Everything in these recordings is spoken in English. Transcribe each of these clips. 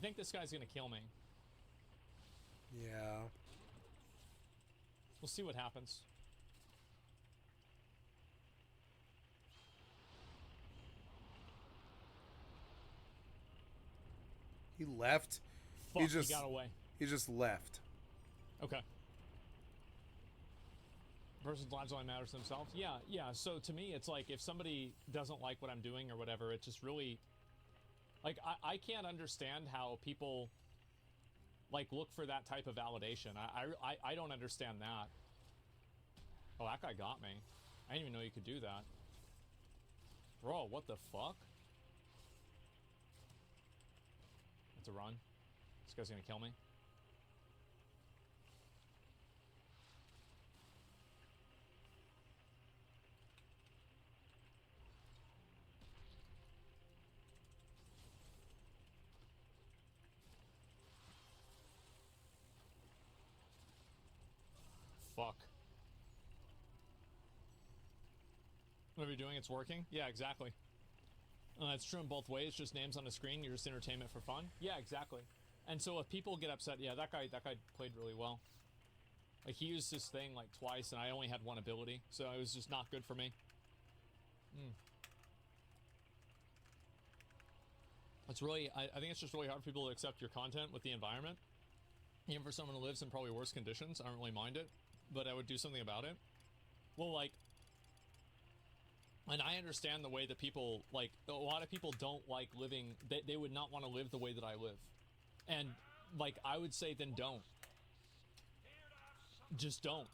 think this guy's gonna kill me. Yeah. We'll see what happens. He left. Fuck, he got away. He just left. Okay. Person's lives only matters to themselves. Yeah, yeah. So to me, it's like if somebody doesn't like what I'm doing or whatever, it just really, like, I can't understand how people like look for that type of validation. I don't understand that. Oh, that guy got me. I didn't even know you could do that. Bro, what the fuck? It's a run. This guy's gonna kill me. Fuck. What are you doing? It's working? Yeah, exactly. It's true in both ways. Just names on the screen. You're just entertainment for fun. Yeah, exactly. And so if people get upset, yeah, that guy played really well. Like, he used his thing like twice, and I only had one ability, so it was just not good for me. It's really, I think it's just really hard for people to accept your content with the environment. Even for someone who lives in probably worse conditions, I don't really mind it, but I would do something about it. Well, like, and I understand the way that people, like, a lot of people don't like living, they would not want to live the way that I live. And, like, I would say then don't. Just don't.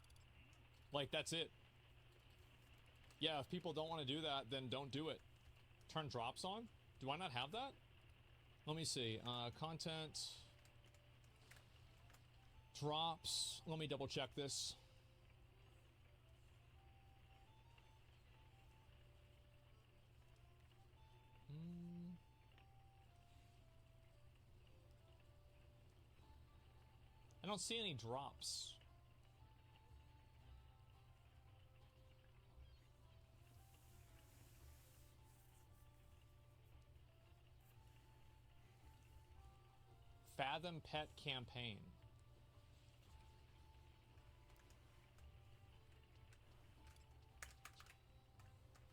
Like, that's it. Yeah, if people don't want to do that, then don't do it. Turn drops on? Do I not have that? Let me see. Content. Drops. Let me double check this. I don't see any drops. Fathom Pet Campaign.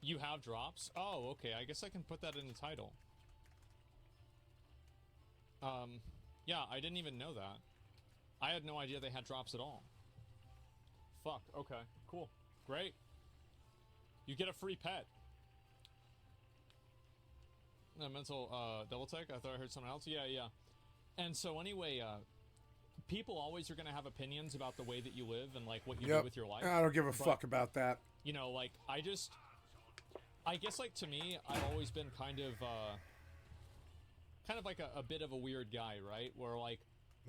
You have drops? Oh, okay. I guess I can put that in the title. Yeah, I didn't even know that. I had no idea they had drops at all. Fuck, okay. Cool. Great. You get a free pet. A mental, double take? I thought I heard someone else. Yeah, yeah. And so anyway, people always are going to have opinions about the way that you live and, like, what you do with your life. I don't give a fuck about that. You know, like, I guess, like, to me, I've always been kind of like a bit of a weird guy, right? Where, like,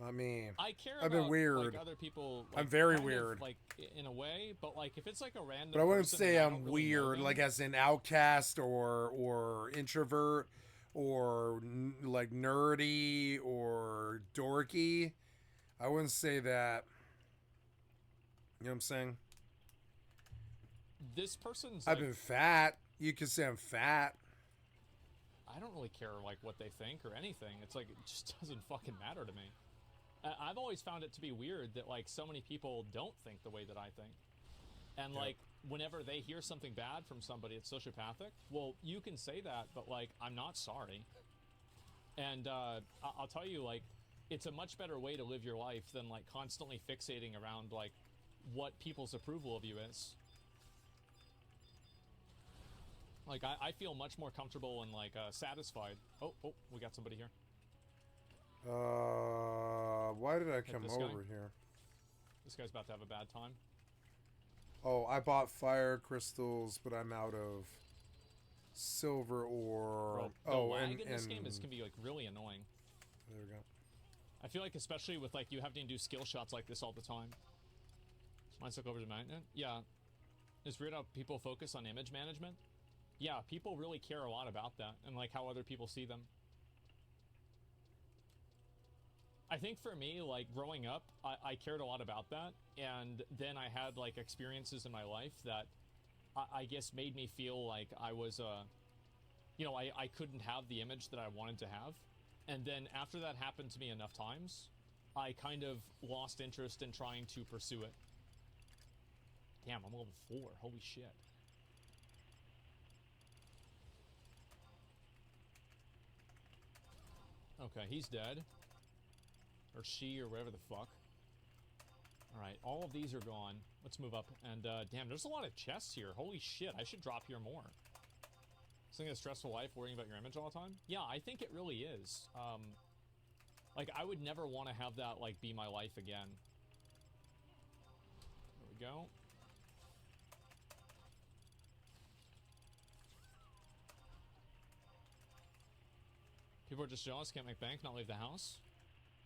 I mean, I care I've about, been weird. like, other people. Like, I'm very weird. like, in a way, but, like, if it's, like, a random But I wouldn't person say and I I'm don't really know weird, them, like as an outcast or introvert or like nerdy or dorky. I wouldn't say that. You know what I'm saying? this person's, I've like, been fat. You could say I'm fat. I don't really care, like, what they think or anything. It's like, it just doesn't fucking matter to me. I've always found it to be weird that, like, so many people don't think the way that I think. And, like, whenever they hear something bad from somebody that's sociopathic, well, you can say that, but, like, I'm not sorry. And I'll tell you, like, it's a much better way to live your life than, like, constantly fixating around, like, what people's approval of you is. Like, I feel much more comfortable and, like, satisfied. Oh, we got somebody here. Why did I come over here? This guy's about to have a bad time. Oh, I bought fire crystals, but I'm out of silver ore. Bro, the lag in this game can be, like, really annoying. There we go. I feel like, especially with, like, you having to do skill shots like this all the time. Mine's took over to magnet. Yeah. It's weird how people focus on image management. Yeah, people really care a lot about that and, like, how other people see them. I think for me, like, growing up, I cared a lot about that, and then I had, like, experiences in my life that I guess made me feel like I was, you know, I couldn't have the image that I wanted to have. And then after that happened to me enough times, I kind of lost interest in trying to pursue it. Damn, I'm level 4. Holy shit. Okay, he's dead. Or she, or whatever the fuck. Alright, all of these are gone. Let's move up. And, damn, there's a lot of chests here. Holy shit, I should drop here more. Something a stressful life, worrying about your image all the time? Yeah, I think it really is. Like, I would never want to have that, like, be my life again. There we go. People are just jealous, can't make bank, not leave the house.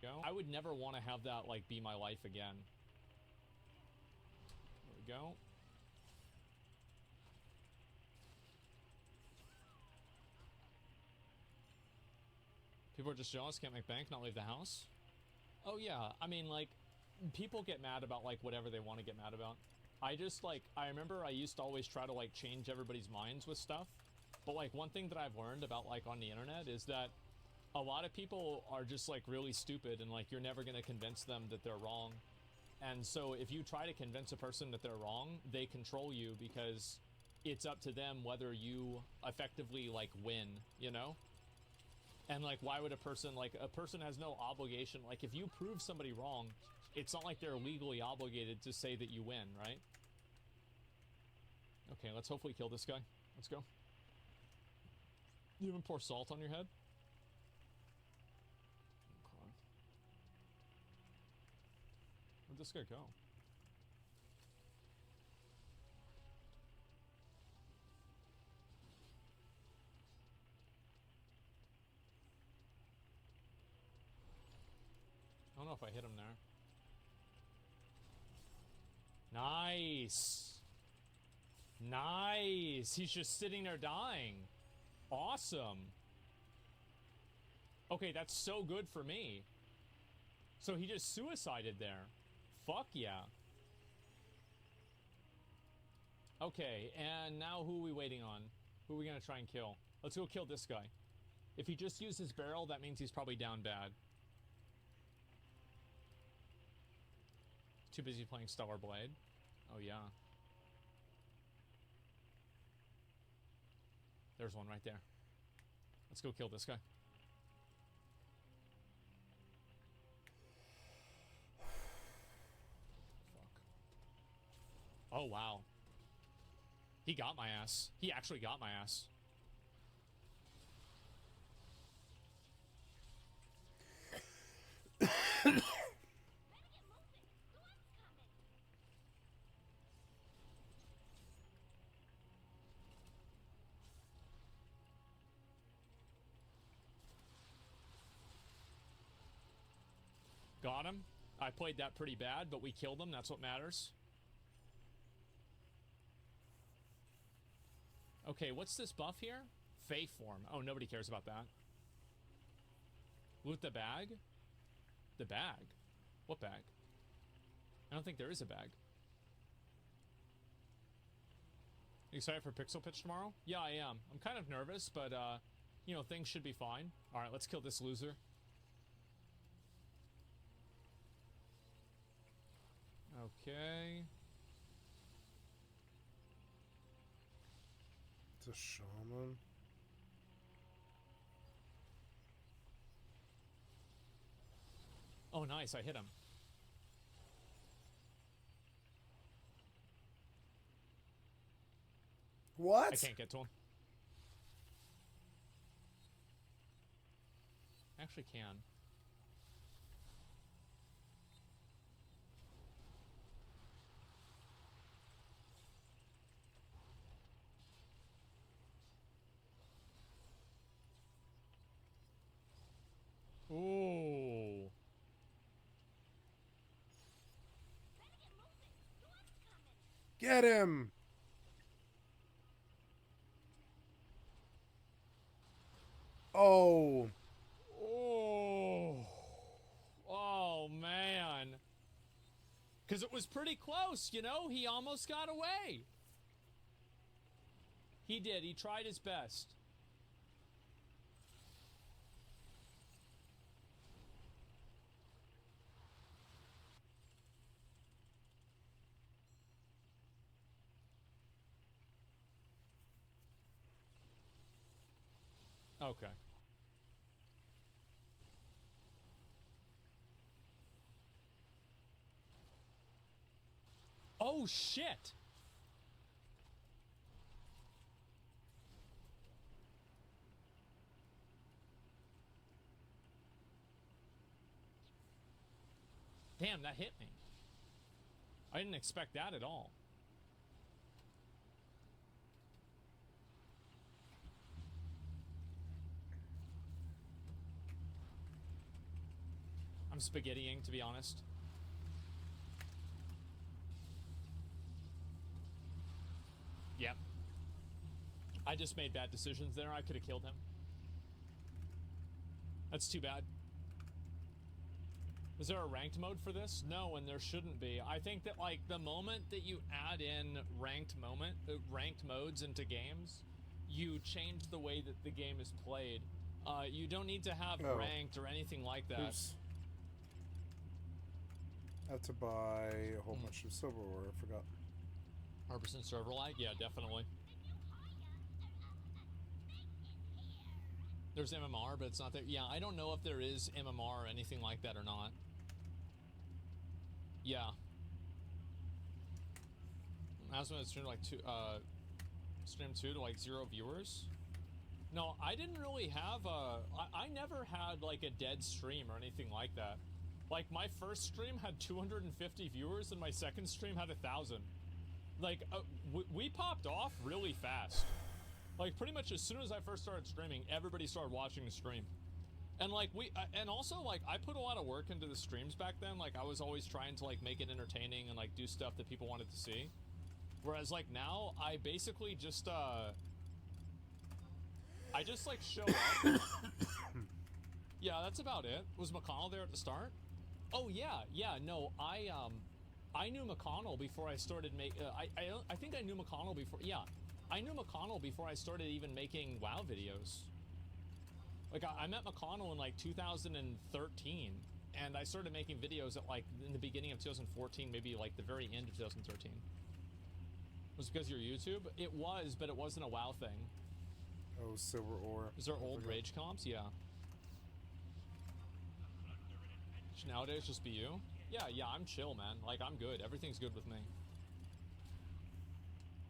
Go. I would never want to have that, like, be my life again. There we go. People are just jealous, can't make bank, not leave the house. Oh yeah, I mean, like, people get mad about, like, whatever they want to get mad about. I just, like, I remember I used to always try to, like, change everybody's minds with stuff. But, like, one thing that I've learned about, like, on the internet is that a lot of people are just, like, really stupid, and, like, you're never going to convince them that they're wrong. And so if you try to convince a person that they're wrong, they control you because it's up to them whether you effectively, like, win, you know? And, like, why would a person has no obligation. Like, if you prove somebody wrong, it's not like they're legally obligated to say that you win, right? Okay, let's hopefully kill this guy. Let's go. You even pour salt on your head? Okay. Where'd this guy go? I don't know if I hit him there. Nice. Nice. He's just sitting there dying. Awesome. Okay, that's so good for me. So he just suicided there. Fuck yeah. Okay, and now who are we waiting on? Who are we gonna try and kill? Let's go kill this guy. If he just used his barrel, that means he's probably down bad. Too busy playing Stellar Blade. Oh yeah. There's one right there. Let's go kill this guy. Fuck. Oh wow. He got my ass. He actually got my ass. Got him. I played that pretty bad, but we killed him. That's what matters. Okay, what's this buff here? Fae form. Oh, nobody cares about that. Loot the bag? The bag? What bag? I don't think there is a bag. You excited for Pixel Pitch tomorrow? Yeah, I am. I'm kind of nervous, but, you know, things should be fine. Alright, let's kill this loser. Okay. It's a shaman. Oh, nice. I hit him. What? I can't get to him. I actually can. Ooh. Get him! Oh. Oh. Oh, man. Because it was pretty close, you know? He almost got away. He did. He tried his best. Okay. Oh, shit! Damn, that hit me. I didn't expect that at all. I'm spaghettiing, to be honest. Yep. I just made bad decisions there. I could have killed him. That's too bad. Is there a ranked mode for this? No, and there shouldn't be. I think that, like, the moment that you add in ranked modes into games, you change the way that the game is played. You don't need to have ranked or anything like that. Oops. I have to buy a whole bunch of silverware. I forgot. 100% server lag? Yeah, definitely. There's MMR, but it's not there. Yeah, I don't know if there is MMR or anything like that or not. Yeah. I was going to stream like stream 2 to like 0 viewers. No, I didn't really have I never had like a dead stream or anything like that. Like my first stream had 250 viewers and my second stream had 1,000. Like we popped off really fast. Like pretty much as soon as I first started streaming, everybody started watching the stream. And like and also like I put a lot of work into the streams back then. Like I was always trying to like make it entertaining and like do stuff that people wanted to see. Whereas like now I basically just I just like show up. Yeah, that's about it. Was McConnell there at the start? Oh yeah, no, I knew McConnell before I started I think I knew McConnell before. Yeah, I knew McConnell before I started even making WoW videos. Like I met McConnell in like 2013, and I started making videos at like in the beginning of 2014, maybe like the very end of 2013. Was it because of your YouTube? It was, but it wasn't a WoW thing. Oh, silver ore. Is there old rage comps? Yeah. Should nowadays just be you? Yeah, I'm chill, man. Like, I'm good. Everything's good with me.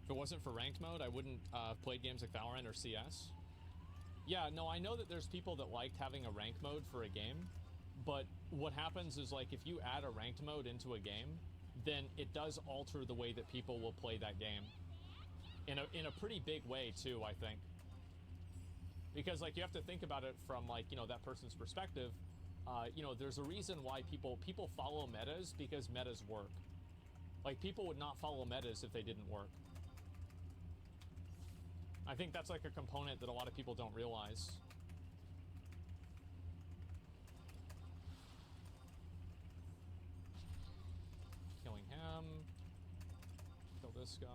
If it wasn't for ranked mode, I wouldn't have played games like Valorant or CS. Yeah, no, I know that there's people that liked having a ranked mode for a game, but what happens is, like, if you add a ranked mode into a game, then it does alter the way that people will play that game. In a pretty big way, too, I think. Because, like, you have to think about it from, like, you know, that person's perspective. You know, there's a reason why people follow metas, because metas work. Like, people would not follow metas if they didn't work. I think that's like a component that a lot of people don't realize. Killing him. Kill this guy.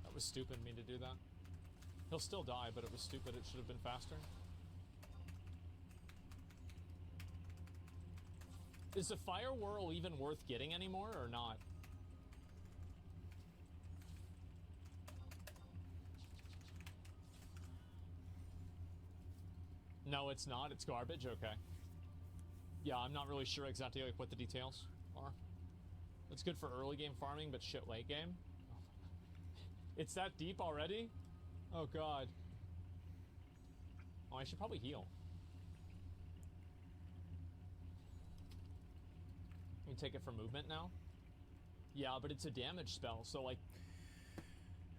That was stupid of me to do that. He'll still die, but it was stupid. It should have been faster. Is the fire whirl even worth getting anymore or not? No, it's not. It's garbage. Okay. Yeah, I'm not really sure exactly like what the details are. It's good for early game farming, but shit late game. It's that deep already? Oh god. Oh, I should probably heal. You can take it for movement now? Yeah, but it's a damage spell, so like...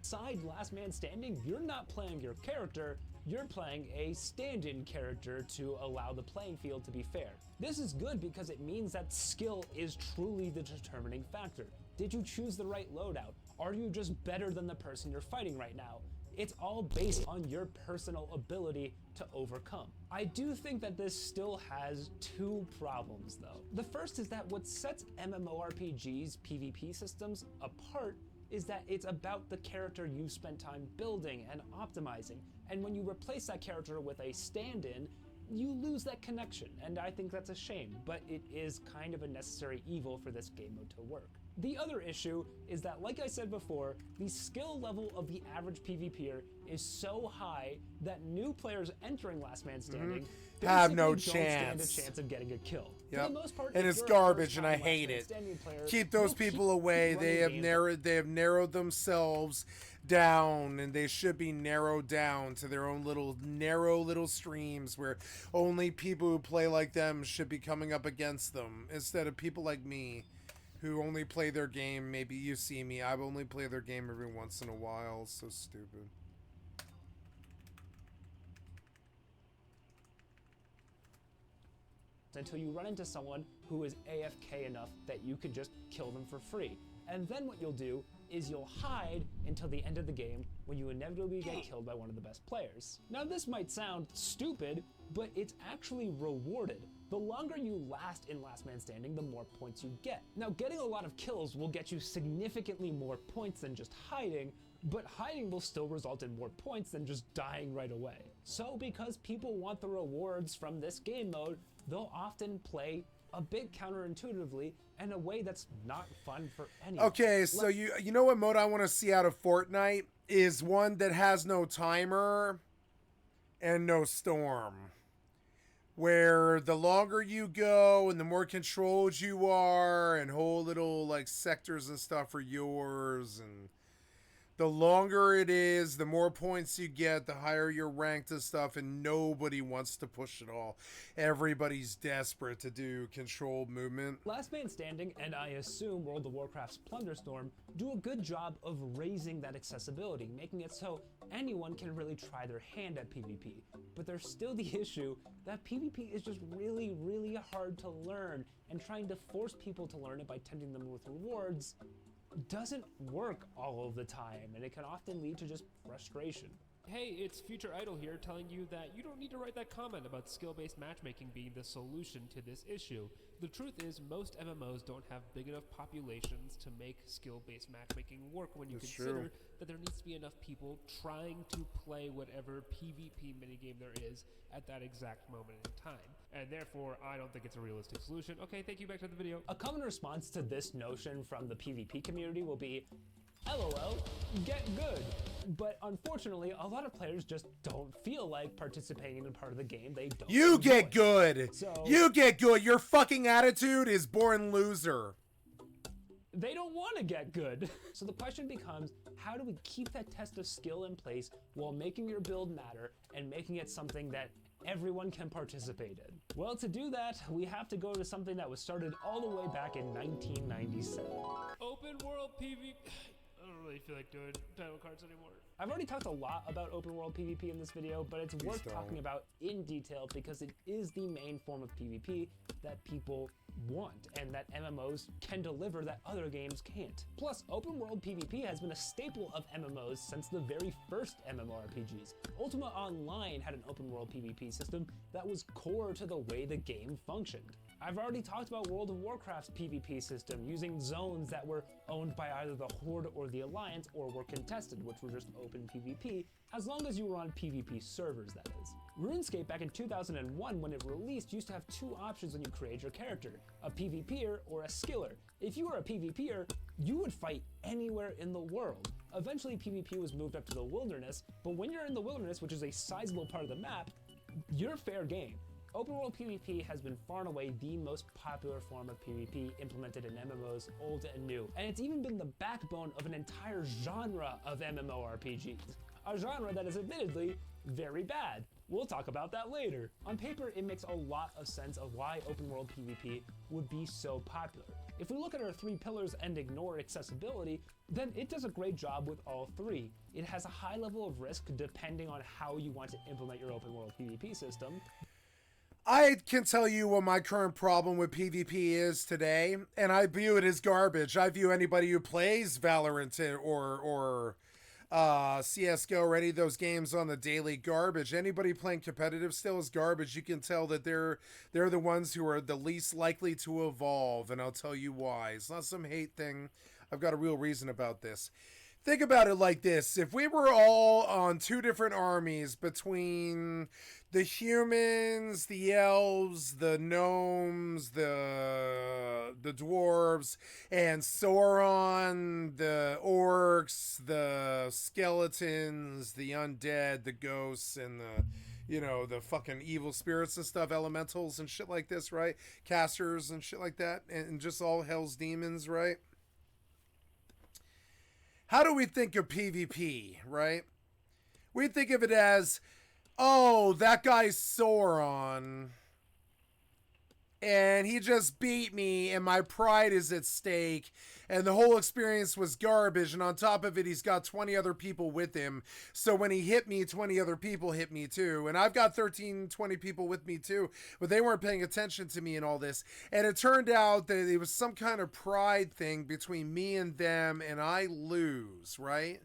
Side last man standing, you're not playing your character, you're playing a stand-in character to allow the playing field to be fair. This is good because it means that skill is truly the determining factor. Did you choose the right loadout? Are you just better than the person you're fighting right now? It's all based on your personal ability to overcome. I do think that this still has two problems though. The first is that what sets MMORPGs PvP systems apart is that it's about the character you spent time building and optimizing. And when you replace that character with a stand-in, you lose that connection, and I think that's a shame, but it is kind of a necessary evil for this game mode to work. The other issue is that, like I said before, the skill level of the average PvPer is so high that new players entering Last Man Standing have no basically don't stand a chance. chance of getting a kill. Yep. For the most part, And if it's you're a garbage, and I first-time Last hate Man it. Standing player, Keep those you'll people away. keep They running have games. narrowed themselves down, and they should be narrowed down to their own narrow little streams where only people who play like them should be coming up against them, instead of people like me who only play their game. Maybe you see me, I've only played their game every once in a while. So stupid. Until you run into someone who is AFK enough that you can just kill them for free. And then what you'll do is you'll hide until the end of the game when you inevitably get killed by one of the best players. Now this might sound stupid, but it's actually rewarded. The longer you last in Last Man Standing, the more points you get. Now getting a lot of kills will get you significantly more points than just hiding, but hiding will still result in more points than just dying right away. So because people want the rewards from this game mode, they'll often play a bit counterintuitively in a way that's not fun for anyone. Okay, so you know what mode I want to see out of Fortnite is one that has no timer and no storm, where the longer you go and the more controlled you are, and whole little like sectors and stuff are yours, and the longer it is, the more points you get, the higher you're ranked and stuff, and nobody wants to push it all. Everybody's desperate to do controlled movement. Last Man Standing, and I assume World of Warcraft's Plunderstorm, do a good job of raising that accessibility, making it so anyone can really try their hand at PvP. But there's still the issue that PvP is just really, really hard to learn, and trying to force people to learn it by tempting them with rewards doesn't work all of the time, and it can often lead to just frustration. Hey, it's Future Idol here telling you that you don't need to write that comment about skill-based matchmaking being the solution to this issue. The truth is, most MMOs don't have big enough populations to make skill-based matchmaking work when you That's consider true. that there needs to be enough people trying to play whatever PvP minigame there is at that exact moment in time. And therefore, I don't think it's a realistic solution. Okay, thank you, back to the video. A common response to this notion from the PvP community will be, LOL, get good. But unfortunately, a lot of players just don't feel like participating in part of the game they don't You enjoy. get good. So You get good. Your fucking attitude is born loser. they don't want to get good. So the question becomes, how do we keep that test of skill in place while making your build matter and making it something that everyone can participate in? Well, to do that, we have to go to something that was started all the way back in 1997. Open world PvP. I don't really feel like doing title cards anymore. I've already talked a lot about open world PvP in this video, but it's worth don't. talking about in detail because it is the main form of PvP that people want and that MMOs can deliver that other games can't. Plus, open world PvP has been a staple of MMOs since the very first MMORPGs. Ultima Online had an open world PvP system that was core to the way the game functioned. I've already talked about World of Warcraft's PvP system using zones that were owned by either the Horde or the Alliance or were contested, which were just open PvP, as long as you were on PvP servers, that is. RuneScape back in 2001 when it released used to have two options when you create your character, a PvPer or a skiller. If you were a PvPer, you would fight anywhere in the world. Eventually PvP was moved up to the wilderness, but when you're in the wilderness, which is a sizable part of the map, you're fair game. Open world PvP has been far and away the most popular form of PvP implemented in MMOs, old and new, and it's even been the backbone of an entire genre of MMORPGs. A genre that is admittedly very bad. We'll talk about that later. On paper, it makes a lot of sense of why open world PvP would be so popular. If we look at our three pillars and ignore accessibility, then it does a great job with all three. It has a high level of risk depending on how you want to implement your open world PvP system. I can tell you what my current problem with PvP is today, and I view it as garbage. I view anybody who plays Valorant or CSGO or any of those games on the daily garbage. Anybody playing competitive still is garbage. You can tell that they're the ones who are the least likely to evolve, and I'll tell you why. It's not some hate thing. I've got a real reason about this. think about it like this. If we were all on two different armies between the humans, the elves, the gnomes, the dwarves, and Sauron, the orcs, the skeletons, the undead, the ghosts, and the fucking evil spirits and stuff, elementals and shit like this, right? Casters and shit like that, and just all hell's demons, right? How do we think of PvP, right? We think of it as, oh, that guy's Sauron, and he just beat me, and my pride is at stake, and the whole experience was garbage, and on top of it, he's got 20 other people with him, so when he hit me, 20 other people hit me too, and I've got 20 people with me too, but they weren't paying attention to me and all this, and it turned out that it was some kind of pride thing between me and them, and I lose, right?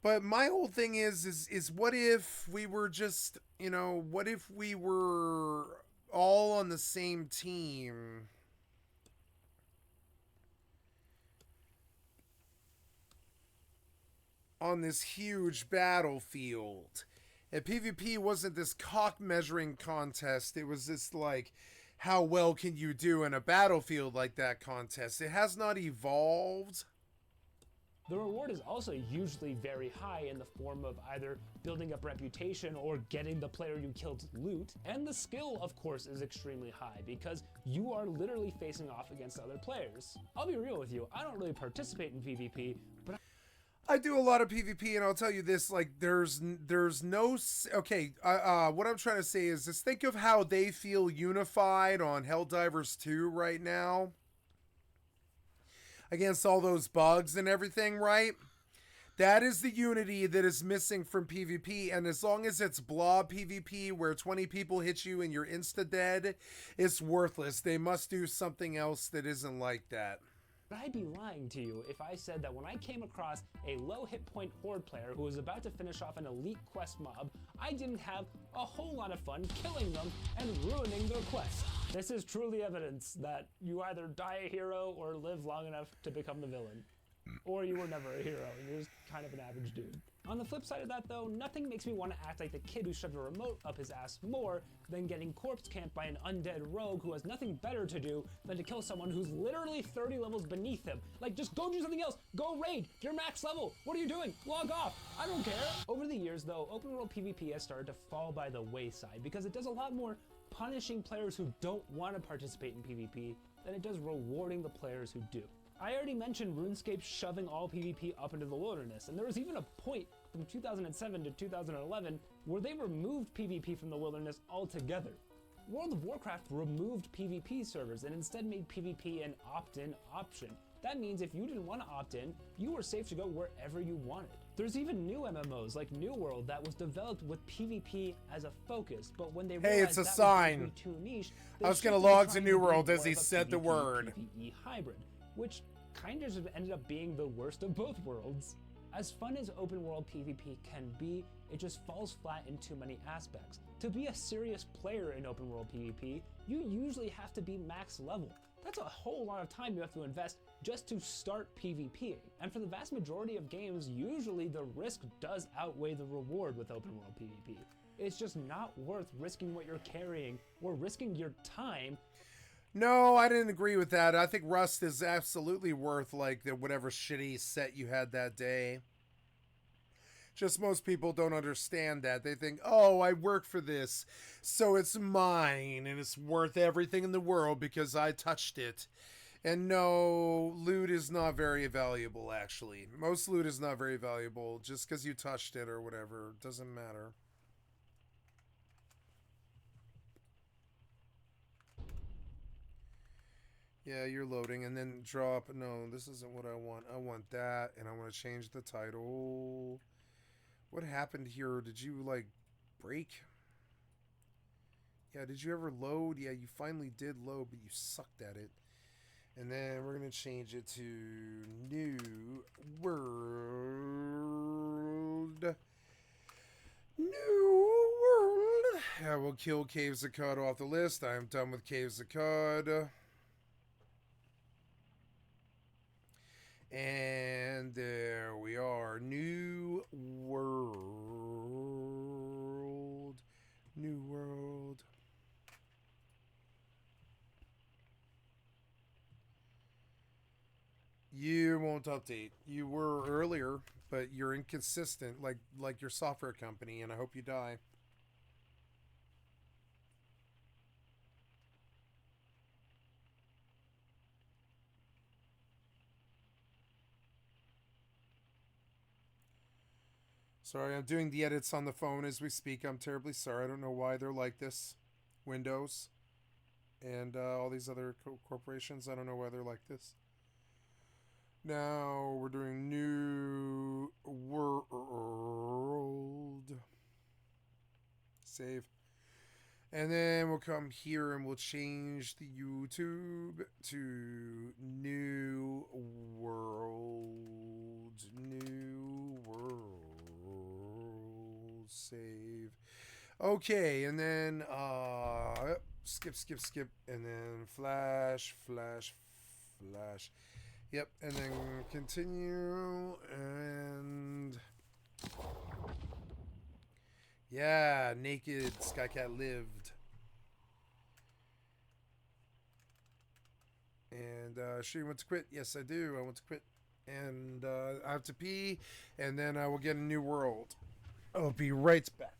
But my whole thing is what if we were just, what if we were all on the same team? On this huge battlefield. And PvP wasn't this cock measuring contest. It was this, like, how well can you do in a battlefield like that contest. It has not evolved. The reward is also usually very high in the form of either building up reputation or getting the player you killed's loot, and the skill, of course, is extremely high because you are literally facing off against other players. I'll be real with you, I don't really participate in PvP, but I do a lot of PvP, and I'll tell you this, like, there's no, okay, what I'm trying to say is just think of how they feel unified on Helldivers 2 right now. Against all those bugs and everything, right? That is the unity that is missing from PvP, and as long as it's blob PvP where 20 people hit you and you're insta-dead, it's worthless. They must do something else that isn't like that. I'd be lying to you if I said that when I came across a low hit point horde player who was about to finish off an elite quest mob, I didn't have a whole lot of fun killing them and ruining their quest. This is truly evidence that you either die a hero or live long enough to become the villain. Or you were never a hero and you're just kind of an average dude. On the flip side of that though, nothing makes me want to act like the kid who shoved a remote up his ass more than getting corpse camped by an undead rogue who has nothing better to do than to kill someone who's literally 30 levels beneath him. Like, just go do something else, go raid, you're max level, what are you doing? Log off, I don't care. Over the years though, open world PvP has started to fall by the wayside because it does a lot more punishing players who don't want to participate in PvP than it does rewarding the players who do. I already mentioned RuneScape shoving all PvP up into the wilderness, and there was even a point from 2007 to 2011 where they removed PvP from the wilderness altogether. World of Warcraft removed PvP servers and instead made PvP an opt-in option. That means if you didn't want to opt in, you were safe to go wherever you wanted. There's even new MMOs like New World that was developed with PvP as a focus, but when they realized it's a that sign. was too niche, I was going gonna to log to trying New be World as more he of a said the word. PvE hybrid, which kind of ended up being the worst of both worlds. As fun as open world PvP can be, it just falls flat in too many aspects. To be a serious player in open world PvP, you usually have to be max level. That's a whole lot of time you have to invest just to start PvPing. And for the vast majority of games, usually the risk does outweigh the reward with open world PvP. It's just not worth risking what you're carrying or risking your time. No, I didn't agree with that. I think Rust is absolutely worth, like, the whatever shitty set you had that day. Just most people don't understand that. They think, oh, I work for this, so it's mine, and it's worth everything in the world because I touched it. And no, loot is not very valuable, actually. Most loot is not very valuable. Just because you touched it or whatever. It doesn't matter. Yeah, you're loading, and then drop. No, this isn't what I want. I want that, and I want to change the title. What happened here? Did you, like, break? Yeah, did you ever load? Yeah, you finally did load, but you sucked at it. And then we're going to change it to New World. New World. Yeah, we'll kill Caves of Cud off the list. I am done with Caves of Cud. And there You won't update. You were earlier, but you're inconsistent, like your software company, and I hope you die. Sorry, I'm doing the edits on the phone as we speak. I'm terribly sorry. I don't know why they're like this. Windows and all these other corporations. I don't know why they're like this. Now we're doing new world. Save. And then we'll come here and we'll change the YouTube to new world. New world. Save. Okay, and then skip, and then flash. Yep, and then continue, and yeah, naked Skycat lived. And she wants to quit. Yes, I do. I want to quit. And I have to pee, and then I will get a new world. I'll be right back.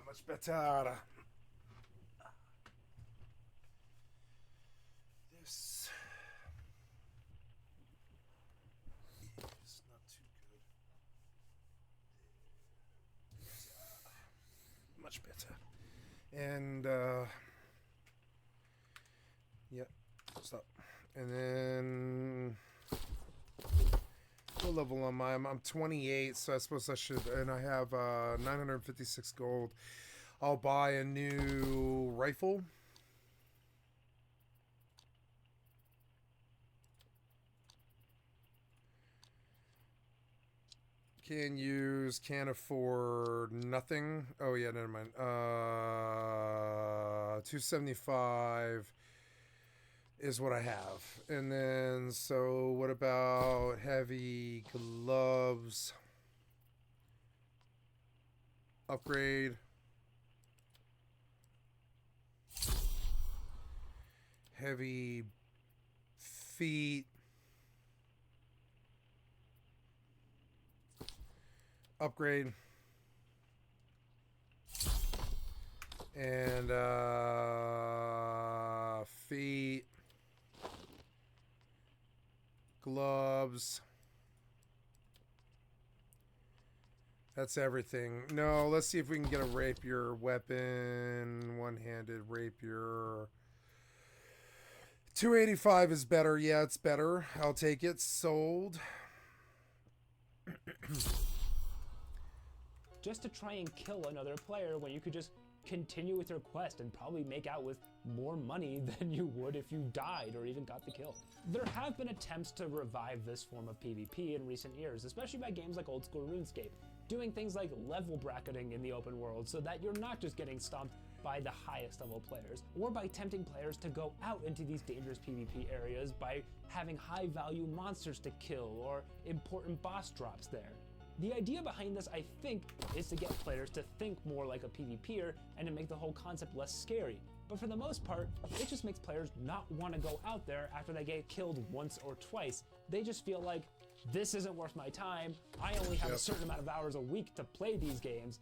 Much better. This is not too good. Much better. And yep, stop. And then what level am I? I'm 28, so I suppose I should, and I have 956 gold. I'll buy a new rifle. Can't afford nothing. Oh yeah, never mind. 275 is what I have. And then, so what about heavy gloves? Upgrade. Heavy feet. Upgrade. And feet. Gloves. That's everything. No, let's see if we can get a rapier weapon. One-handed rapier. 285 is better. Yeah, it's better. I'll take it. Sold. Just to try and kill another player when you could just continue with your quest and probably make out with more money than you would if you died or even got the kill. There have been attempts to revive this form of PvP in recent years, especially by games like old school RuneScape, doing things like level bracketing in the open world so that you're not just getting stomped by the highest level players, or by tempting players to go out into these dangerous PvP areas by having high value monsters to kill or important boss drops there. The idea behind this, I think, is to get players to think more like a PvPer and to make the whole concept less scary. But for the most part, it just makes players not want to go out there after they get killed once or twice. They just feel like, this isn't worth my time, I only have a certain amount of hours a week to play these games.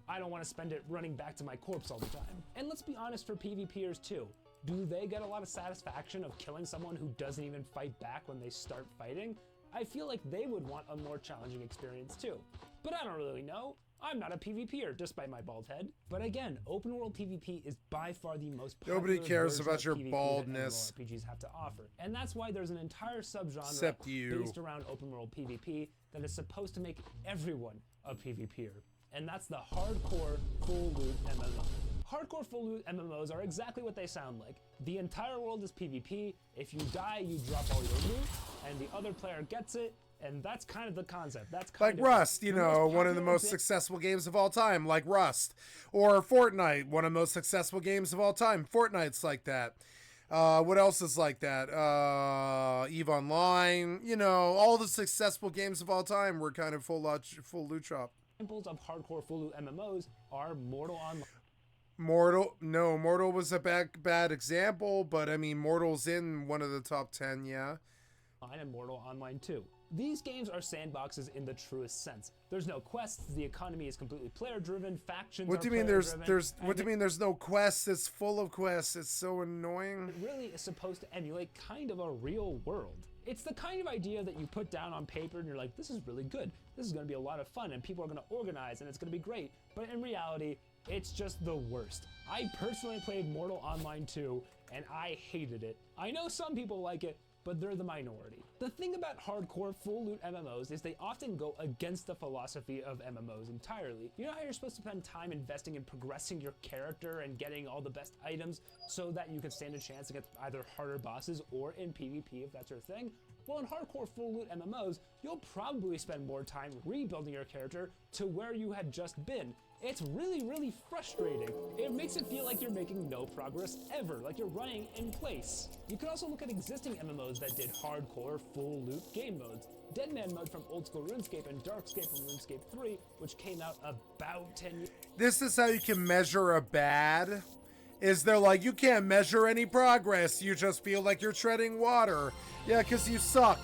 I don't want to spend it running back to my corpse all the time. And let's be honest for PvPers too. Do they get a lot of satisfaction of killing someone who doesn't even fight back when they start fighting? I feel like they would want a more challenging experience too. But I don't really know. I'm not a PvPer, despite my bald head. But again, open world PvP is by far the most popular Nobody cares version about of your PvP baldness. that MMORPGs have to offer. And that's why there's an entire subgenre Except you. based around open world PvP that is supposed to make everyone a PvPer. And that's the hardcore full loot MMO. Hardcore full loot MMOs are exactly what they sound like. The entire world is PvP. If you die, you drop all your loot, and the other player gets it. And that's kind of the concept. That's kind Like of Rust, you the know, most one of the popular most bit- successful games of all time, like Rust. Or Fortnite, one of the most successful games of all time. Fortnite's like that. What else is like that? EVE Online, you know, all the successful games of all time were kind of full loot shop. Examples of hardcore full loot MMOs are Mortal Online. Mortal was a bad example, but I mean, Mortal's in one of the top 10, yeah. And Mortal Online 2. These games are sandboxes in the truest sense. There's no quests, the economy is completely player-driven, factions What do are you mean player-driven, what do you mean there's no quests? It's full of quests. It's so annoying. It really is supposed to emulate kind of a real world. It's the kind of idea that you put down on paper and you're like, this is really good. This is gonna be a lot of fun and people are gonna organize and it's gonna be great. But in reality, it's just the worst. I personally played Mortal Online 2 and I hated it. I know some people like it, but they're the minority. The thing about hardcore full loot MMOs is they often go against the philosophy of MMOs entirely. You know how you're supposed to spend time investing in progressing your character and getting all the best items so that you can stand a chance against either harder bosses or in PvP if that's your thing? Well, in hardcore full loot MMOs, you'll probably spend more time rebuilding your character to where you had just been. It's really, really frustrating. It makes it feel like you're making no progress ever, like you're running in place. You could also look at existing MMOs that did hardcore full loot game modes. Deadman mode from old school RuneScape and Darkscape from RuneScape 3, which came out about 10 years. This is how you can measure a bad. Is they're like, you can't measure any progress. You just feel like you're treading water. Yeah, because you suck.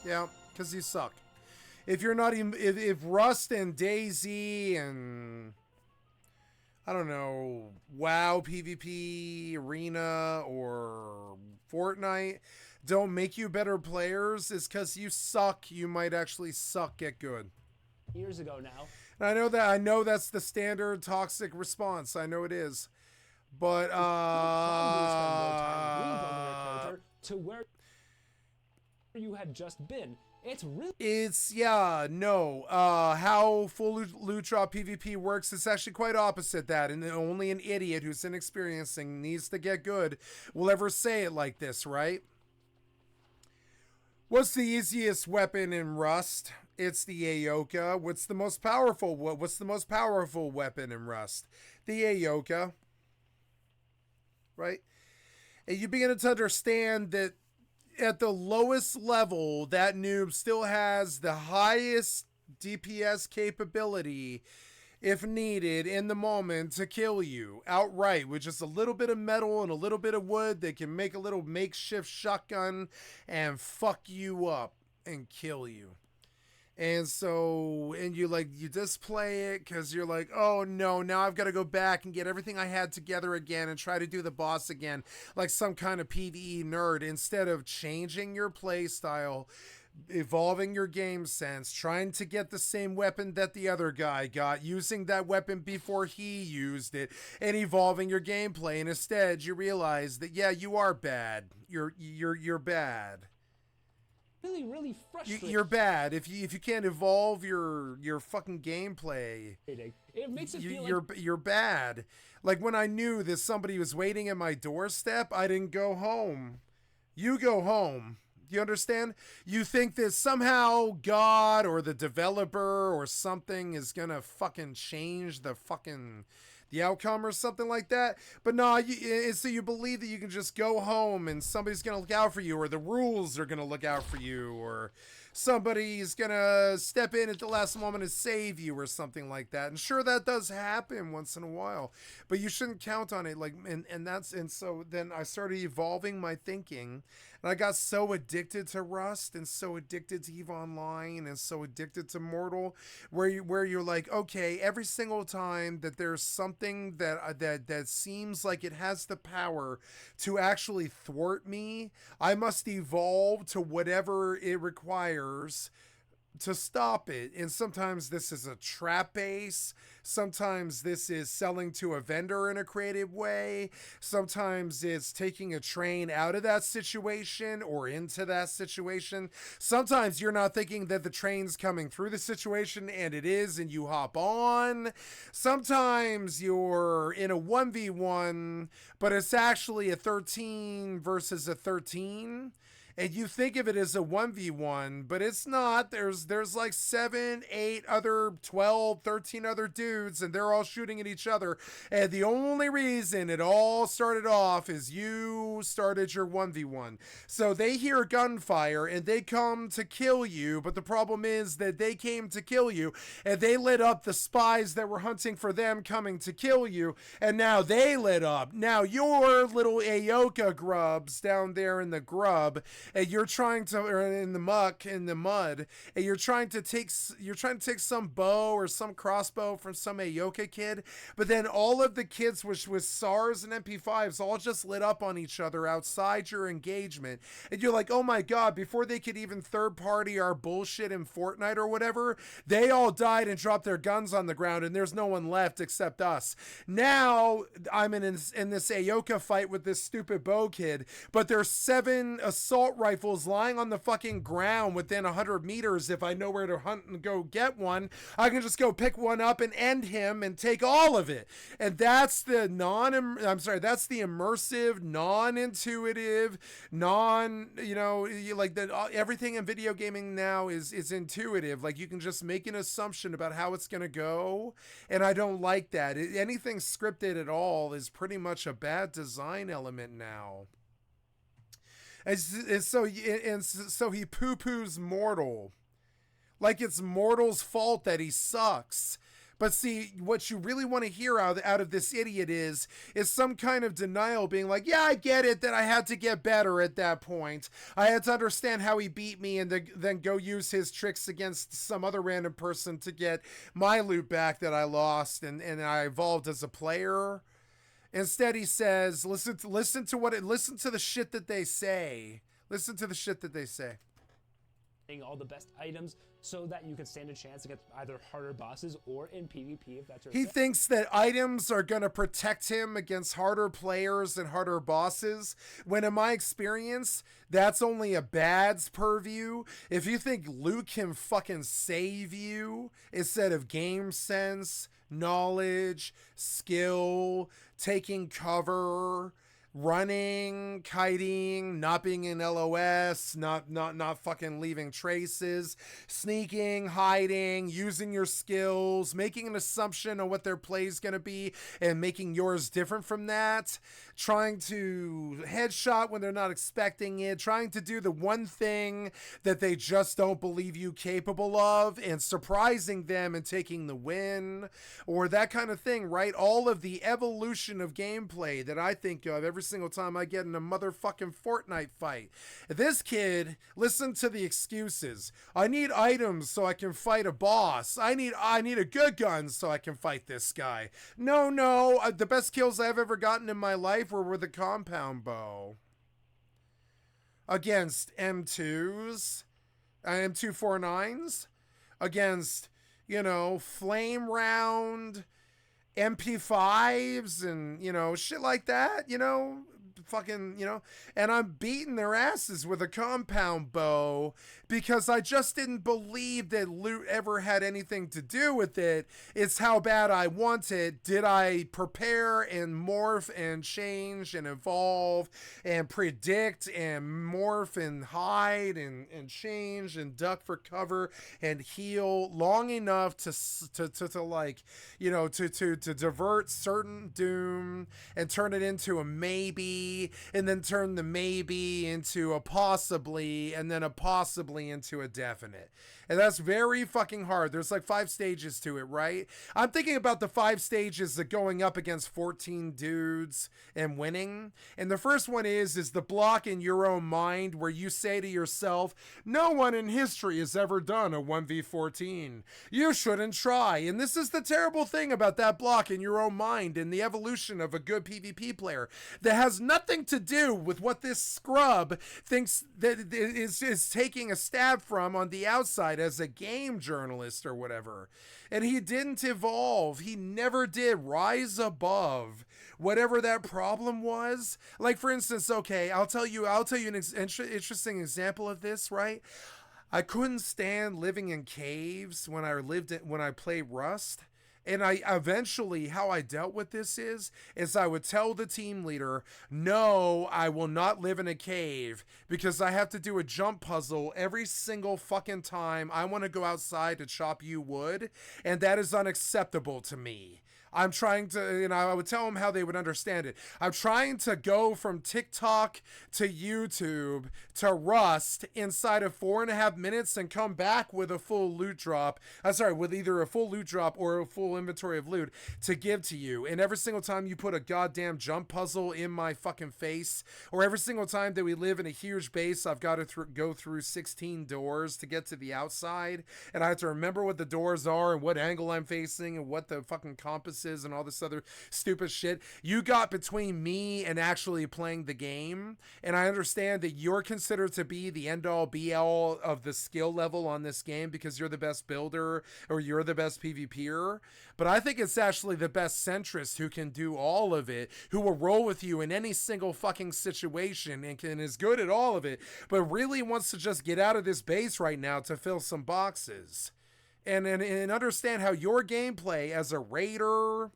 Yeah, because you suck. If you're not even, if Rust and DayZ and, I don't know, WoW, PvP, Arena, or Fortnite don't make you better players, is because you suck. You might actually suck at good. Years ago now. And I know that's the standard toxic response. I know it is. But, Probably spend more time rebuilding your character to where you had just been. How full loot drop PvP works is actually quite opposite that, and only an idiot who's inexperienced and needs to get good will ever say it like this, right? What's the easiest weapon in Rust? It's the Ayoka. What's the most powerful weapon in Rust? The Ayoka. Right? And you begin to understand that at the lowest level, that noob still has the highest DPS capability, if needed, in the moment to kill you outright with just a little bit of metal and a little bit of wood. They can make a little makeshift shotgun and fuck you up and kill you. And so, and you display it because you're like, oh no, now I've got to go back and get everything I had together again and try to do the boss again, like some kind of PvE nerd, instead of changing your play style, evolving your game sense, trying to get the same weapon that the other guy got, using that weapon before he used it, and evolving your gameplay. And instead, you realize that, yeah, you are bad. You're bad. Really, really frustrating. You're bad if you can't evolve your fucking gameplay. It makes it feel you're bad. Like when I knew that somebody was waiting at my doorstep, I didn't go home. You go home. You understand? You think that somehow God or the developer or something is gonna fucking change the outcome or something like that. But no, so you believe that you can just go home and somebody's going to look out for you, or the rules are going to look out for you, or somebody's going to step in at the last moment and save you or something like that. And sure, that does happen once in a while, but you shouldn't count on it. And so then I started evolving my thinking And I got so addicted to Rust and so addicted to EVE Online and so addicted to Mortal, where you're like, okay, every single time that there's something that seems like it has the power to actually thwart me, I must evolve to whatever it requires to stop it. And sometimes this is a trap base, sometimes this is selling to a vendor in a creative way, sometimes it's taking a train out of that situation or into that situation, sometimes you're not thinking that the train's coming through the situation and it is, and you hop on, sometimes you're in a 1v1 but it's actually a 13 versus a 13, and you think of it as a 1v1, but it's not. There's like 7, 8 other, 12, 13 other dudes, and they're all shooting at each other. And the only reason it all started off is you started your 1v1. So they hear gunfire and they come to kill you, but the problem is that they came to kill you and they lit up the spies that were hunting for them coming to kill you, and now they lit up. Now your little Aoka grubs down there in the grub, and you're trying to, or in the muck, in the mud, and you're trying to take some bow or some crossbow from some Aoka kid, but then all of the kids with SARS and MP5s all just lit up on each other outside your engagement, and you're like, oh my god, before they could even third party our bullshit in Fortnite or whatever, they all died and dropped their guns on the ground, and there's no one left except us. Now I'm in this Aoka fight with this stupid bow kid, but there's 7 assault rifles lying on the fucking ground within 100 meters. If I know where to hunt and go get one, I can just go pick one up and end him and take all of it. And that's the that's the immersive, non-intuitive, like that. Everything in video gaming now is intuitive. Like you can just make an assumption about how it's going to go. And I don't like that. Anything scripted at all is pretty much a bad design element now. And so he poo-poos Mortal like it's Mortal's fault that he sucks. But see, what you really want to hear out of this idiot is some kind of denial, being like, yeah, I get it that I had to get better at that point. I had to understand how he beat me and then go use his tricks against some other random person to get my loot back that I lost, and I evolved as a player. Instead, he says, listen to the shit that they say. Listen to the shit that they say. All the best items so that you can stand a chance against either harder bosses or in PvP if that's your He thinks that items are going to protect him against harder players and harder bosses, when in my experience, that's only a bad's purview. If you think loot can fucking save you instead of game sense, knowledge, skill, taking cover, running, kiting, not being in LOS, not fucking leaving traces, sneaking, hiding, using your skills, making an assumption on what their play is going to be and making yours different from that, trying to headshot when they're not expecting it, trying to do the one thing that they just don't believe you capable of and surprising them and taking the win, or that kind of thing, right? All of the evolution of gameplay that I think of every single time I get in a motherfucking Fortnite fight. This kid, listen to the excuses. I need items so I can fight a boss. I need a good gun so I can fight this guy. No, the best kills I've ever gotten in my life were with a compound bow against M2s, M249s, against, flame round MP5s and, shit like that, fucking, and I'm beating their asses with a compound bow because I just didn't believe that loot ever had anything to do with it. It's how bad I want it. Did I prepare and morph and change and evolve and predict and morph and hide and change and duck for cover and heal long enough to divert certain doom and turn it into a maybe, and then turn the maybe into a possibly, and then a possibly into a definite? And that's very fucking hard. There's like 5 stages to it, right? I'm thinking about the 5 stages of going up against 14 dudes and winning. And the first one is the block in your own mind where you say to yourself, no one in history has ever done a 1v14. You shouldn't try. And this is the terrible thing about that block in your own mind and the evolution of a good PvP player that has nothing to do with what this scrub thinks that is taking a stab from on the outside as a game journalist or whatever. And he didn't evolve. He never did rise above whatever that problem was. Like, for instance, okay, I'll tell you an interesting example of this, right? I couldn't stand living in caves when I played Rust. And I eventually, how I dealt with this is I would tell the team leader, no, I will not live in a cave because I have to do a jump puzzle every single fucking time I want to go outside to chop you wood. And that is unacceptable to me. I'm trying to, I would tell them how they would understand it. I'm trying to go from TikTok to YouTube to Rust inside of 4.5 minutes and come back with a full loot drop. With either a full loot drop or a full inventory of loot to give to you. And every single time you put a goddamn jump puzzle in my fucking face, or every single time that we live in a huge base, I've got to go through 16 doors to get to the outside. And I have to remember what the doors are and what angle I'm facing and what the fucking compass is and all this other stupid shit. You got between me and actually playing the game, and I understand that you're considered to be the end-all be-all of the skill level on this game because you're the best builder or you're the best PvPer, but I think it's actually the best centrist who can do all of it, who will roll with you in any single fucking situation and is good at all of it, but really wants to just get out of this base right now to fill some boxes. And understand how your gameplay as a raider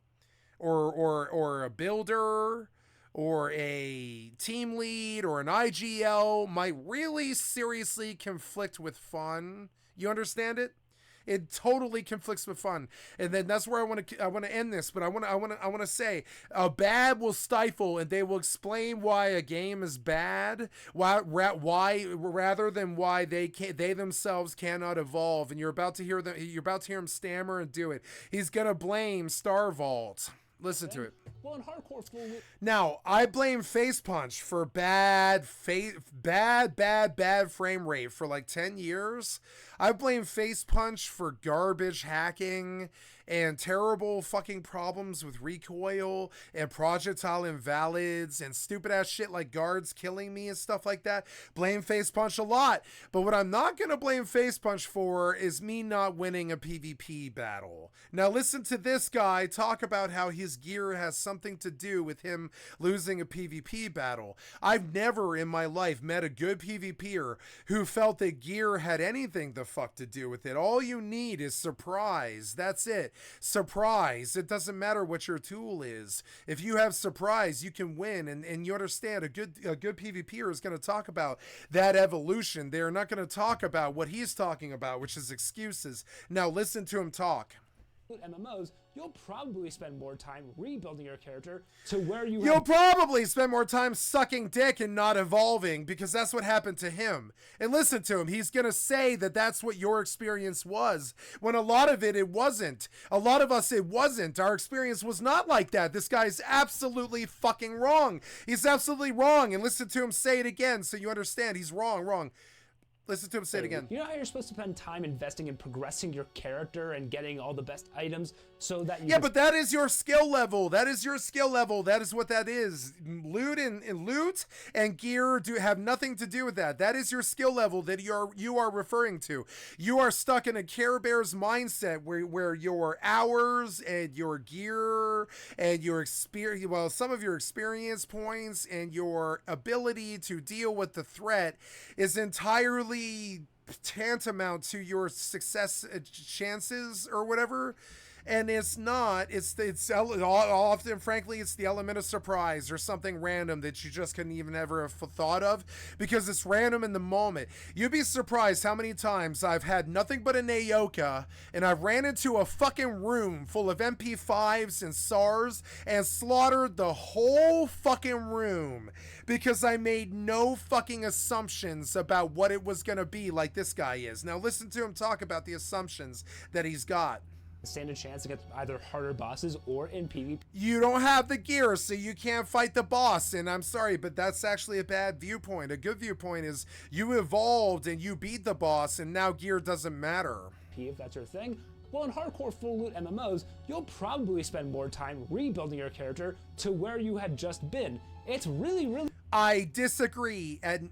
or a builder or a team lead or an IGL might really seriously conflict with fun. You understand it? It totally conflicts with fun, and then that's where I want to end this. But I want to say, bad will stifle, and they will explain why a game is bad, why rather than why they themselves cannot evolve. And you're about to hear him stammer and do it. He's gonna blame Star Vault. Listen to it. Well, in hardcore full. Now, I blame Face Punch for bad frame rate for like 10 years. I blame Face Punch for garbage hacking and terrible fucking problems with recoil and projectile invalids and stupid ass shit like guards killing me and stuff like that. Blame Face Punch a lot. But what I'm not going to blame Face Punch for is me not winning a PvP battle. Now listen to this guy talk about how his gear has something to do with him losing a PvP battle. I've never in my life met a good PvPer who felt that gear had anything the fuck to do with it. All you need is surprise. That's it. Surprise. It doesn't matter what your tool is. If you have surprise, you can win. And you understand, a good PvPer is going to talk about that evolution. They're not going to talk about what he's talking about, which is excuses. Now listen to him talk. MMOs, you'll probably spend more time rebuilding your character to where You'll probably spend more time sucking dick and not evolving because that's what happened to him. And listen to him. He's going to say that that's what your experience was, when a lot of it wasn't. A lot of us, it wasn't. Our experience was not like that. This guy's absolutely fucking wrong. He's absolutely wrong. And listen to him say it again so you understand. He's wrong. Listen to him say it again. You know how you're supposed to spend time investing in progressing your character and getting all the best items so that you but that is your skill level. That is your skill level. That is what that is. Loot and gear have nothing to do with that. That is your skill level that you are referring to. You are stuck in a Care Bears mindset where your hours and your gear and your experience, some of your experience points and your ability to deal with the threat is entirely tantamount to your success chances or whatever. And it's not. Often, frankly, it's the element of surprise or something random that you just couldn't even ever have thought of because it's random in the moment. You'd be surprised how many times I've had nothing but an Aoka and I've ran into a fucking room full of MP5s and SARs and slaughtered the whole fucking room because I made no fucking assumptions about what it was going to be like this guy is. Now listen to him talk about the assumptions that he's got. Stand a chance against either harder bosses or in PvP. You don't have the gear, so you can't fight the boss, and I'm sorry, but that's actually a bad viewpoint. A good viewpoint is you evolved and you beat the boss, and now gear doesn't matter. If that's your thing. Well, in hardcore full loot MMOs, you'll probably spend more time rebuilding your character to where you had just been. It's really I disagree. At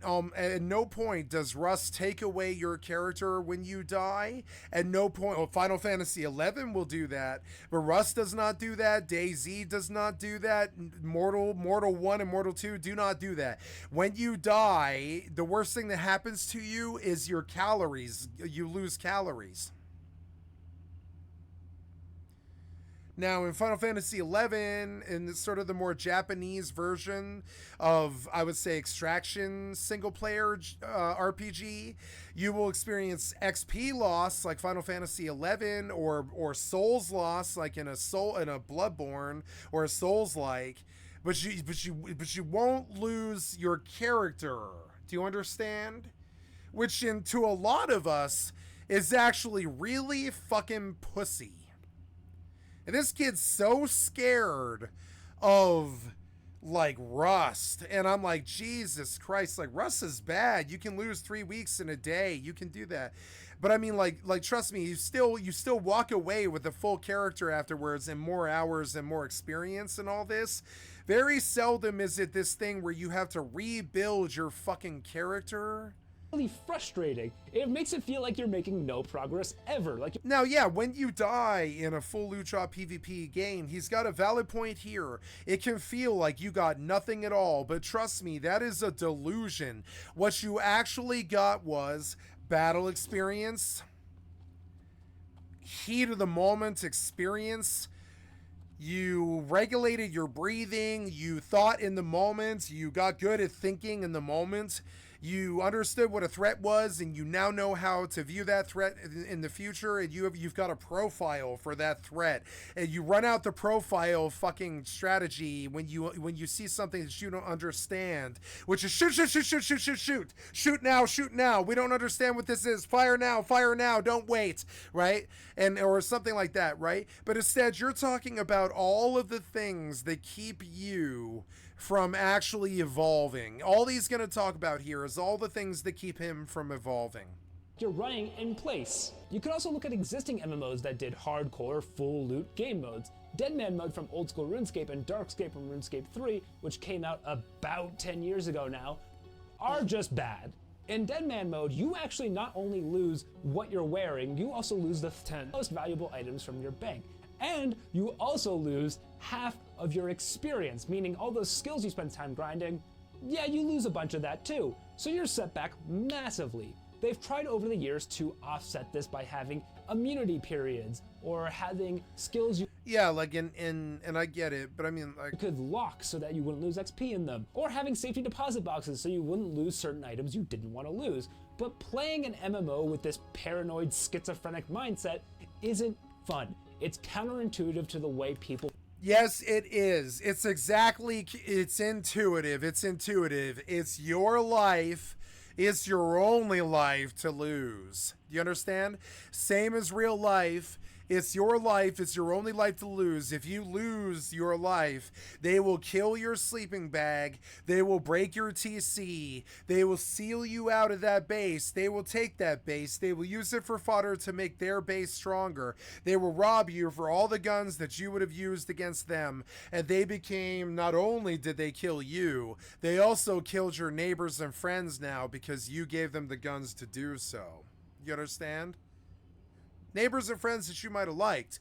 no point does Rust take away your character when you die. At no point, well, Final Fantasy XI will do that, but Rust does not do that. DayZ does not do that. Mortal 1 and Mortal 2 do not do that. When you die, the worst thing that happens to you is your calories. You lose calories. Now, in Final Fantasy XI, in sort of the more Japanese version of, I would say, extraction single-player RPG, you will experience XP loss like Final Fantasy XI, or Souls loss like in a Bloodborne or a Souls-like, but you won't lose your character. Do you understand? Which, to a lot of us, is actually really fucking pussy. And this kid's so scared of, like, Rust. And I'm like, Jesus Christ, like, Rust is bad. You can lose 3 weeks in a day. You can do that. But I mean, like trust me, you still walk away with a full character afterwards and more hours and more experience and all this. Very seldom is it this thing where you have to rebuild your fucking character. really frustrating. It makes it feel like you're making no progress ever. Now, yeah, when you die in a full loot drop PvP game, he's got a valid point here. It can feel like you got nothing at all, but trust me, that is a delusion. What you actually got was battle experience, heat of the moment experience. You regulated your breathing, you thought in the moment, you got good at thinking in the moment. You understood what a threat was, and you now know how to view that threat in the future, and you've got a profile for that threat. And you run out the profile fucking strategy when you see something that you don't understand, which is shoot. Shoot now. We don't understand what this is. Fire now, don't wait, right? Or something like that, right? But instead, you're talking about all of the things that keep you from actually evolving. All he's going to talk about here is all the things that keep him from evolving. You're running in place. You could also look at existing MMOs that did hardcore full loot game modes. Deadman mode from old school RuneScape and Darkscape from RuneScape 3, which came out about 10 years ago now, are just bad. In Deadman mode, you actually not only lose what you're wearing, you also lose the 10 most valuable items from your bank. And you also lose half of your experience, meaning all those skills you spend time grinding, yeah, you lose a bunch of that too. So you're set back massively. They've tried over the years to offset this by having immunity periods or having skills you like and I get it, but I mean, like, could lock so that you wouldn't lose XP in them, or having safety deposit boxes so you wouldn't lose certain items you didn't want to lose. But playing an MMO with this paranoid schizophrenic mindset isn't fun. It's counterintuitive to the way people. Yes, it is. It's intuitive. It's your life. It's your only life to lose. You understand? Same as real life. It's your life. It's your only life to lose. If you lose your life, they will kill your sleeping bag. They will break your TC. They will seal you out of that base. They will take that base. They will use it for fodder to make their base stronger. They will rob you for all the guns that you would have used against them. And they became, not only did they kill you, they also killed your neighbors and friends now because you gave them the guns to do so. You understand? Neighbors and friends that you might have liked.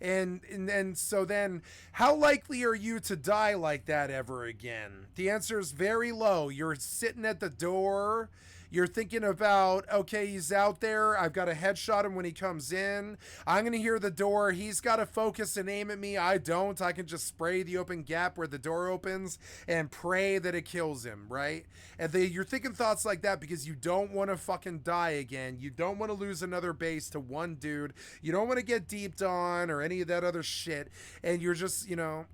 And so then, how likely are you to die like that ever again? The answer is very low. You're sitting at the door. You're thinking about, okay, he's out there. I've got to headshot him when he comes in. I'm going to hear the door. He's got to focus and aim at me. I don't. I can just spray the open gap where the door opens and pray that it kills him, right? And you're thinking thoughts like that because you don't want to fucking die again. You don't want to lose another base to one dude. You don't want to get deeped on or any of that other shit. And you're just, you know,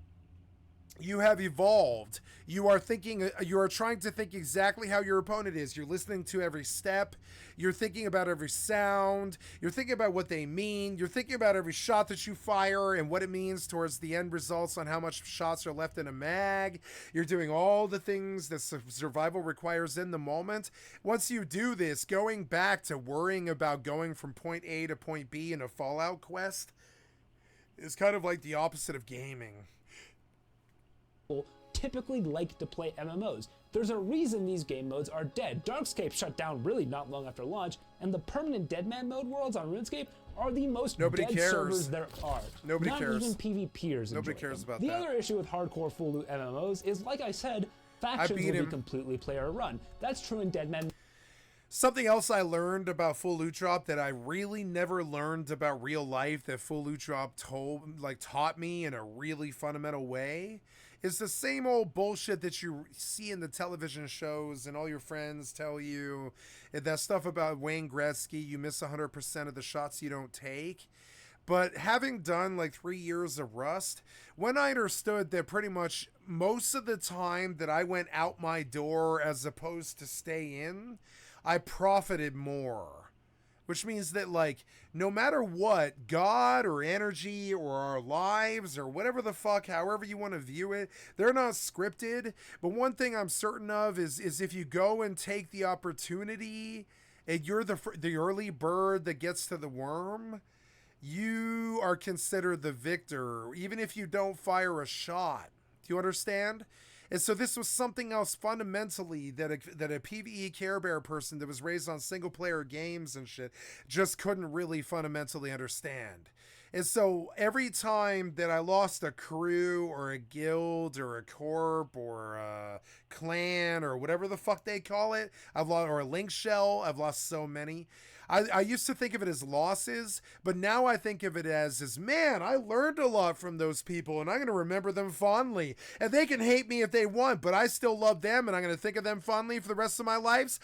you have evolved. You are thinking, you are trying to think exactly how your opponent is. You're listening to every step. You're thinking about every sound. You're thinking about what they mean. You're thinking about every shot that you fire and what it means towards the end results on how much shots are left in a mag. You're doing all the things that survival requires in the moment. Once you do this, going back to worrying about going from point A to point B in a Fallout quest is kind of like the opposite of gaming. Typically like to play MMOs. There's a reason these game modes are dead. Darkscape shut down really not long after launch, and the permanent Deadman mode worlds on RuneScape are the most dead servers there are. Nobody cares. Not even PvPers. Nobody cares about that. The other issue with hardcore full loot MMOs is, like I said, factions will be completely player run. That's true in Deadman. Something else I learned about full loot drop that I really never learned about real life that full loot drop taught me in a really fundamental way is the same old bullshit that you see in the television shows and all your friends tell you. That stuff about Wayne Gretzky, you miss 100% of the shots you don't take. But having done like 3 years of Rust, when I understood that pretty much most of the time that I went out my door as opposed to stay in, I profited more. Which means that, like, no matter what, God or energy or our lives or whatever the fuck, however you want to view it, they're not scripted. But one thing I'm certain of is if you go and take the opportunity and you're the early bird that gets to the worm, you are considered the victor, even if you don't fire a shot. Do you understand? And so this was something else fundamentally that a PvE Care Bear person that was raised on single player games and shit just couldn't really fundamentally understand. And so every time that I lost a crew or a guild or a corp or a clan or whatever the fuck they call it, or a link shell, I've lost so many. I used to think of it as losses, but now I think of it as man, I learned a lot from those people and I'm going to remember them fondly. And they can hate me if they want, but I still love them and I'm going to think of them fondly for the rest of my life.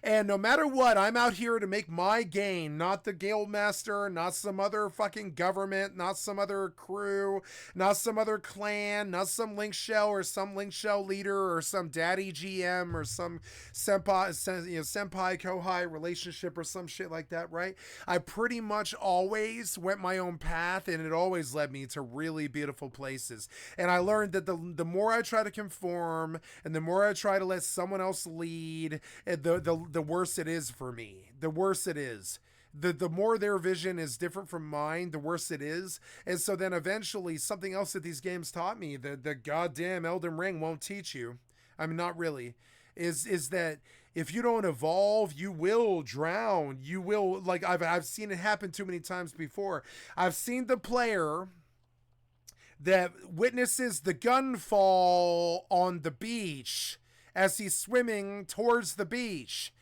And no matter what, I'm out here to make my gain, not the guild master, not some other fucking government, not some other crew, not some other clan, not some link shell or some link shell leader or some daddy GM or some senpai kohai relationship or some shit like that, right? I pretty much always went my own path and it always led me to really beautiful places. And I learned that the more I try to conform and the more I try to let someone else lead, the worse it is for me. The worse it is. The more their vision is different from mine, the worse it is. And so then eventually something else that these games taught me, the goddamn Elden Ring won't teach you. I mean, not really. Is that if you don't evolve, you will drown. You will, like, I've seen it happen too many times before. I've seen the player that witnesses the gun fall on the beach as he's swimming towards the beach.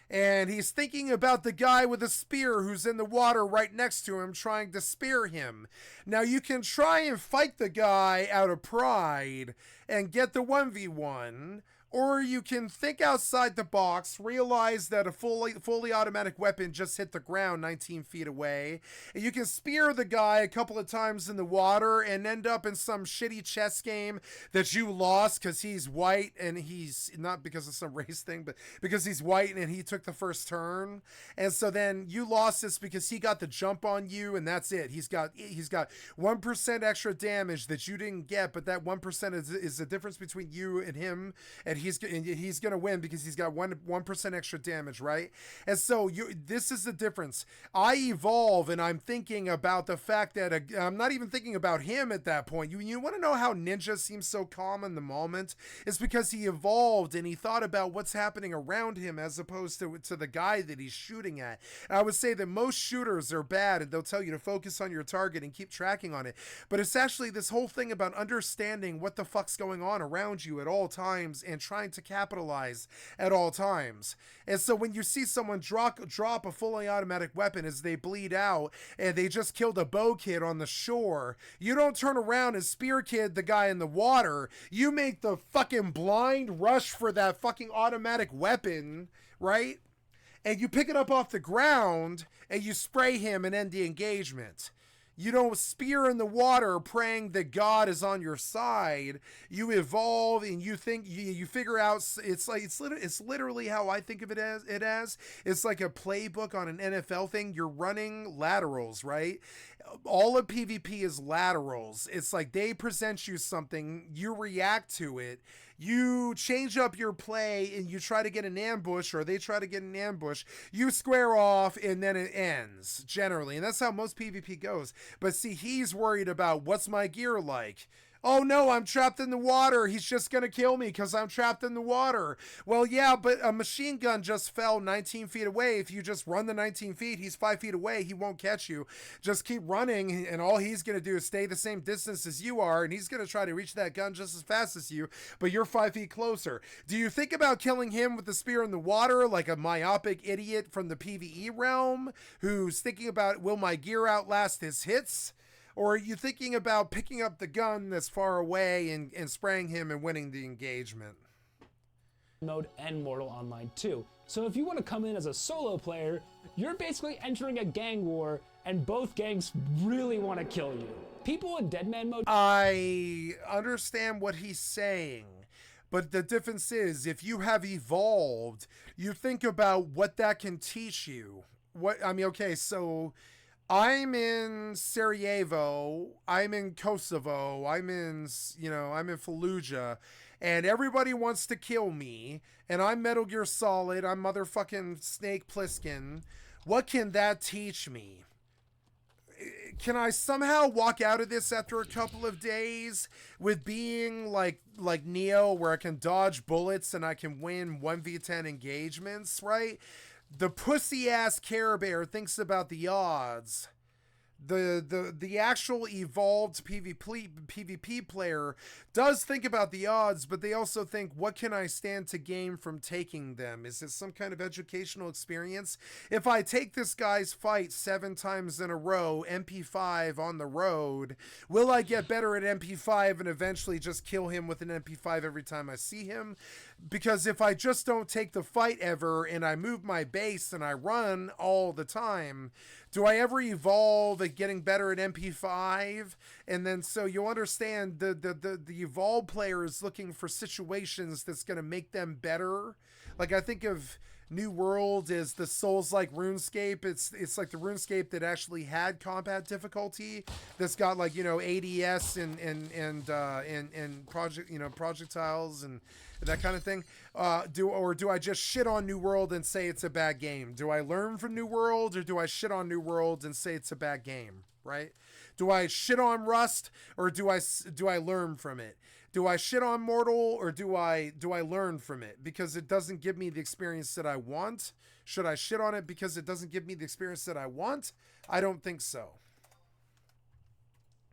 And he's thinking about the guy with a spear who's in the water right next to him trying to spear him. Now you can try and fight the guy out of pride and get the 1v1, or you can think outside the box, realize that a fully automatic weapon just hit the ground 19 feet away, and you can spear the guy a couple of times in the water and end up in some shitty chess game that you lost because he's white and he's not because of some race thing, but because he's white and he took the first turn. And so then you lost this because he got the jump on you and that's it. He's got 1% extra damage that you didn't get, but that 1% is the difference between you and him, and he's going to win because he's got 1% extra damage, right? And so this is the difference. I evolve and I'm thinking about the fact that I'm not even thinking about him at that point. You want to know how Ninja seems so calm in the moment? It's because he evolved and he thought about what's happening around him as opposed to the guy that he's shooting at. And I would say that most shooters are bad and they'll tell you to focus on your target and keep tracking on it. But it's actually this whole thing about understanding what the fuck's going on around you at all times and trying to capitalize at all times. And so when you see someone drop a fully automatic weapon as they bleed out and they just killed a bow kid on the shore, you don't turn around and spear kid the guy in the water. You make the fucking blind rush for that fucking automatic weapon, right? And you pick it up off the ground and you spray him and end the engagement. You don't spear in the water praying that God is on your side. You evolve and you think you figure out. It's literally how I think of it as. It's like a playbook on an NFL thing. You're running laterals, right? All of PvP is laterals. It's like they present you something, you react to it, you change up your play and you try to get an ambush, or they try to get an ambush, you square off and then it ends, generally. And that's how most PvP goes. But see, he's worried about what's my gear like. Oh no, I'm trapped in the water. He's just going to kill me because I'm trapped in the water. Well, yeah, but a machine gun just fell 19 feet away. If you just run the 19 feet, he's 5 feet away. He won't catch you. Just keep running, and all he's going to do is stay the same distance as you are, and he's going to try to reach that gun just as fast as you, but you're 5 feet closer. Do you think about killing him with the spear in the water like a myopic idiot from the PvE realm who's thinking about, will my gear outlast his hits? Or are you thinking about picking up the gun that's far away and spraying him and winning the engagement? Mode and Mortal Online 2. So if you want to come in as a solo player, you're basically entering a gang war and both gangs really want to kill you. People in Deadman mode... I understand what he's saying, but the difference is if you have evolved, you think about what that can teach you. Okay, so... I'm in Sarajevo, I'm in Kosovo, I'm in Fallujah, and everybody wants to kill me, and I'm Metal Gear Solid, I'm motherfucking Snake Plissken. What can that teach me? Can I somehow walk out of this after a couple of days with being like Neo, where I can dodge bullets and I can win 1v10 engagements, right? The pussy-ass Care Bear thinks about the odds. The actual evolved PvP player does think about the odds, but they also think, what can I stand to gain from taking them? Is it some kind of educational experience? If I take this guy's fight 7 times in a row, MP5 on the road, will I get better at MP5 and eventually just kill him with an MP5 every time I see him? Because if I just don't take the fight ever and I move my base and I run all the time, do I ever evolve at getting better at MP5? And then so you'll understand the evolved player is looking for situations that's going to make them better. Like I think of New World as the Souls-like RuneScape. It's like the RuneScape that actually had combat difficulty, that's got like, ADS and projectiles and that kind of thing. Do I just shit on New World and say it's a bad game? Do I learn from New World, or do I shit on New World and say it's a bad game? Right? Do I shit on Rust, or do I learn from it? Do I shit on Mortal, or do I learn from it because it doesn't give me the experience that I want? Should I shit on it because it doesn't give me the experience that I want? I don't think so.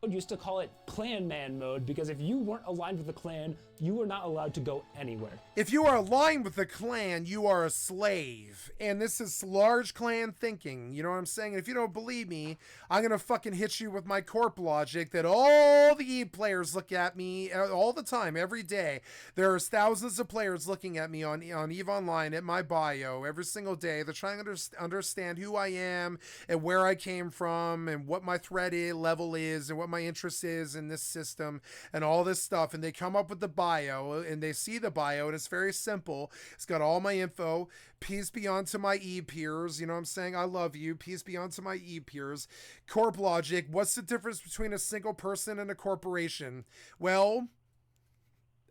Used to call it Clan Man mode, because if you weren't aligned with the clan, you were not allowed to go anywhere. If you are aligned with the clan, you are a slave. And this is large clan thinking. You know what I'm saying? And if you don't believe me, I'm going to fucking hit you with my corp logic that all the EvE players look at me all the time, every day. There's thousands of players looking at me on EVE Online at my bio every single day. They're trying to understand who I am and where I came from and what my threat level is and what my interest is in this system and all this stuff. And they come up with the bio and they see the bio and it's very simple. It's got all my info. Peace be unto my EvE peers. You know what I'm saying? I love you. Peace be unto my EvE peers. Corp logic. What's the difference between a single person and a corporation? Well,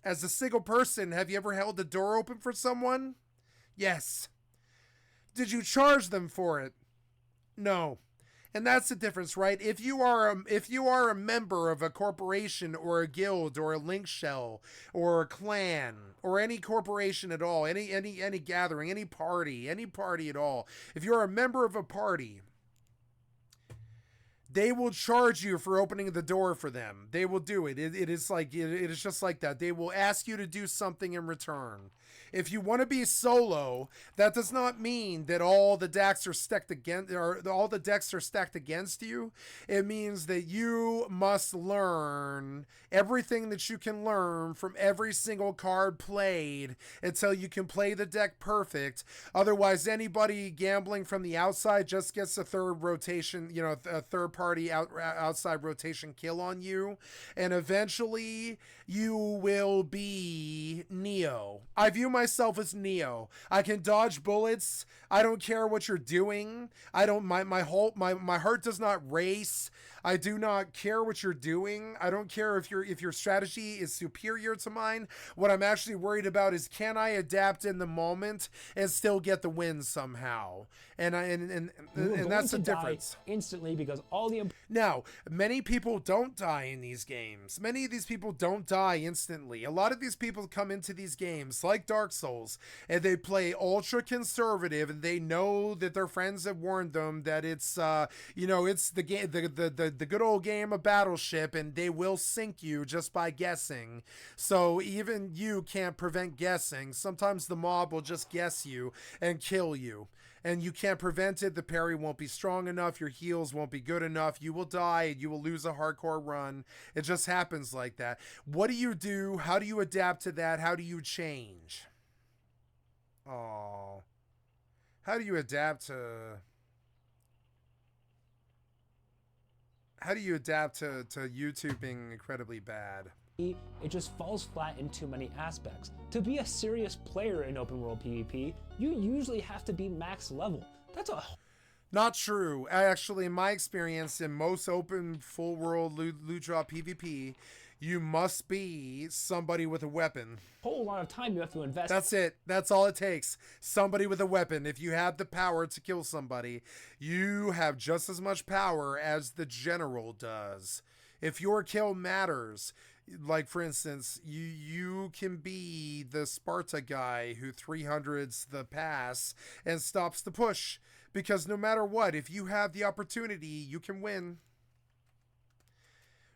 as a single person, have you ever held the door open for someone? Yes. Did you charge them for it? No. And that's the difference, right? If you are a member of a corporation or a guild or a link shell or a clan or any corporation at all, any gathering, any party at all, if you're a member of a party, they will charge you for opening the door for them. They will do it. It is like it is just like that. They will ask you to do something in return. If you want to be solo, that does not mean that all the decks are stacked against, or all the decks are stacked against you. It means that you must learn everything that you can learn from every single card played until you can play the deck perfect. Otherwise, anybody gambling from the outside just gets a third rotation, a third party outside rotation kill on you, and eventually you will be Neo. I view myself as Neo. I can dodge bullets. I don't care what you're doing. I don't my heart does not race. I do not care what you're doing. I don't care if your strategy is superior to mine. What I'm actually worried about is, can I adapt in the moment and still get the win somehow? And that's the difference. Instantly, because all the now, many people don't die in these games. Many of these people don't die instantly. A lot of these people come into these games like Dark Souls, and they play ultra conservative, and they know that their friends have warned them that it's it's the game, the good old game of Battleship, and they will sink you just by guessing. So even you can't prevent guessing. Sometimes the mob will just guess you and kill you. And you can't prevent it. The parry won't be strong enough. Your heals won't be good enough. You will die. You will lose a hardcore run. It just happens like that. What do you do? How do you adapt to that? How do you change? Oh, how do you adapt to... How do you adapt to YouTube being incredibly bad? it just falls flat in too many aspects. To be a serious player in open world PvP, you usually have to be max level. That's a Not true. Actually, in my experience, in most open full world loot drop PvP, you must be somebody with a weapon. whole lot of time you have to invest. That's it. That's all it takes. Somebody with a weapon. If you have the power to kill somebody, you have just as much power as the general does. If your kill matters, like for instance, you can be the Sparta guy who 300s the pass and stops the push. Because no matter what, if you have the opportunity, you can win.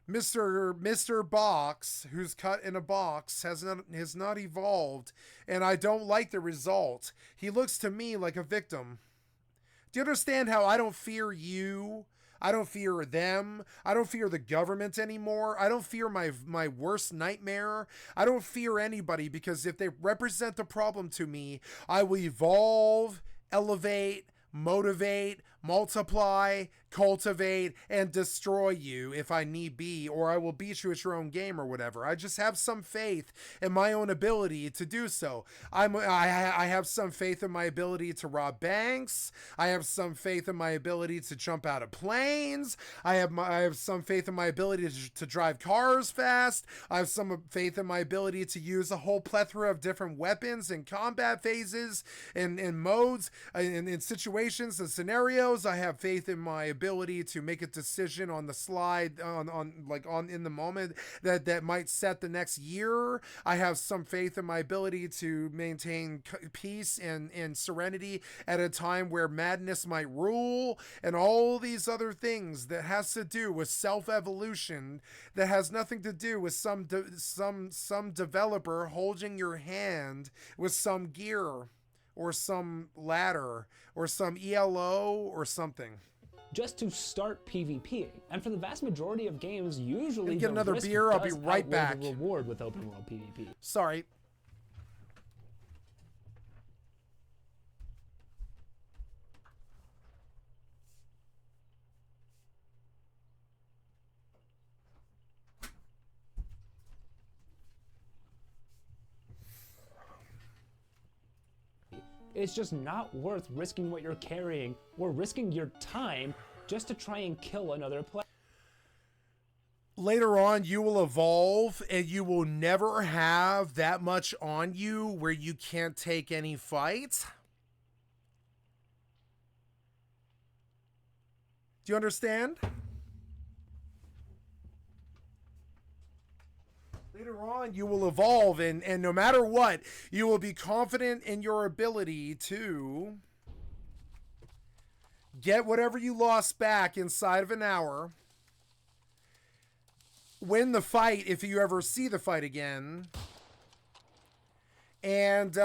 Mr. Box, who's cut in a box, has not evolved, and I don't like the result. He looks to me like a victim. Do you understand how I don't fear you? I don't fear them. I don't fear the government anymore. I don't fear my worst nightmare. I don't fear anybody, because if they represent the problem to me, I will evolve, elevate, motivate, multiply, cultivate, and destroy you if I need be, or I will beat you at your own game or whatever. I just have some faith in my own ability to do so. I have some faith in my ability to rob banks. I have some faith in my ability to jump out of planes. I have some faith in my ability to drive cars fast. I have some faith in my ability to use a whole plethora of different weapons and combat phases and modes and in situations and scenarios. I have faith in my ability to make a decision on the slide in the moment that might set the next year. I have some faith in my ability to maintain peace and serenity at a time where madness might rule, and all these other things that has to do with self-evolution, that has nothing to do with some developer holding your hand with some gear or some ladder, or some ELO, or something. Just to start PvPing. And for the vast majority of games, usually get another beer, I'll be right back. The reward with open world PvP. Sorry. It's just not worth risking what you're carrying or risking your time just to try and kill another player. Later on, you will evolve, and you will never have that much on you where you can't take any fight. Do you understand? Later on, you will evolve, and no matter what, you will be confident in your ability to get whatever you lost back inside of an hour, win the fight if you ever see the fight again, and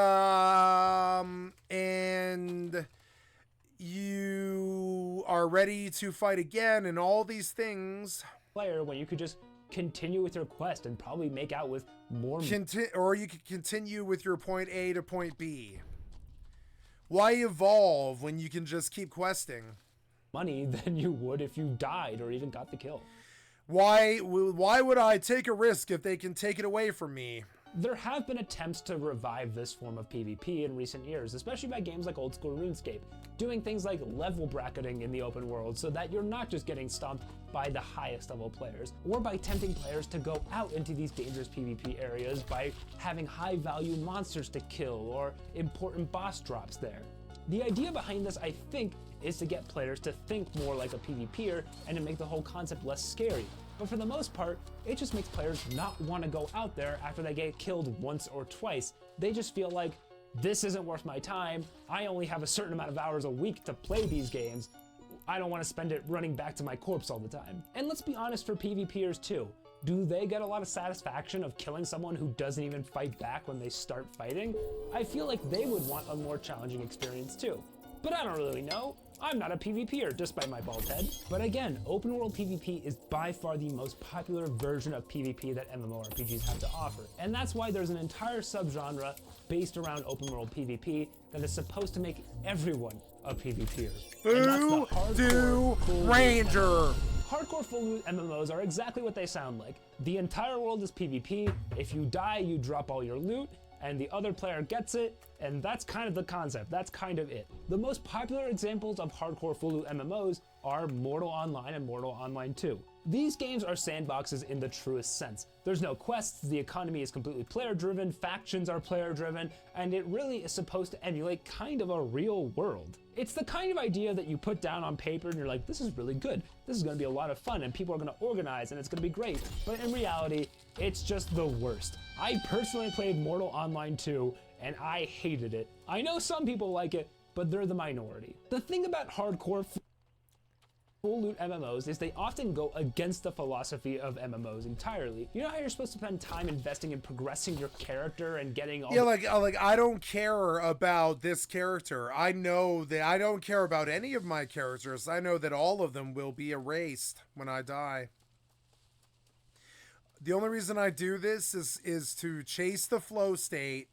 you are ready to fight again, and all these things. Player when you could just continue with your quest and probably make out with more. Or you could continue with your point A to point B. Why evolve when you can just keep questing? Money than you would if you died or even got the kill. Why would I take a risk if they can take it away from me? There have been attempts to revive this form of PvP in recent years, especially by games like old school RuneScape, doing things like level bracketing in the open world so that you're not just getting stomped by the highest level players, or by tempting players to go out into these dangerous PvP areas by having high value monsters to kill or important boss drops there. The idea behind this, I think, is to get players to think more like a PvPer and to make the whole concept less scary. But for the most part, it just makes players not want to go out there after they get killed once or twice. They just feel like, this isn't worth my time. I only have a certain amount of hours a week to play these games. I don't want to spend it running back to my corpse all the time. And let's be honest for PvPers too. Do they get a lot of satisfaction of killing someone who doesn't even fight back when they start fighting? I feel like they would want a more challenging experience too. But I don't really know. I'm not a PvPer, despite my bald head. But again, open world PvP is by far the most popular version of PvP that MMORPGs have to offer. And that's why there's an entire subgenre based around open world PvP that is supposed to make everyone a PvPer. Voodoo Ranger! Hardcore full loot MMOs are exactly what they sound like. The entire world is PvP. If you die, you drop all your loot, and the other player gets it, and that's kind of the concept, that's kind of it. The most popular examples of hardcore full loot MMOs are Mortal Online and Mortal Online 2. These games are sandboxes in the truest sense. There's no quests, the economy is completely player-driven, factions are player-driven, and it really is supposed to emulate kind of a real world. It's the kind of idea that you put down on paper and you're like, this is really good, this is gonna be a lot of fun, and people are gonna organize, and it's gonna be great. But in reality, it's just the worst. I personally played Mortal Online 2, and I hated it. I know some people like it, but they're the minority. The thing about hardcore full loot MMOs is they often go against the philosophy of MMOs entirely. You know how you're supposed to spend time investing in progressing your character and getting all like I don't care about this character. I know that I don't care about any of my characters. I know that all of them will be erased when I die. The only reason I do this is to chase the flow state,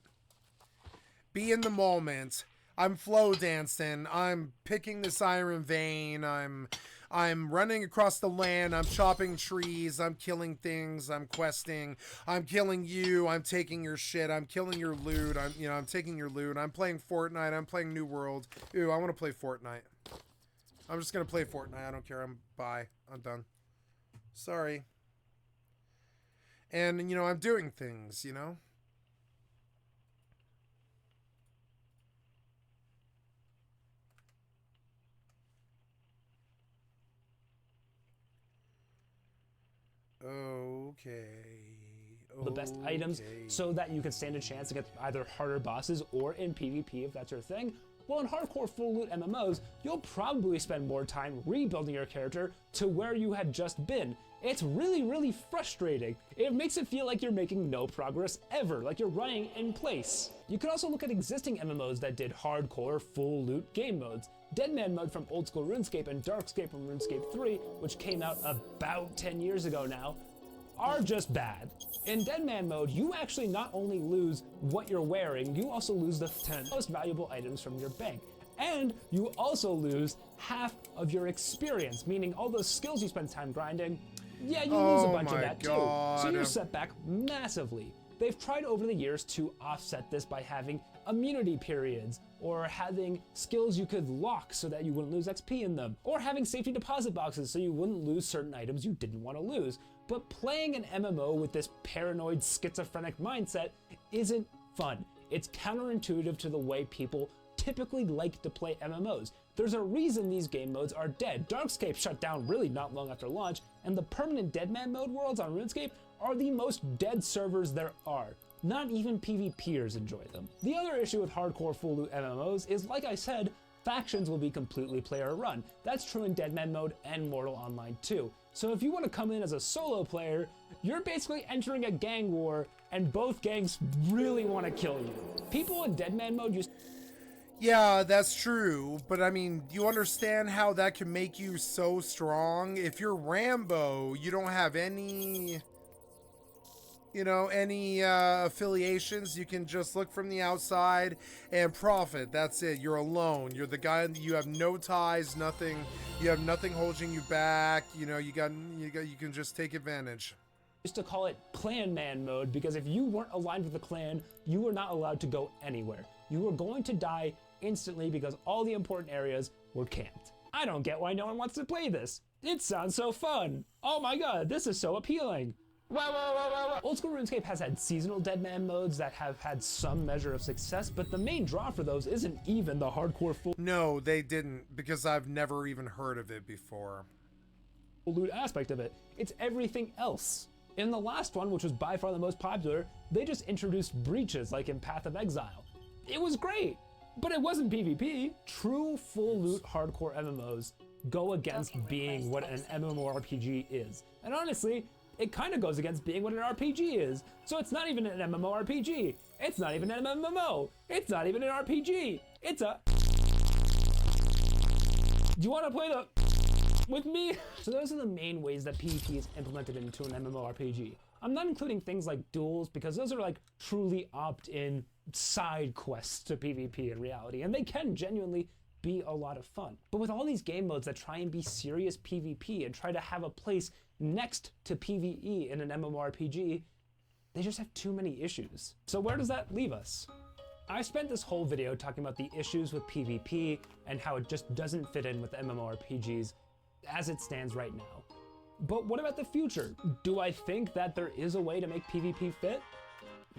be in the moment. I'm flow dancing. I'm picking this iron vein. I'm running across the land. I'm chopping trees. I'm killing things. I'm questing. I'm killing you. I'm taking your shit. I'm killing your loot. I'm taking your loot. I'm playing Fortnite. I'm playing New World. Ooh, I want to play Fortnite. I'm just gonna play Fortnite. I don't care. Bye. I'm done. Sorry. And I'm doing things. the best items so that you can stand a chance to get either harder bosses or in PvP if that's your thing. Well, in hardcore full loot MMOs, you'll probably spend more time rebuilding your character to where you had just been. It's really, really frustrating. It makes it feel like you're making no progress ever, like you're running in place. You could also look at existing MMOs that did hardcore full loot game modes. Deadman mode from old school RuneScape and Darkscape from RuneScape 3, which came out about 10 years ago now, are just bad. In Deadman mode, you actually not only lose what you're wearing, you also lose the 10 most valuable items from your bank. And you also lose half of your experience, meaning all those skills you spend time grinding, yeah, you lose a bunch of that too. So you're set back massively. They've tried over the years to offset this by having immunity periods, or having skills you could lock so that you wouldn't lose XP in them, or having safety deposit boxes so you wouldn't lose certain items you didn't want to lose. But playing an MMO with this paranoid, schizophrenic mindset isn't fun. It's counterintuitive to the way people typically like to play MMOs. There's a reason these game modes are dead. Darkscape shut down really not long after launch, and the permanent Deadman mode worlds on RuneScape are the most dead servers there are. Not even PvPers enjoy them. The other issue with hardcore full loot MMOs is, like I said, Factions will be completely player run. That's true in Deadman mode and Mortal Online too. So if you want to come in as a solo player, you're basically entering a gang war and both gangs really want to kill you. People in Deadman mode used Yeah, that's true, but I mean, do you understand how that can make you so strong? If you're Rambo, you don't have any, you know, any affiliations. You can just look from the outside and profit. That's it. You're alone. You're the guy. You have no ties, nothing. You have nothing holding you back. You know, you can just take advantage. used to call it clan man mode because if you weren't aligned with the clan, you were not allowed to go anywhere. You were going to die instantly because all the important areas were camped. I don't get why no one wants to play this. It sounds so fun. Oh my god, this is so appealing. Old school RuneScape has had seasonal Deadman modes that have had some measure of success, but the main draw for those isn't even the hardcore full No, they didn't, because I've never even heard of it before. loot aspect of it. It's everything else. In the last one, which was by far the most popular, they just introduced breaches like in Path of Exile. It was great, but it wasn't PvP. True full loot hardcore MMOs go against being what an MMORPG is. And honestly, it kind of goes against being what an RPG is. So it's not even an MMORPG. It's not even an MMO. It's not even an RPG. It's a... Do you want to play the... with me? So those are the main ways that PvP is implemented into an MMORPG. I'm not including things like duels because those are like truly opt-in side quests to PvP in reality, and they can genuinely be a lot of fun. But with all these game modes that try and be serious PvP and try to have a place next to PvE in an MMORPG, they just have too many issues. So where does that leave us? I spent this whole video talking about the issues with PvP and how it just doesn't fit in with MMORPGs as it stands right now. But what about the future? Do I think that there is a way to make PvP fit?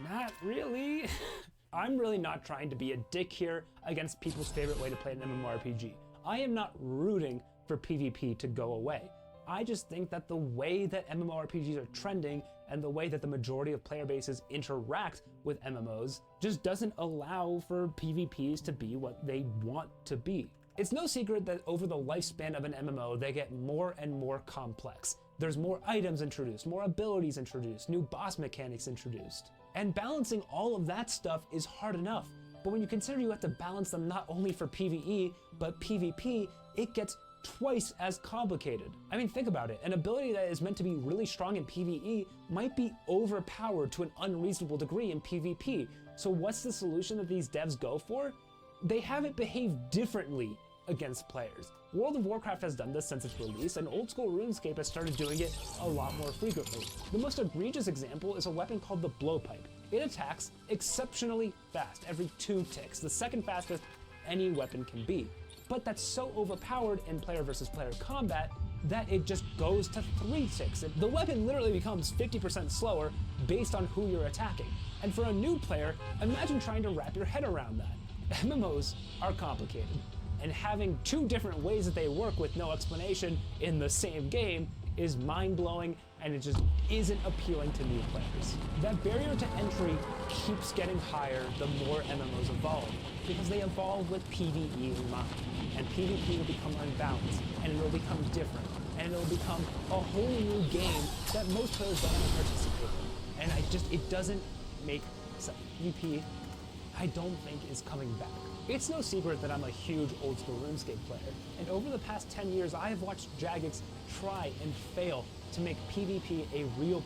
Not really. I'm really not trying to be a dick here against people's favorite way to play an MMORPG. I am not rooting for PvP to go away. I just think that the way that MMORPGs are trending and the way that the majority of player bases interact with MMOs just doesn't allow for PvPs to be what they want to be. It's no secret that over the lifespan of an MMO, they get more and more complex. There's more items introduced, more abilities introduced, new boss mechanics introduced. And balancing all of that stuff is hard enough. But when you consider you have to balance them not only for PvE, but PvP, it gets twice as complicated. I mean, think about it. An ability that is meant to be really strong in PvE might be overpowered to an unreasonable degree in PvP. So what's the solution that these devs go for? They have it behave differently against players. World of Warcraft has done this since its release, and old school RuneScape has started doing it a lot more frequently. The most egregious example is a weapon called the Blowpipe. It attacks exceptionally fast, every 2 ticks, the second fastest any weapon can be. But that's so overpowered in player versus player combat that it just goes to 3 ticks. The weapon literally becomes 50% slower based on who you're attacking. And for a new player, imagine trying to wrap your head around that. MMOs are complicated, and having 2 different ways that they work with no explanation in the same game is mind-blowing, and it just isn't appealing to new players. That barrier to entry keeps getting higher the more MMOs evolve, because they evolve with PvE in mind, and PvP will become unbalanced, and it will become different, and it will become a whole new game that most players don't want to participate in. And it doesn't make sense. PvP, I don't think is coming back. It's no secret that I'm a huge old school RuneScape player, and over the past 10 years I have watched Jagex try and fail to make PvP a real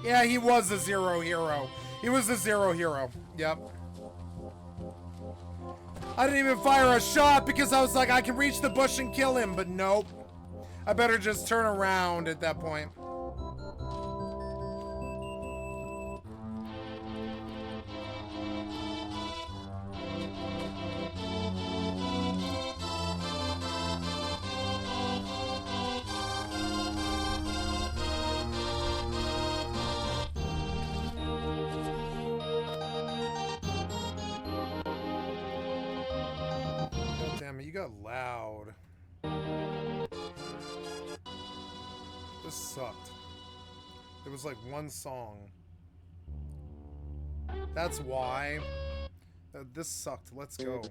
Yeah, he was a zero hero. He was a zero hero. Yep. I didn't even fire a shot because I was like, I can reach the bush and kill him, but nope. I better just turn around at that point. Damn it, you got loud. This sucked. It was like one song. That's why. This sucked. Let's go.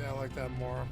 Yeah, I like that more.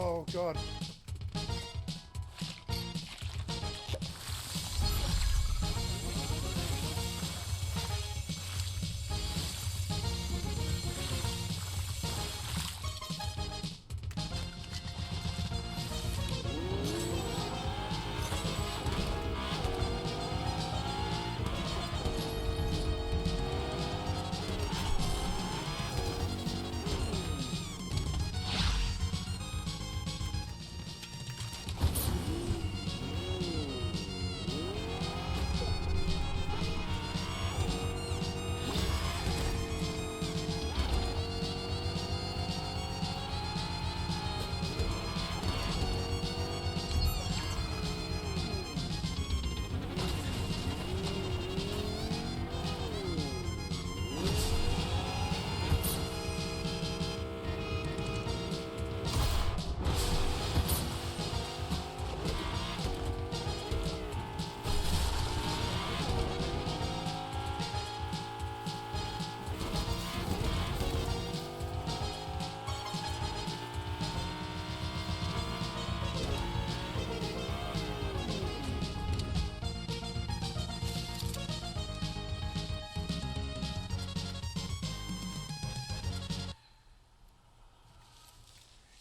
Oh, God.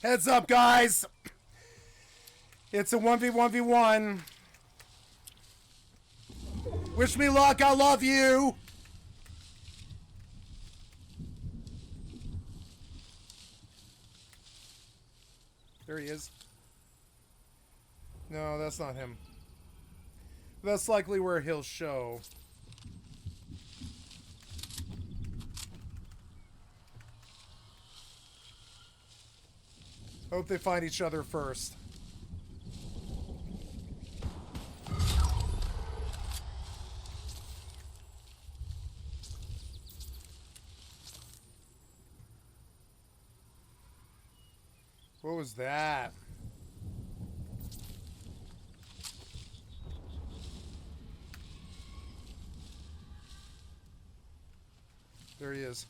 Heads up, guys. It's a 1v1v1. Wish me luck. I love you. There he is. No, that's not him. That's likely where he'll show. Hope they find each other first. What was that? There he is.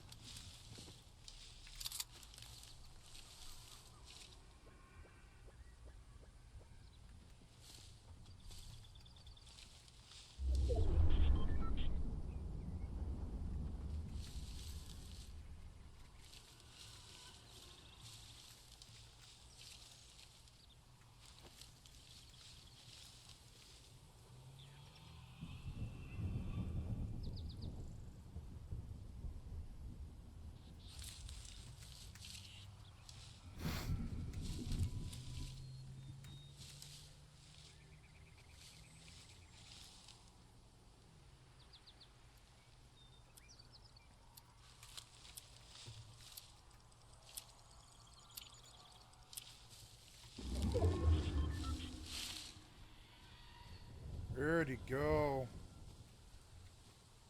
Where'd he go?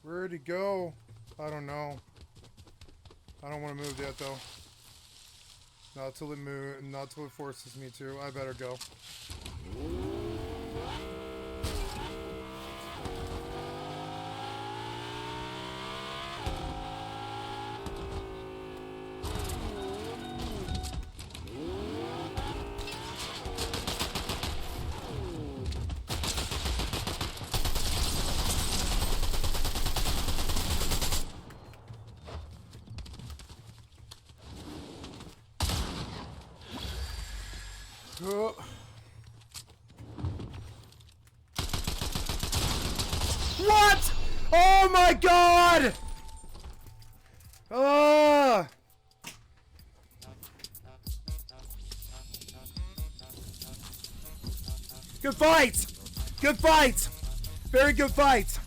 Where'd he go? I don't know. I don't want to move yet though. Not till it forces me to. I better go. What? Oh my god! Good fight! Good fight! Very good fight!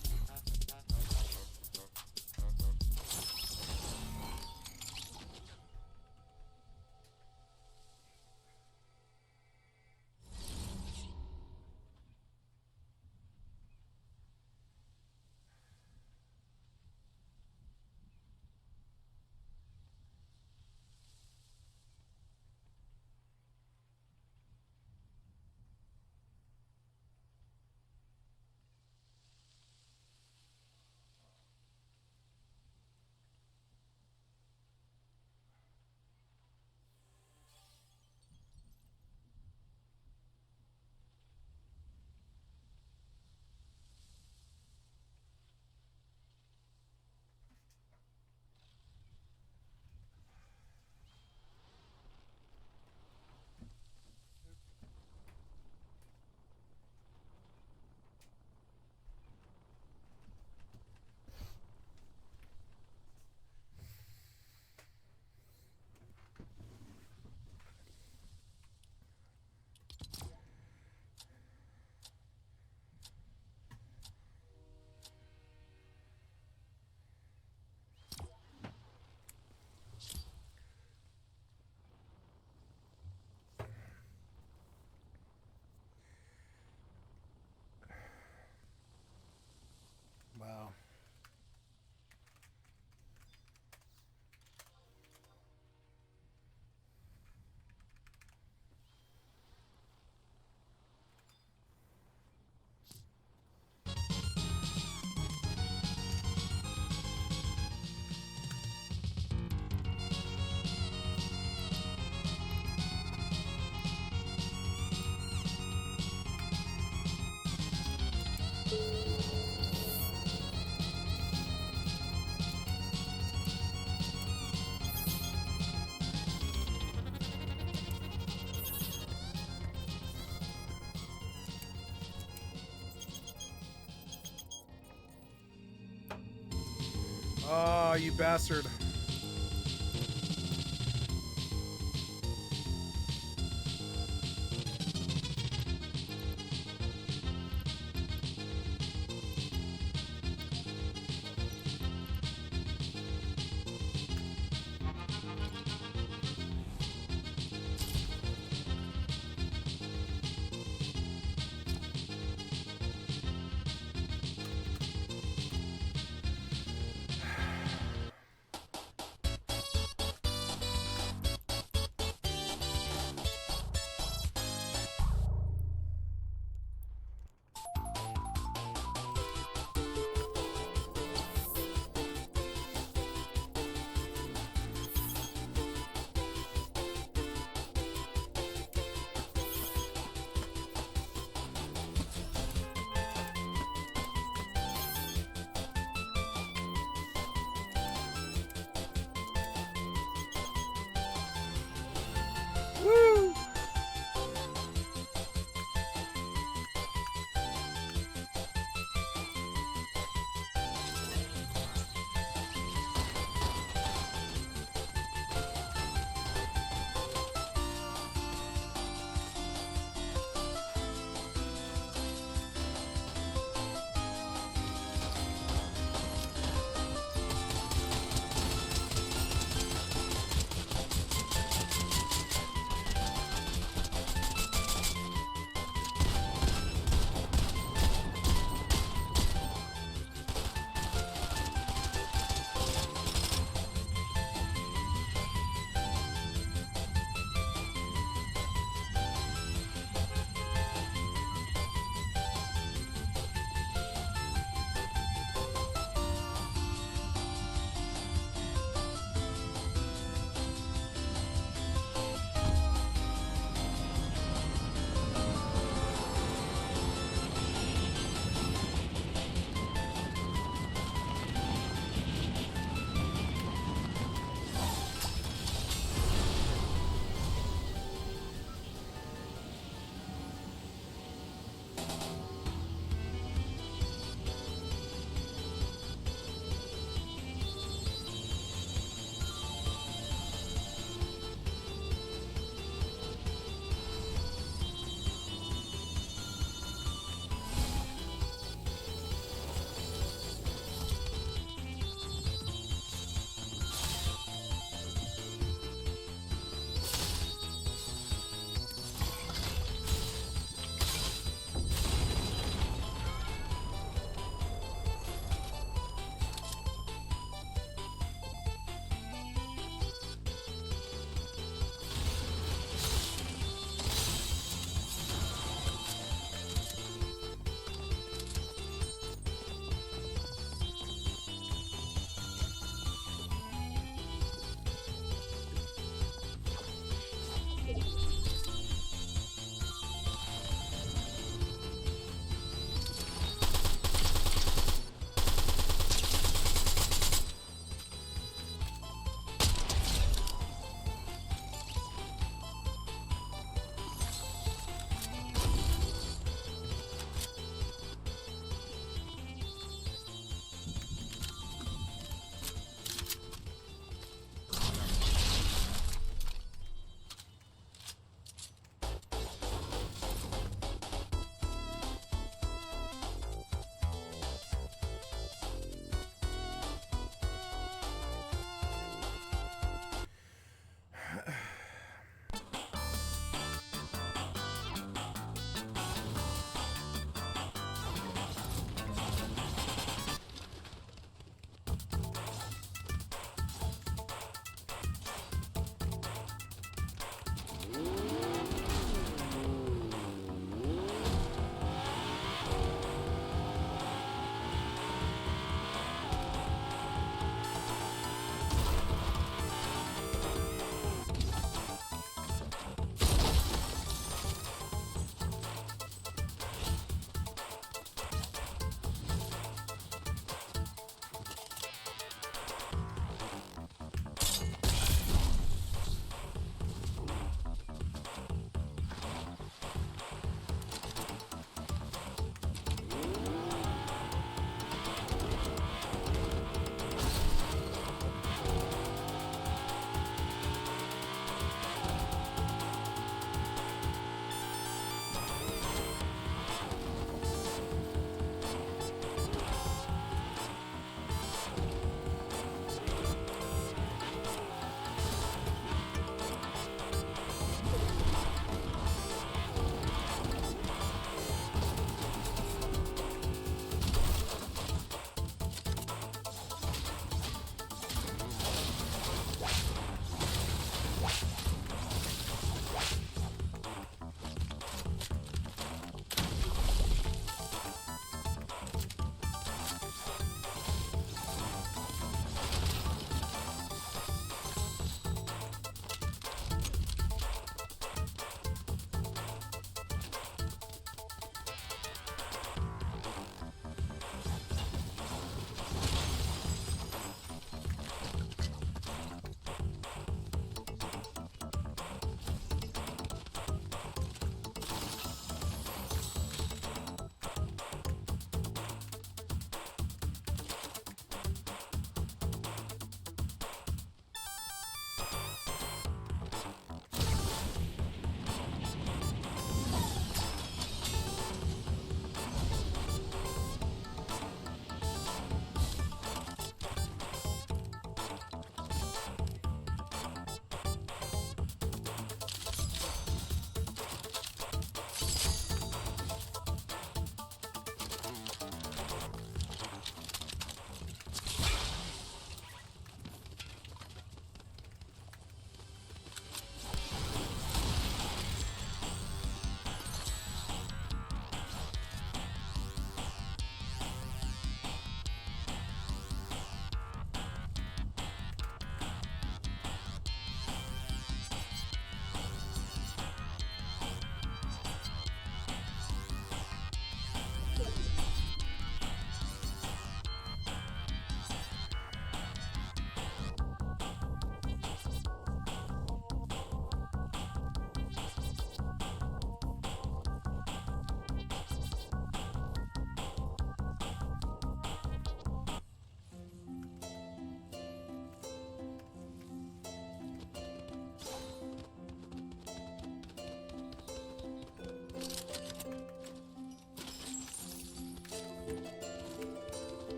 Wow. Oh, you bastard.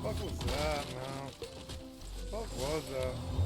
Fuck was that, man? Fuck was that?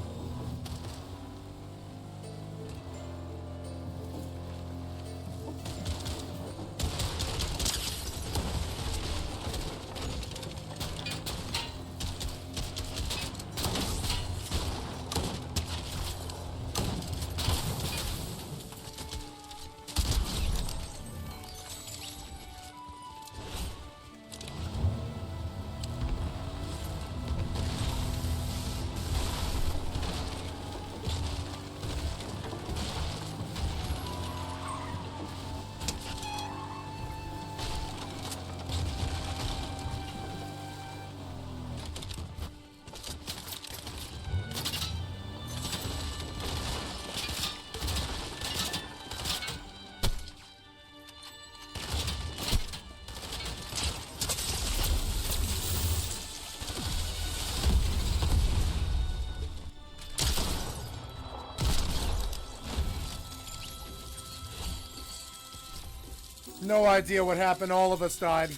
No idea what happened. All of us died.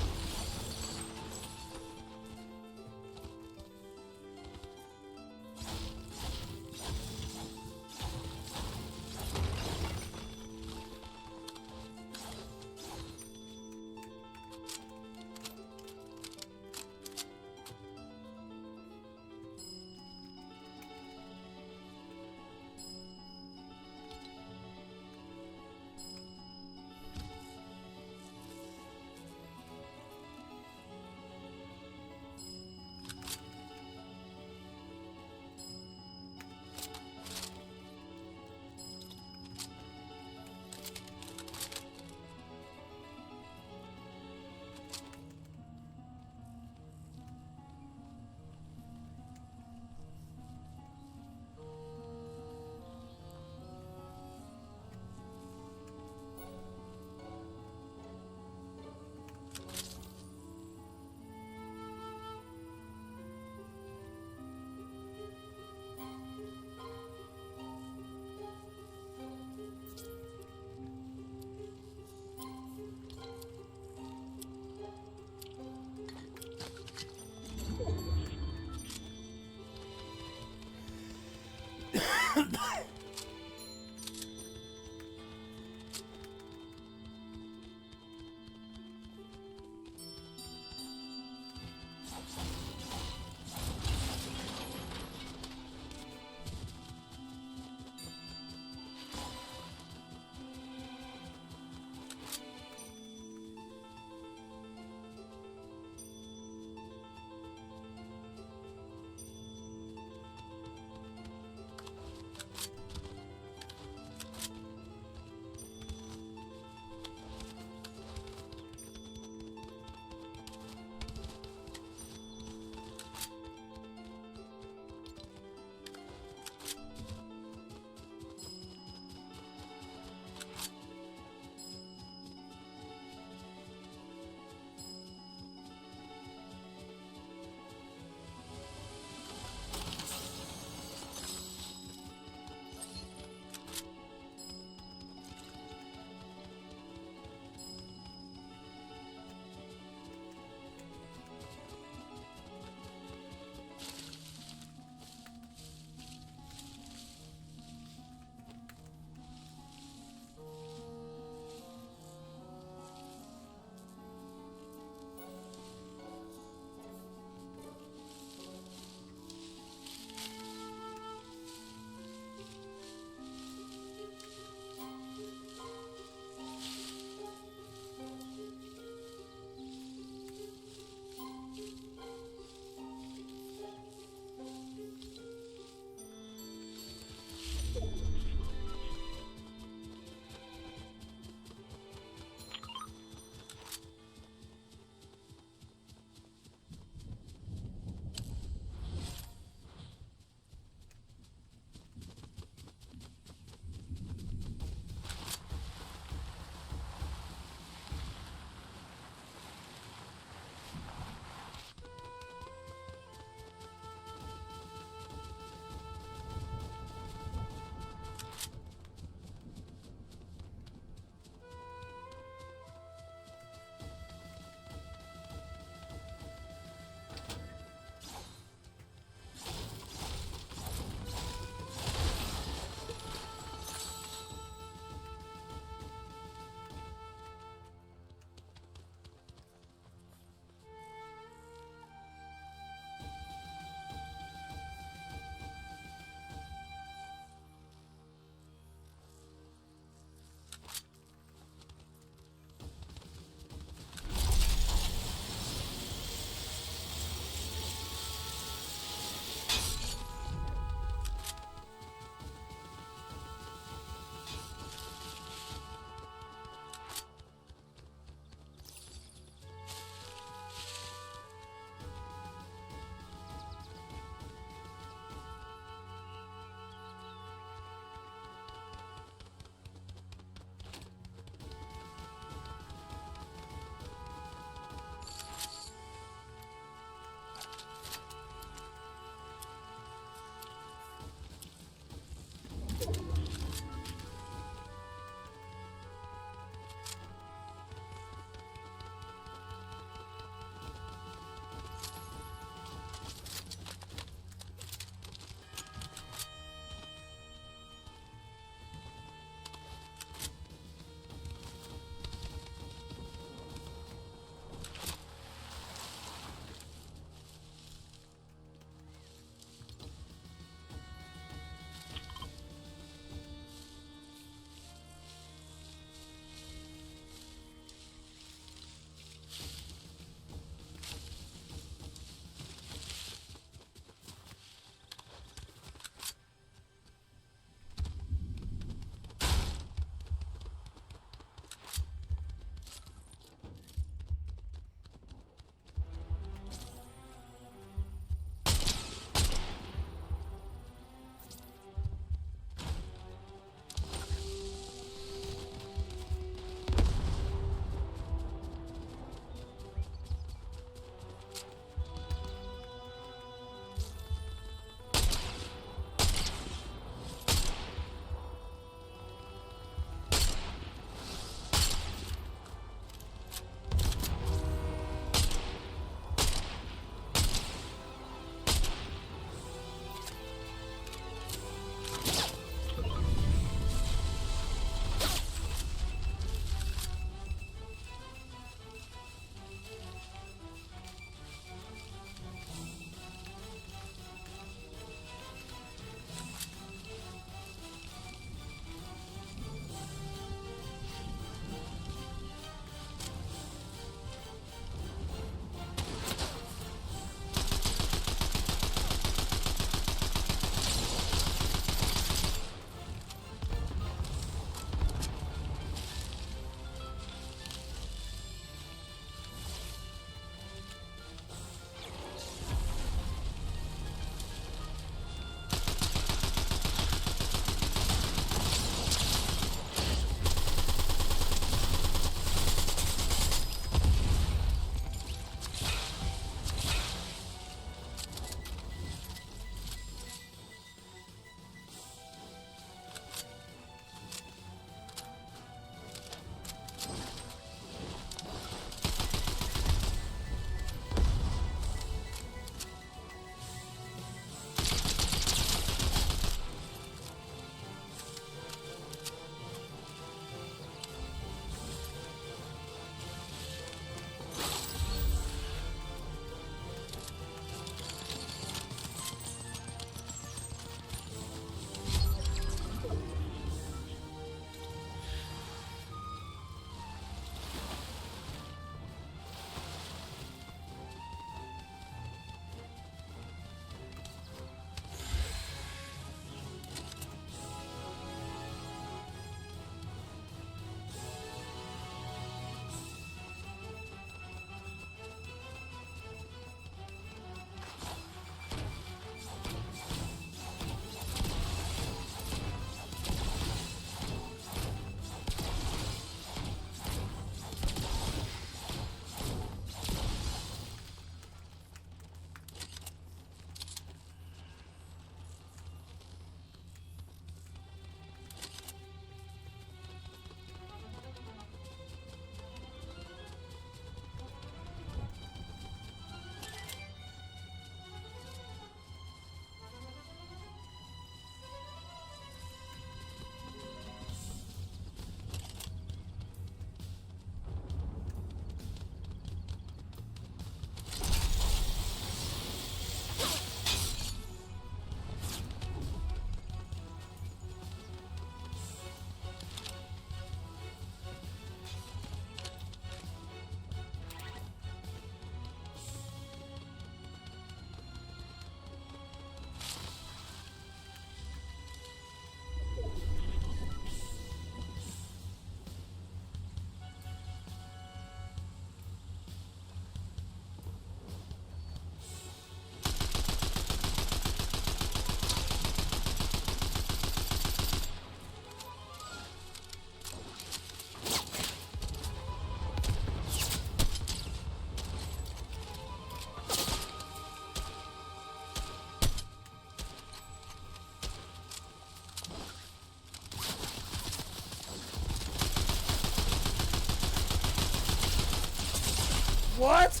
What?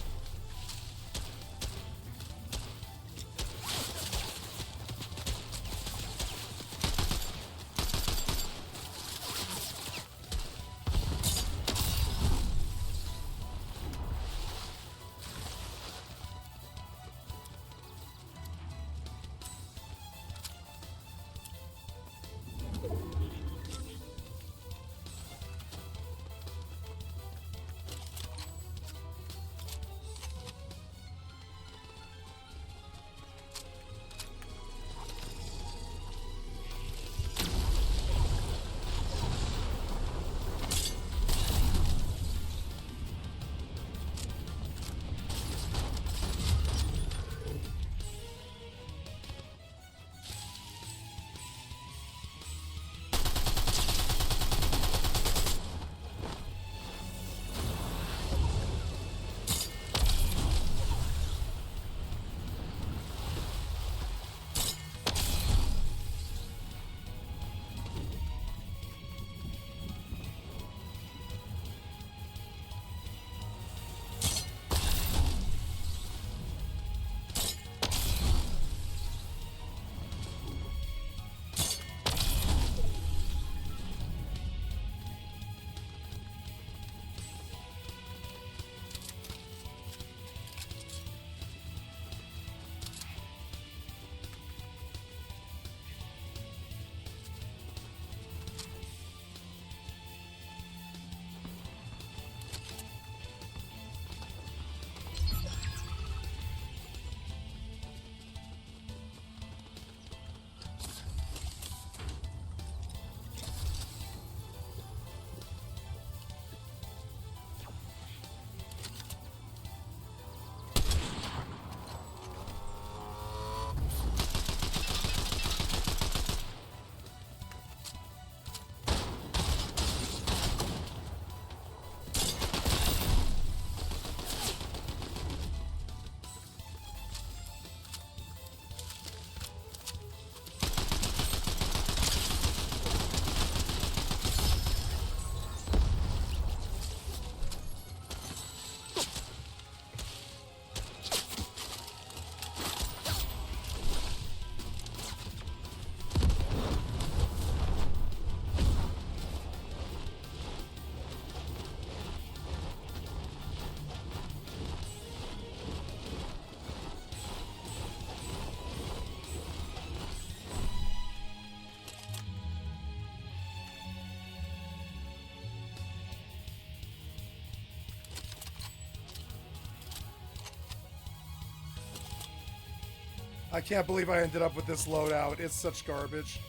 I can't believe I ended up with this loadout. It's such garbage.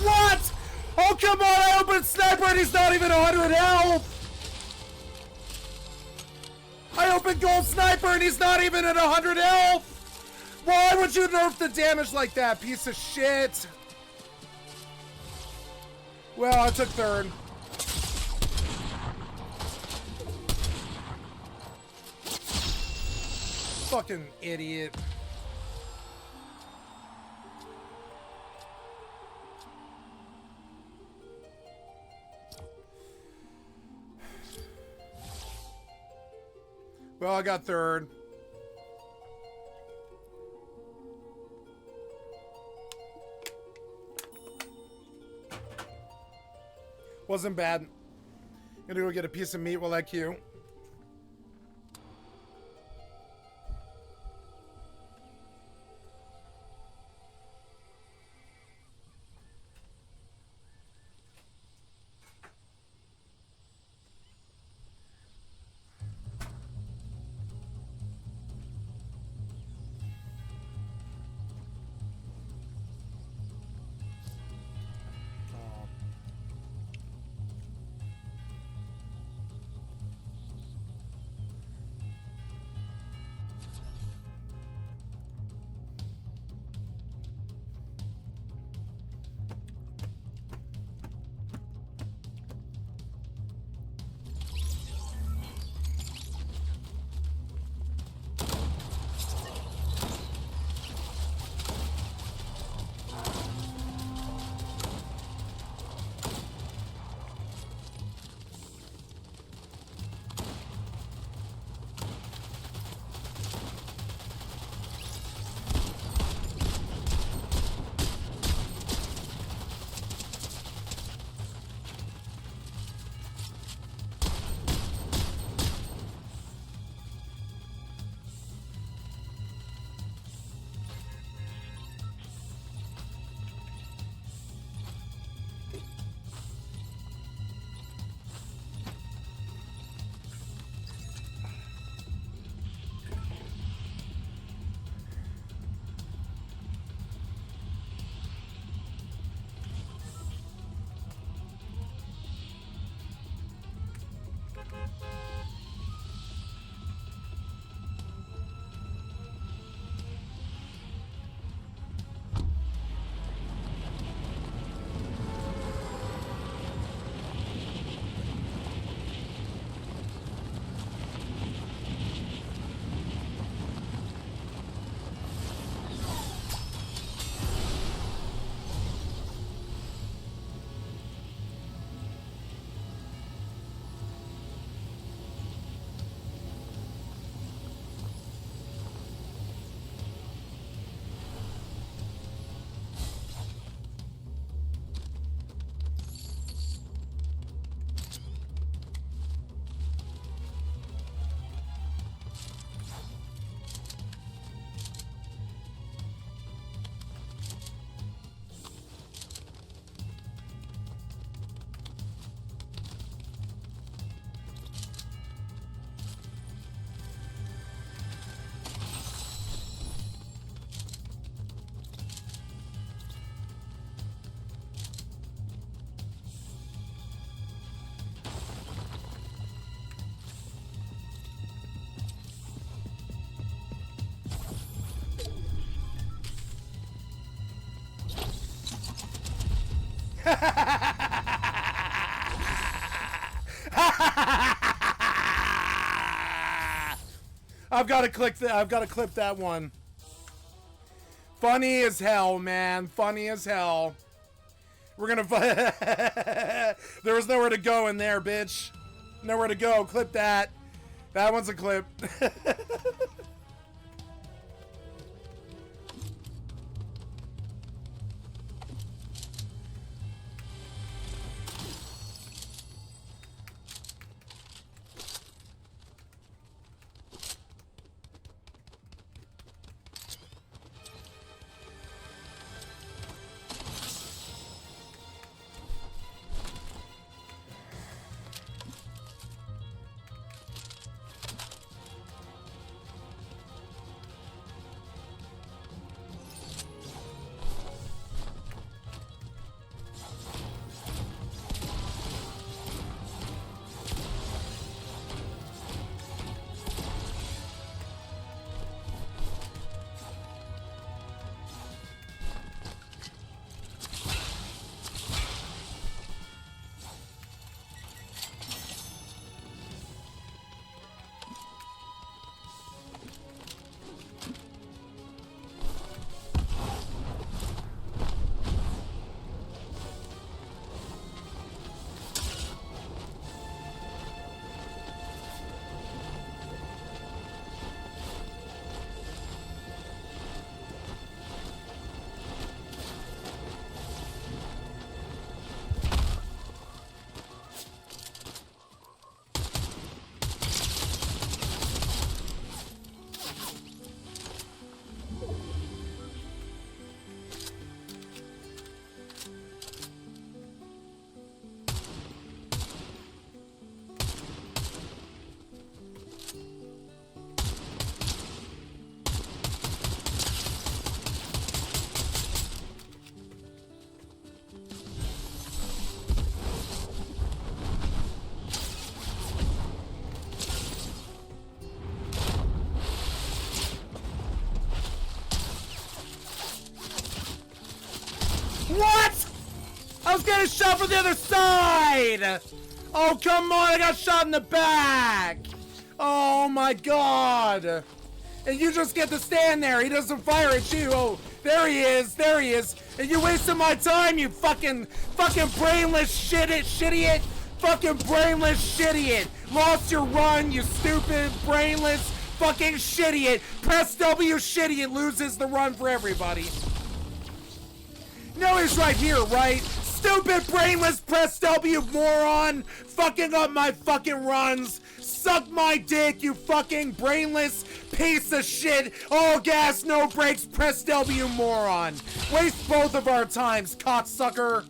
What? Oh, come on, I opened sniper and he's not even 100 health! I opened gold sniper and he's not even at 100 health! Why would you nerf the damage like that, piece of shit? Well, I took third. Fucking idiot. Well, I got third. Wasn't bad. Gonna go get a piece of meat while I queue. I've got to click that. I've got to clip that one. Funny as hell, man. Funny as hell. We're gonna. There was nowhere to go in there, bitch. Nowhere to go. Clip that. That one's a clip. What? I was getting shot from the other side! Oh, come on, I got shot in the back! Oh my god! And you just get to stand there, he doesn't fire at you. Oh, there he is, And you wasted my time, you fucking brainless shit-idiot! Fucking brainless shit-idiot! Lost your run, you stupid, brainless, fucking shit-idiot! Press W shit-idiot loses the run for everybody. No, he's right here, right? Stupid, brainless, press W, moron! Fucking up my fucking runs! Suck my dick, you fucking brainless piece of shit! All gas, no brakes, press W, moron! Waste both of our times, cocksucker!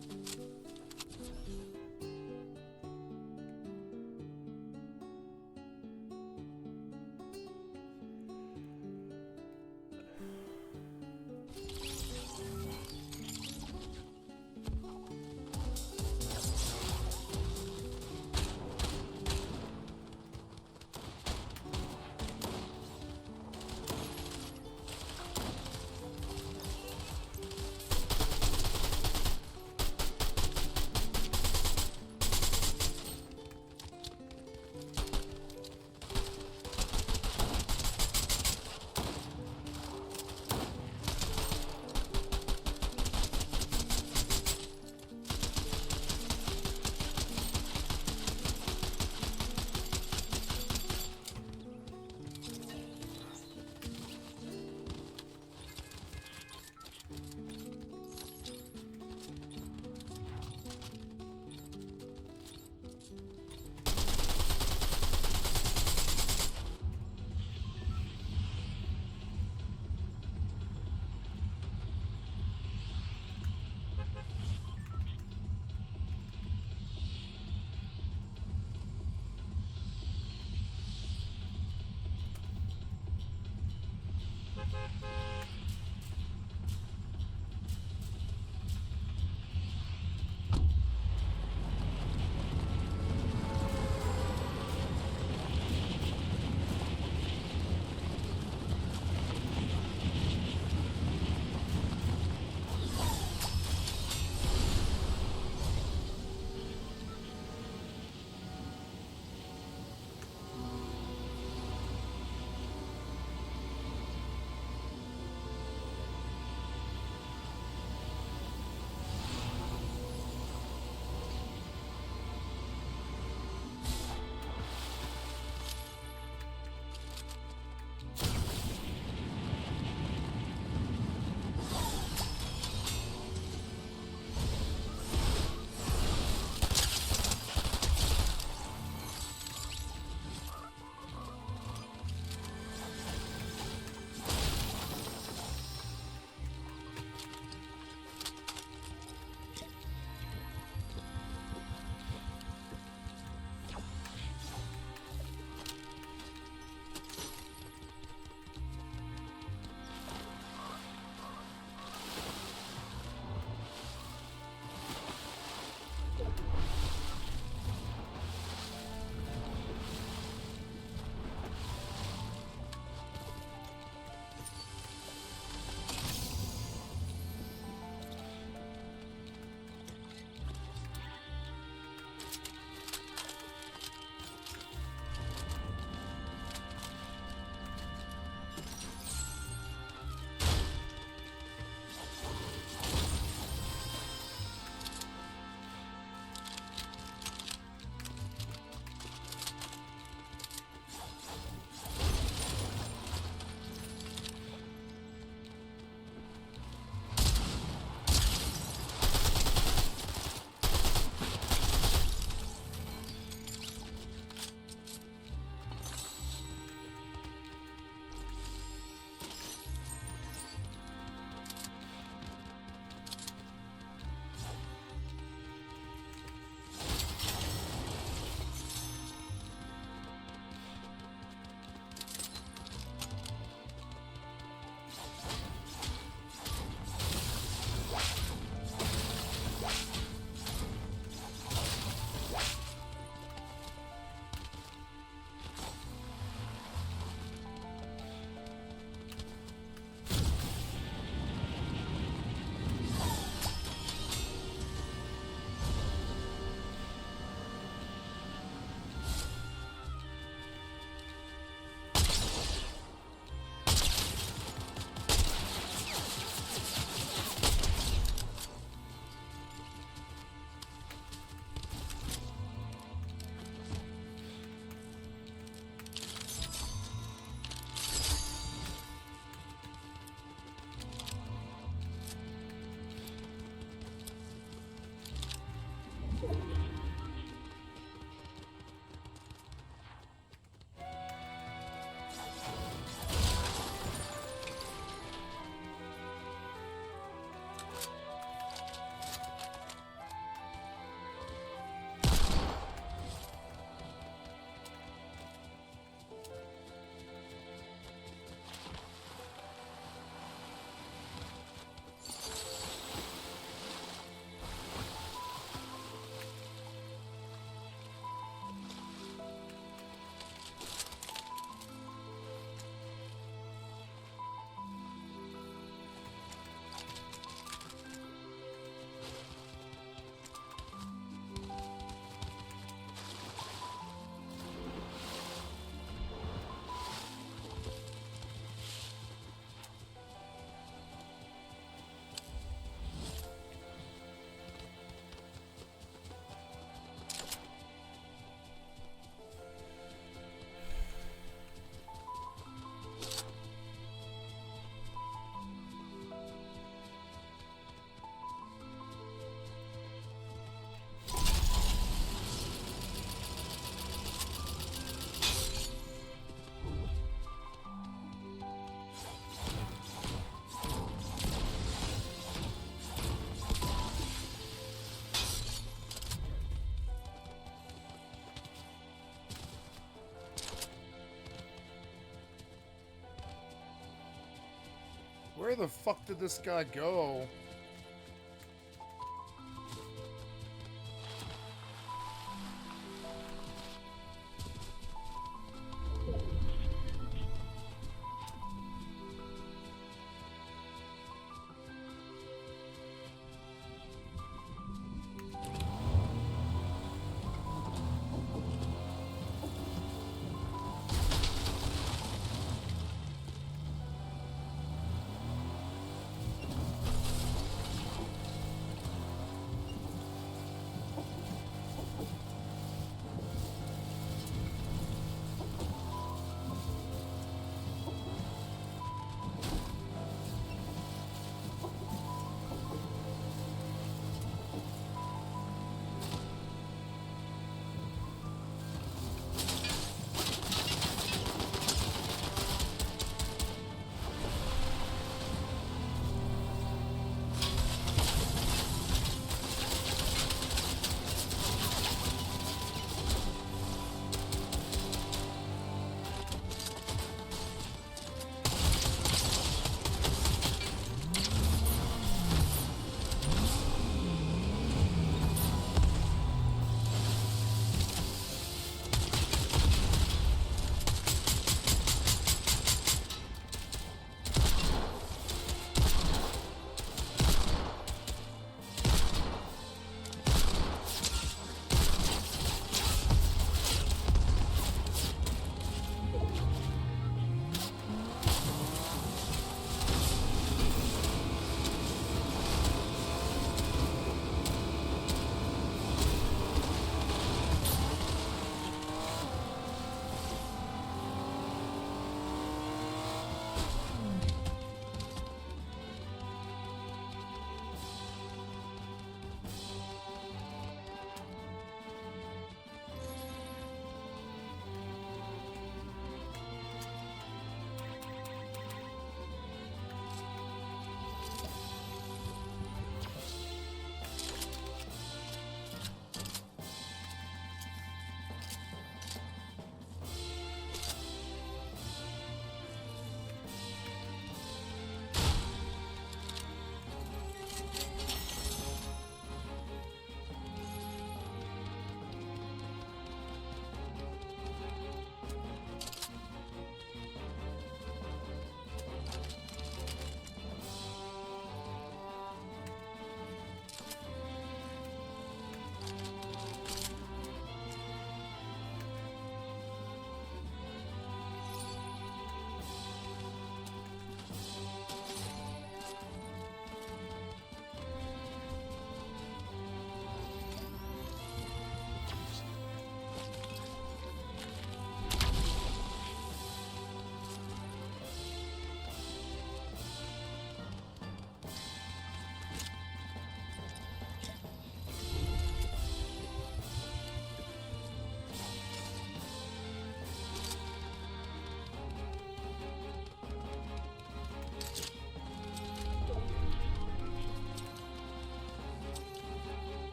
Where the fuck did this guy go?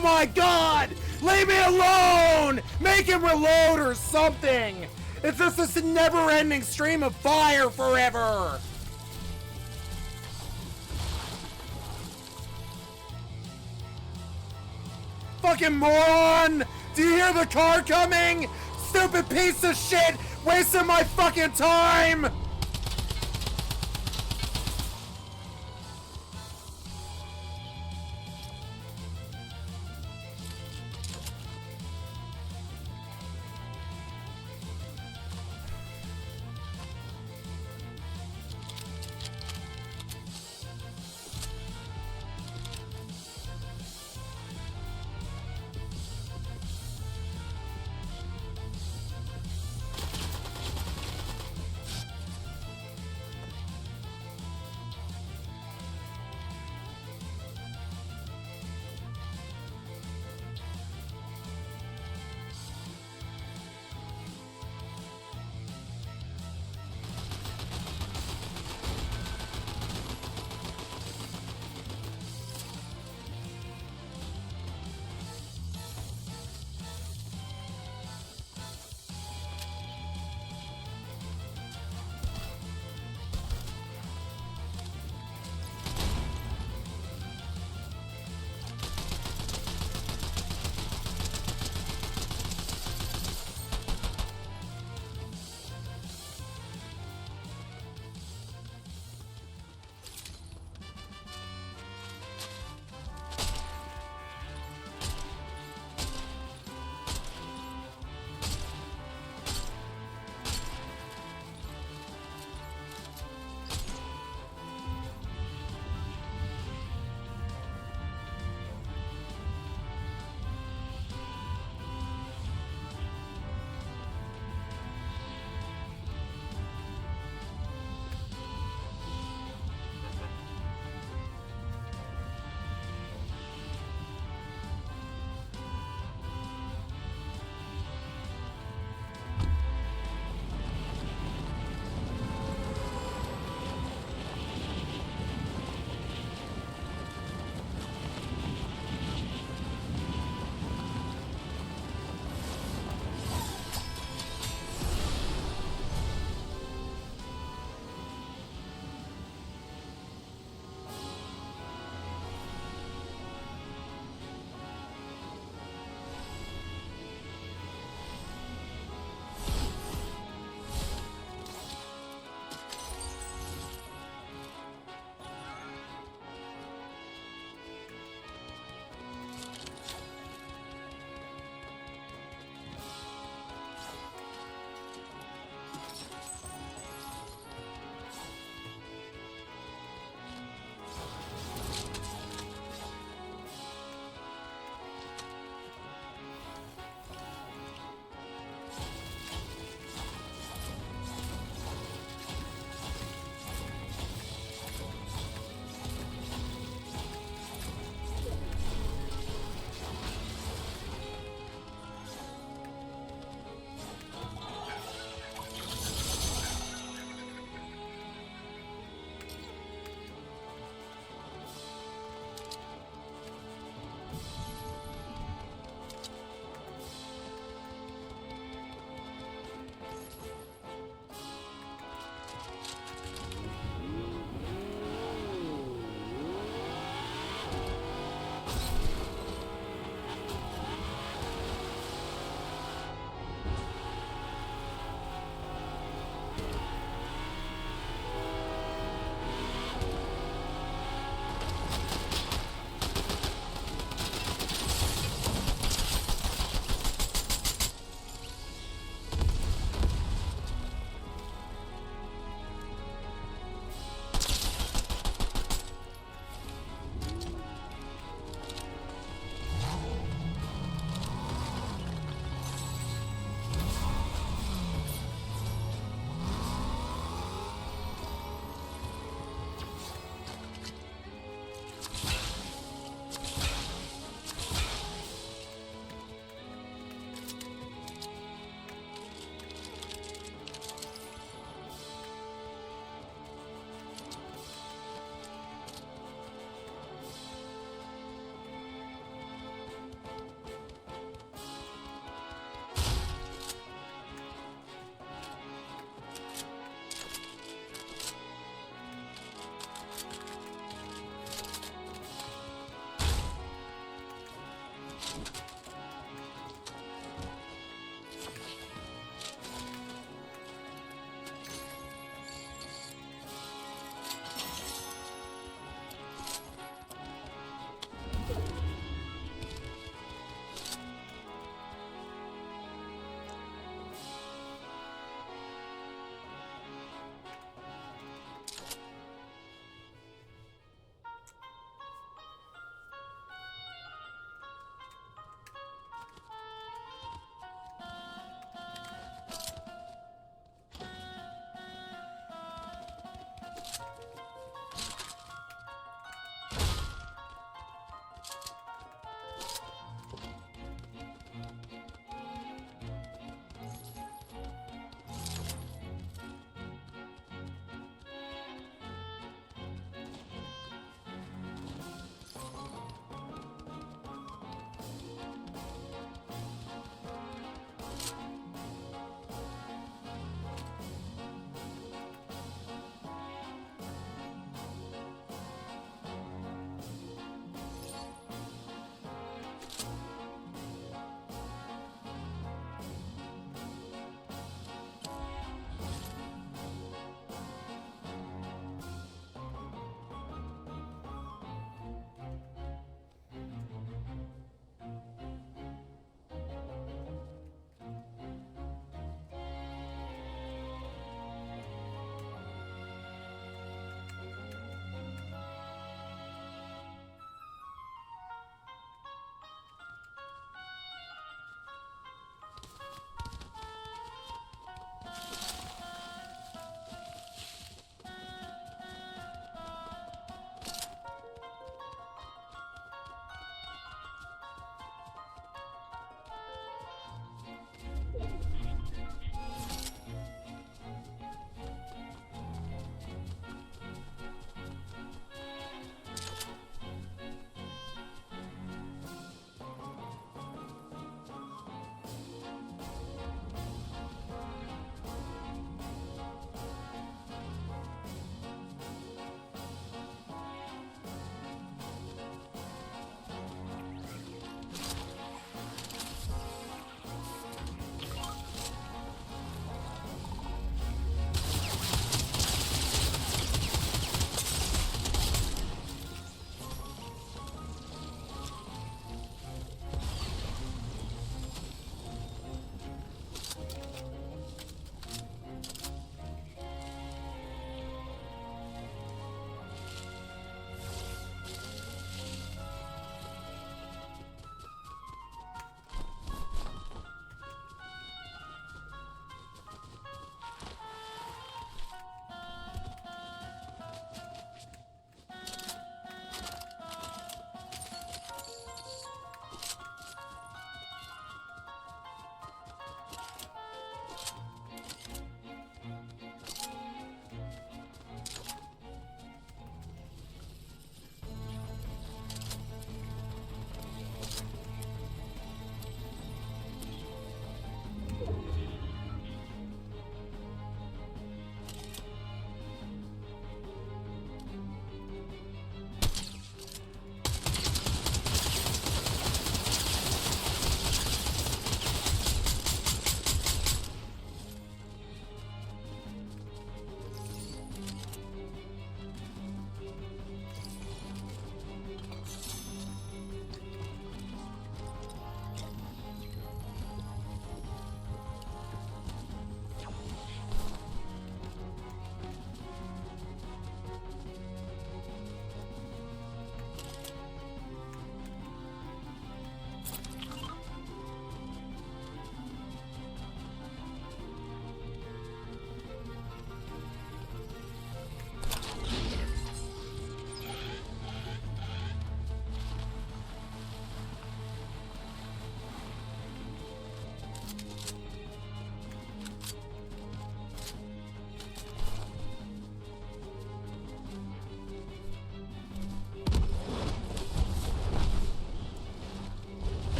Oh my god! Leave me alone! Make him reload or something! It's just this never-ending stream of fire forever! Fucking moron! Do you hear the car coming? Stupid piece of shit! Wasting my fucking time!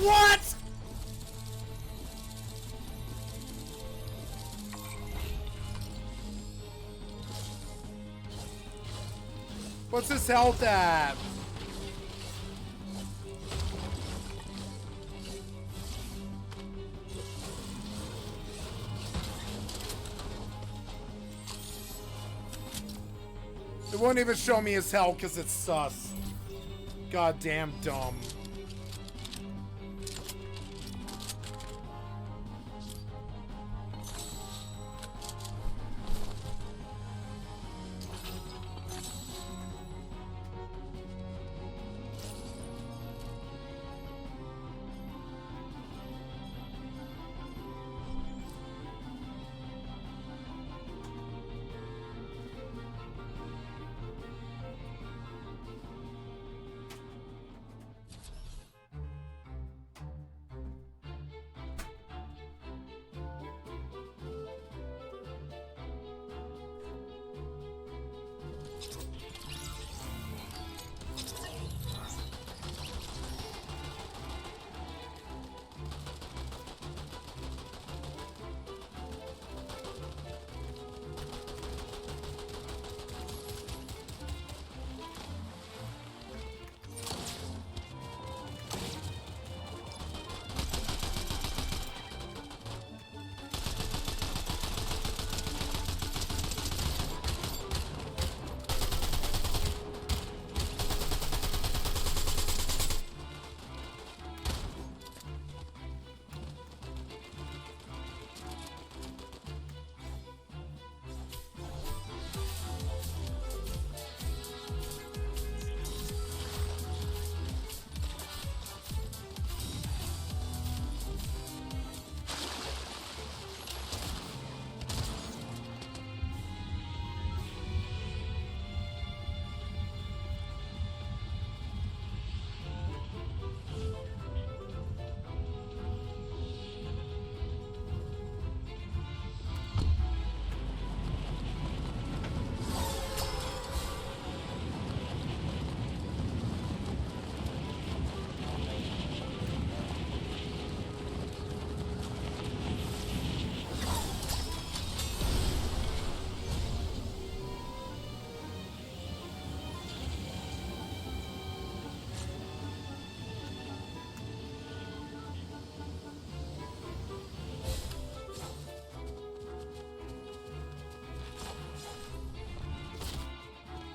What? What's his health at? It won't even show me his health because it's sus. Goddamn dumb.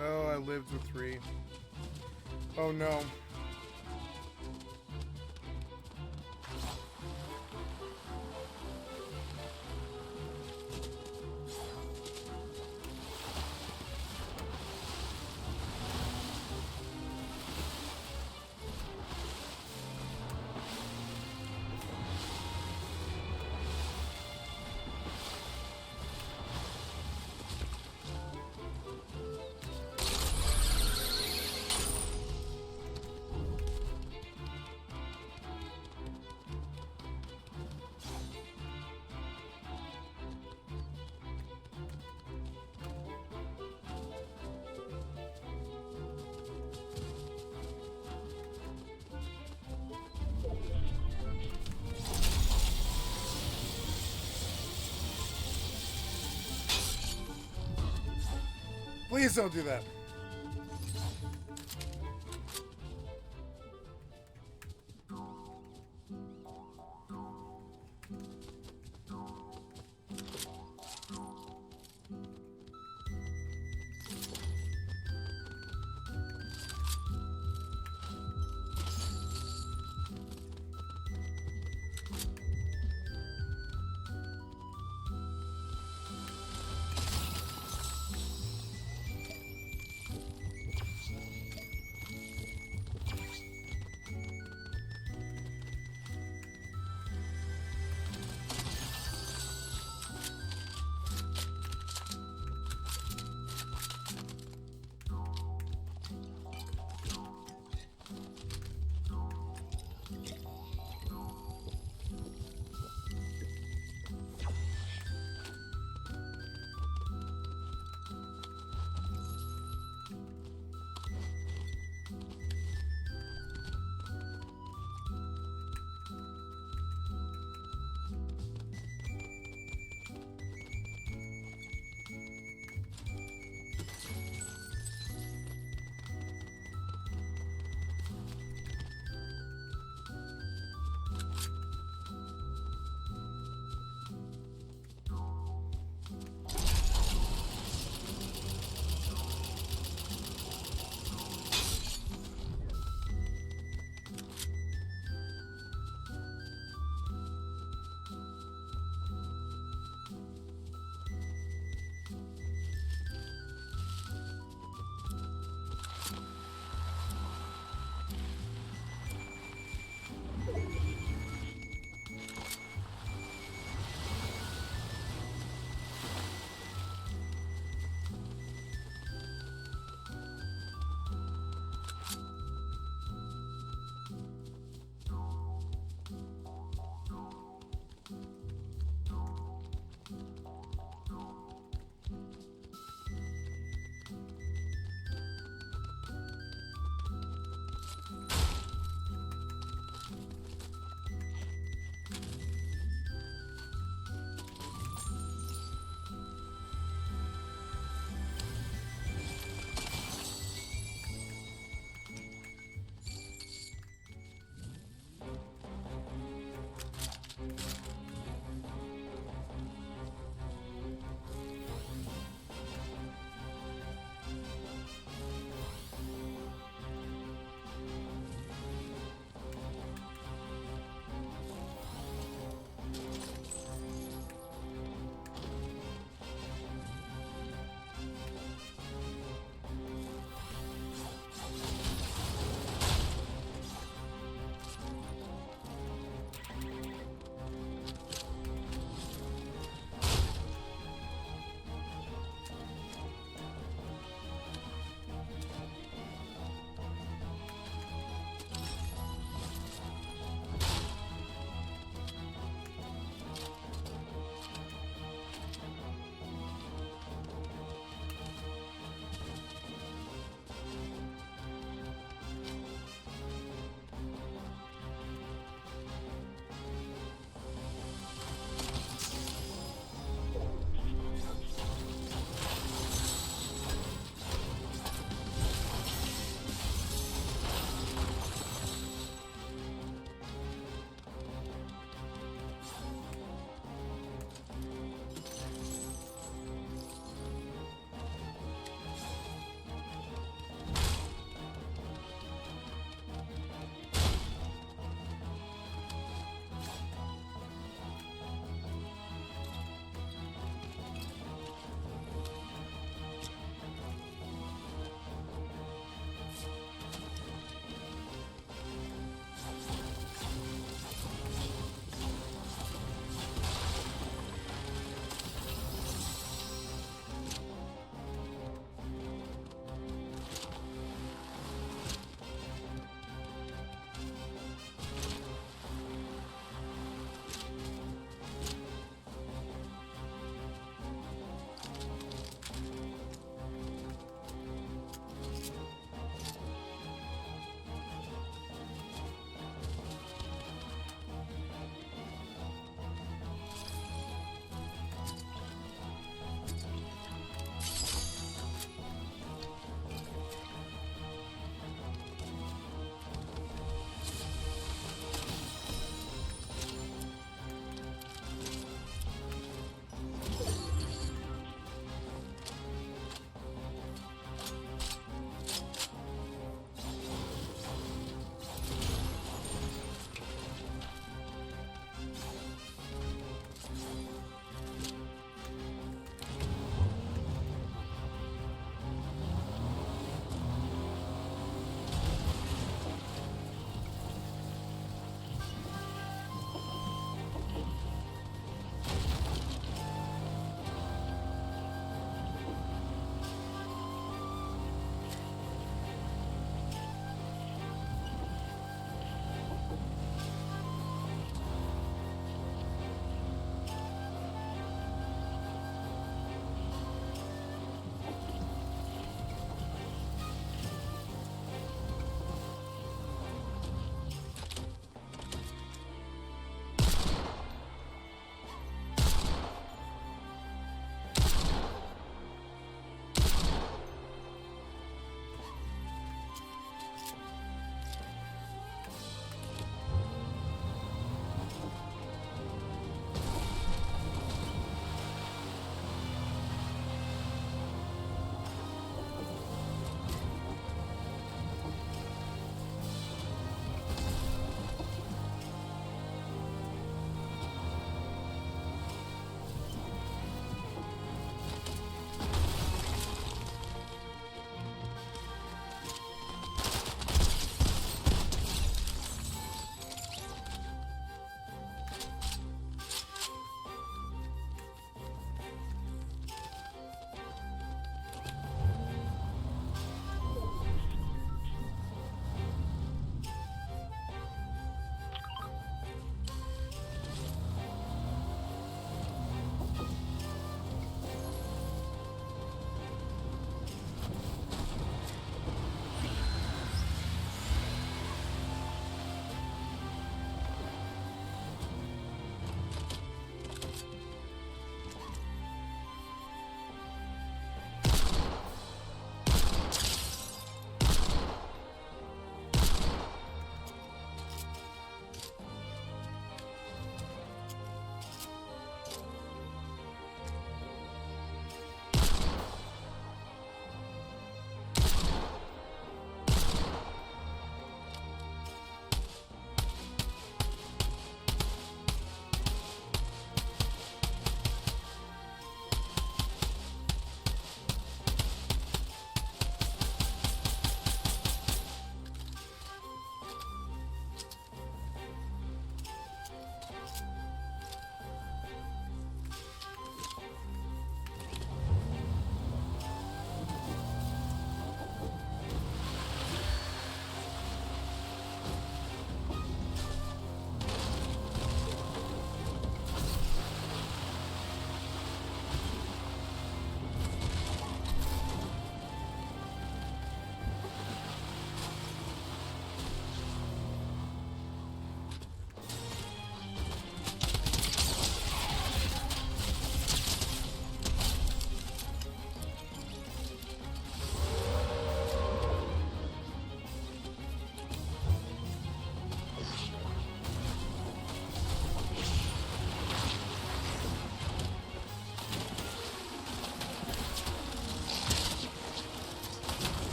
Oh, I lived with 3. Oh no. Please don't do that.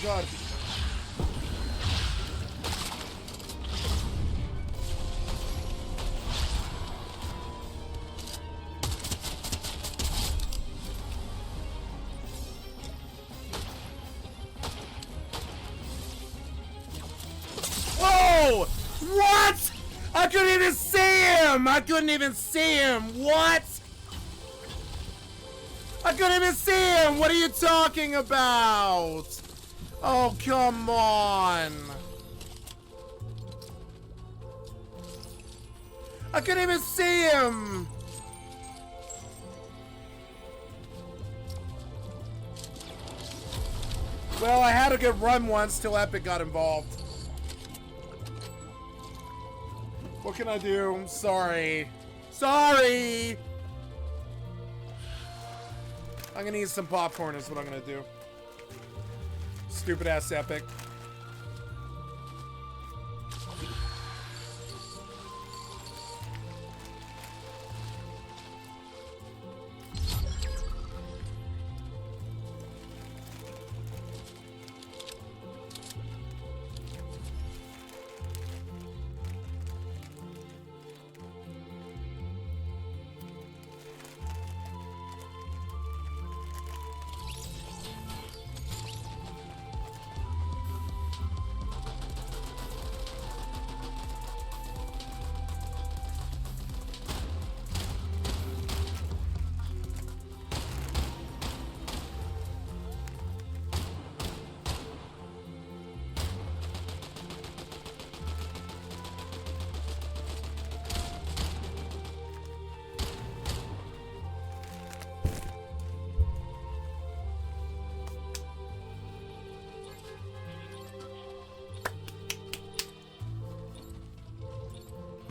god. Whoa! What? I couldn't even see him! I couldn't even see him! What? I couldn't even see him! What are you talking about? Oh, come on! I couldn't even see him! Well, I had a good run once till Epic got involved. What can I do? I'm sorry. Sorry! I'm gonna eat some popcorn is what I'm gonna do. Stupid ass Epic.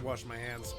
Wash my hands.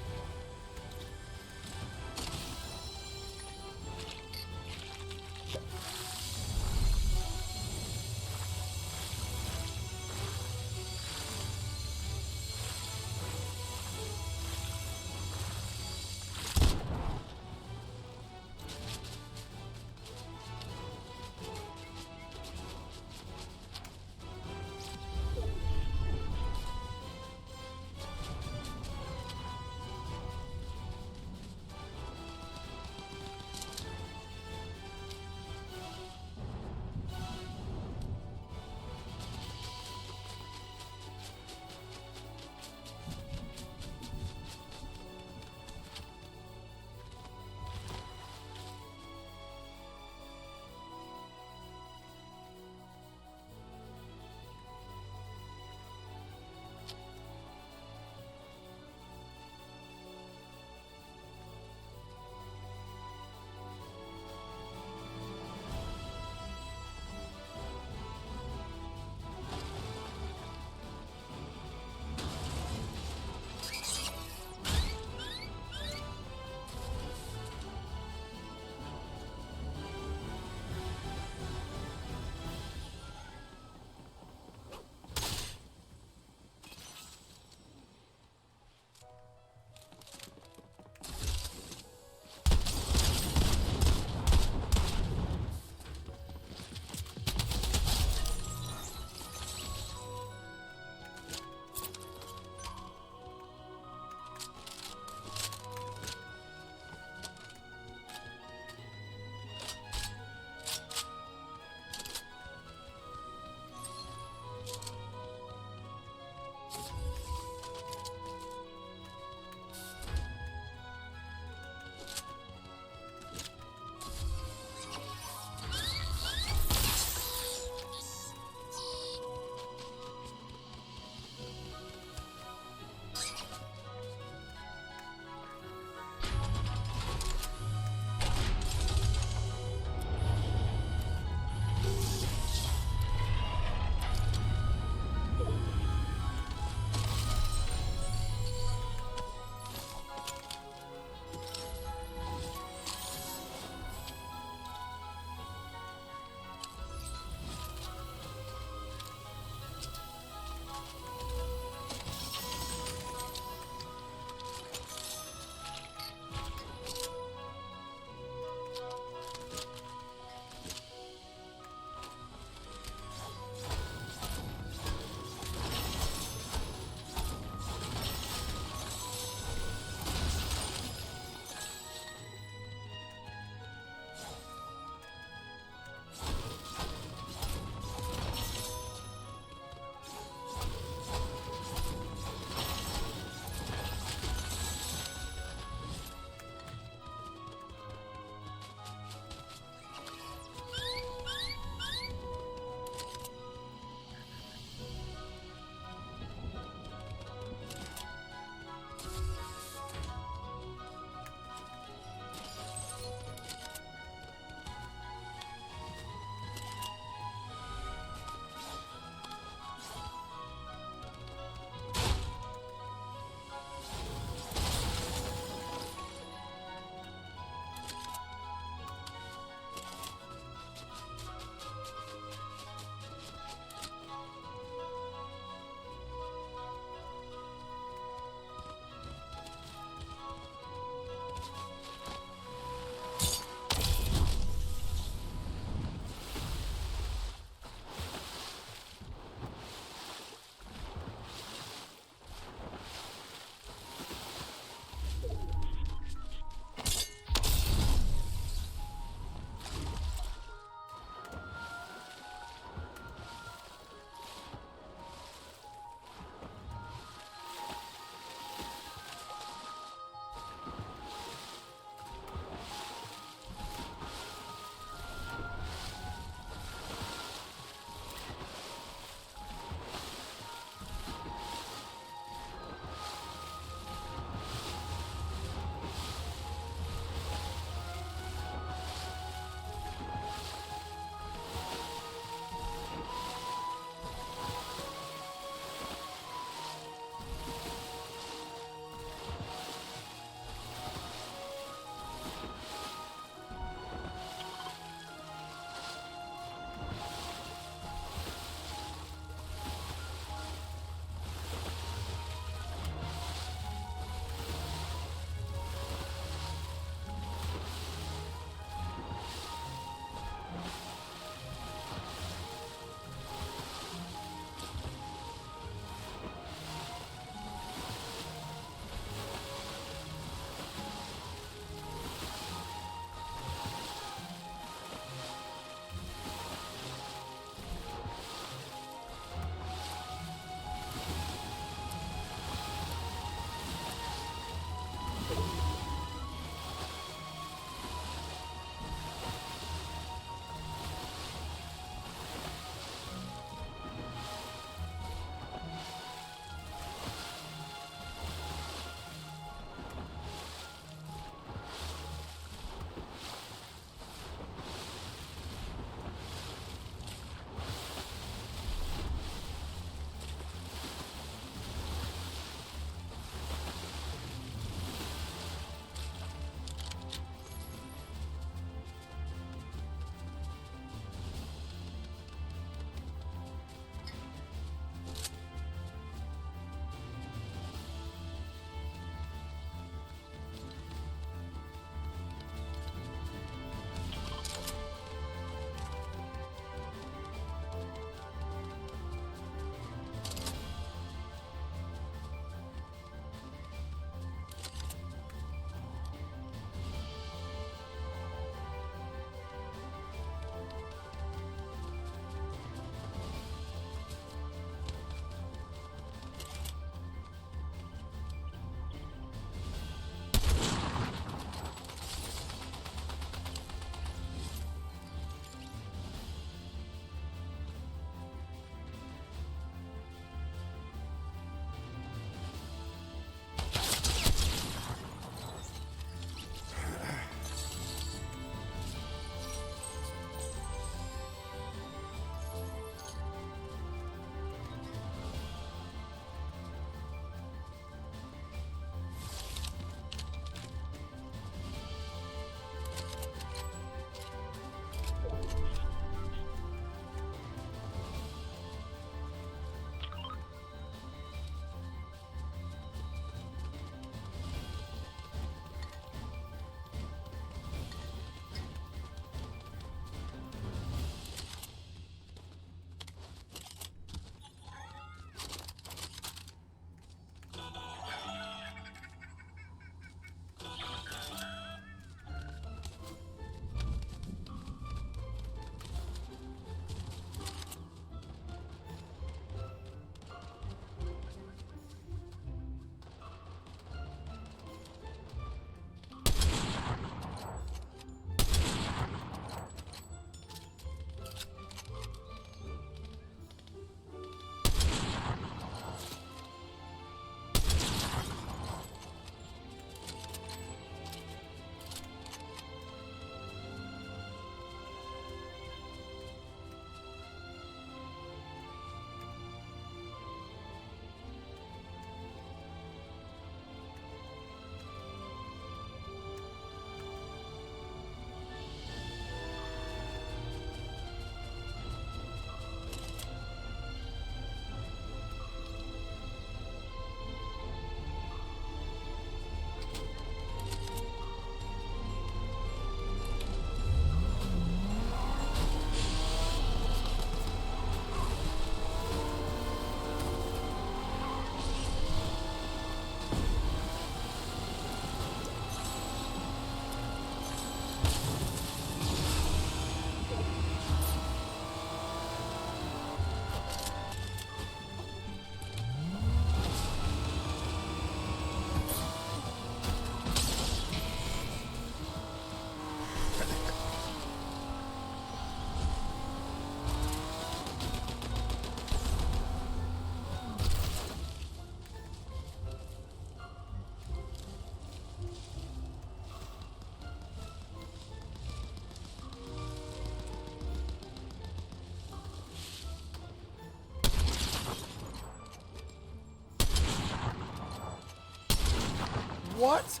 What?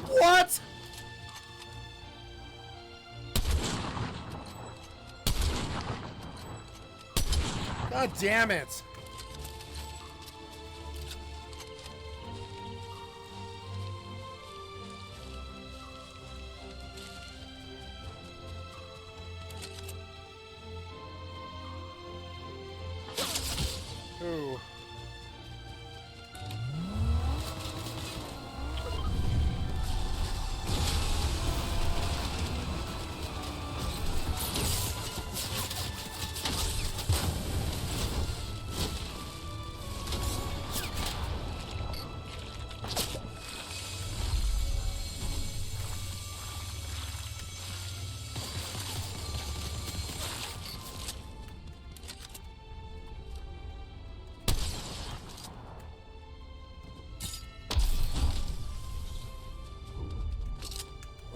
What? God damn it. Ooh.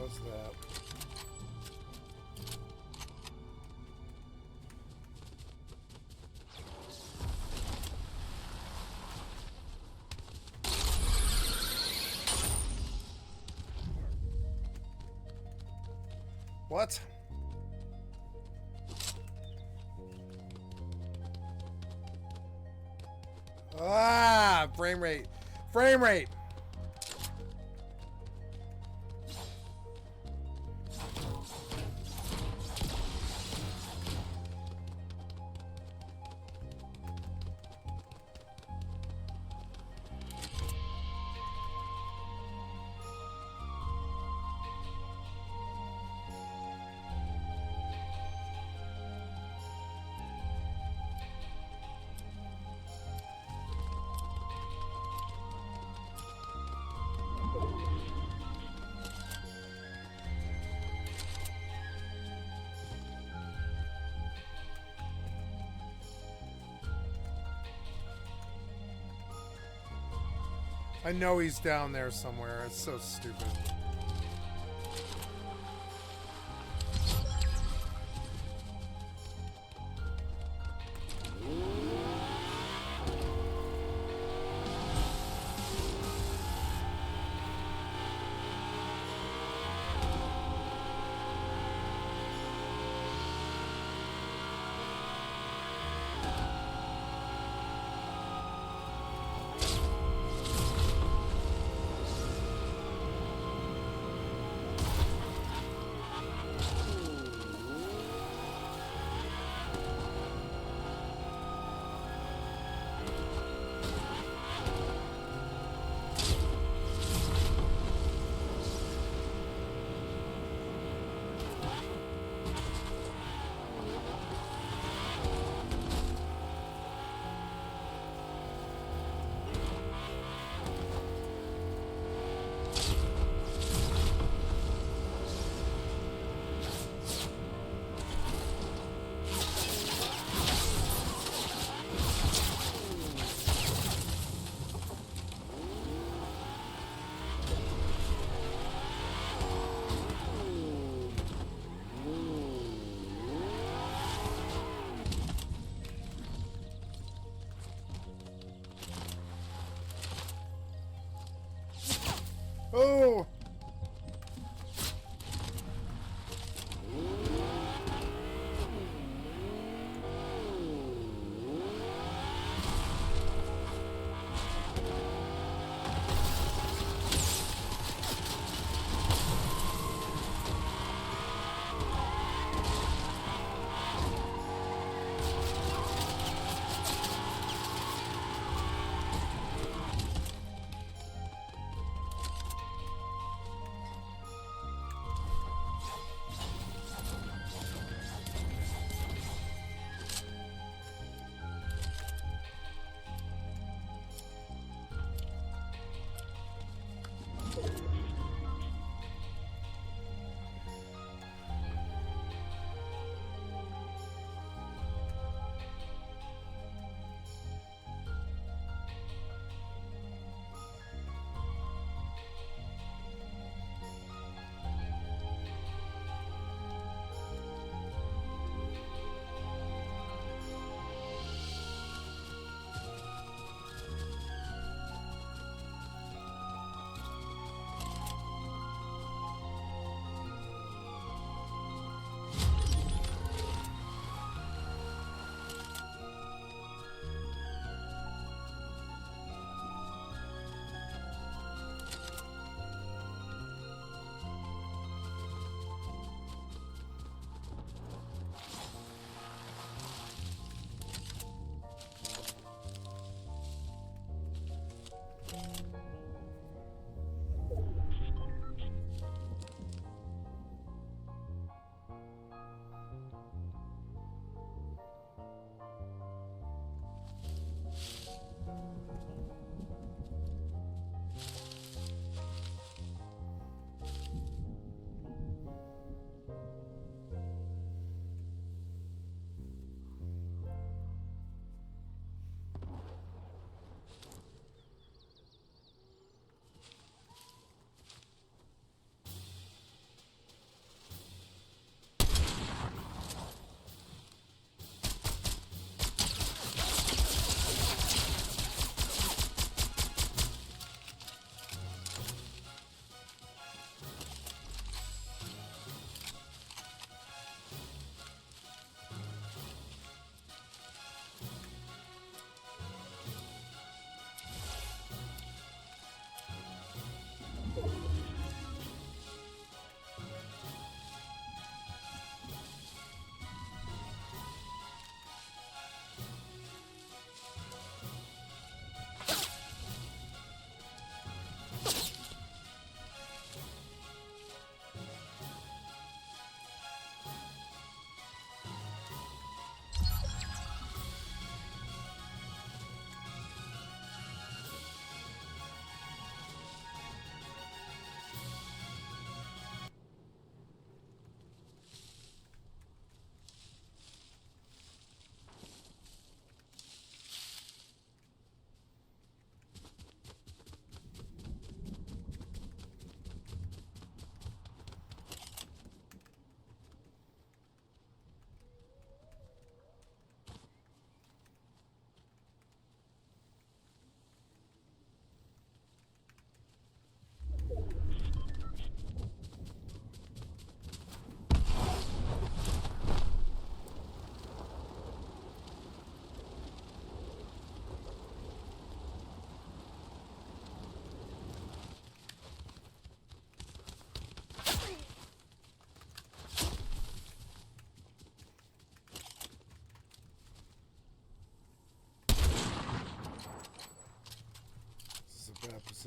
What's that? What? Ah, frame rate. Frame rate. I know he's down there somewhere. It's so stupid.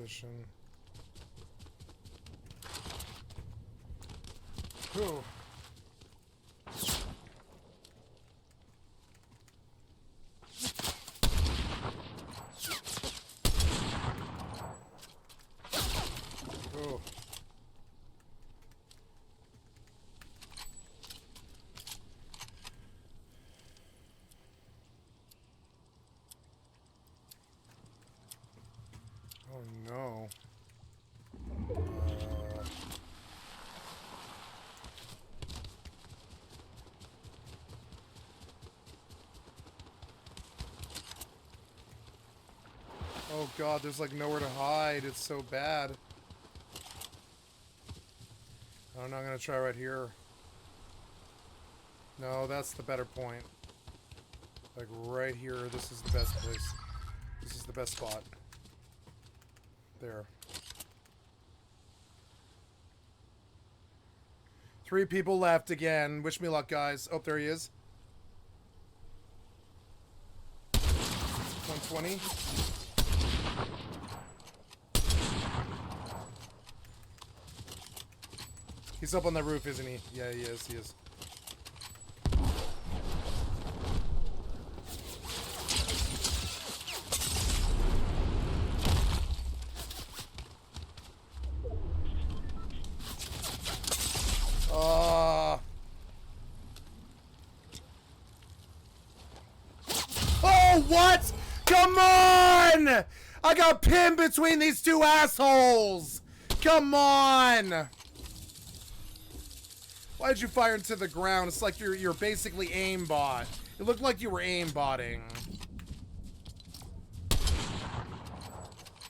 mission. Ooh. Ooh. Oh no. Oh god, there's like nowhere to hide. It's so bad. I don't know, I'm gonna try right here. No, that's the better point. Like right here, this is the best place. This is the best spot. There. 3 people left again. Wish me luck, guys. Oh, there he is. 120. He's up on the roof, isn't he? Yeah, he is. He is. Oh, what? Come on! I got pinned between these 2 assholes! Come on! Why'd you fire into the ground? It's like you're basically aimbot. It looked like you were aimbotting.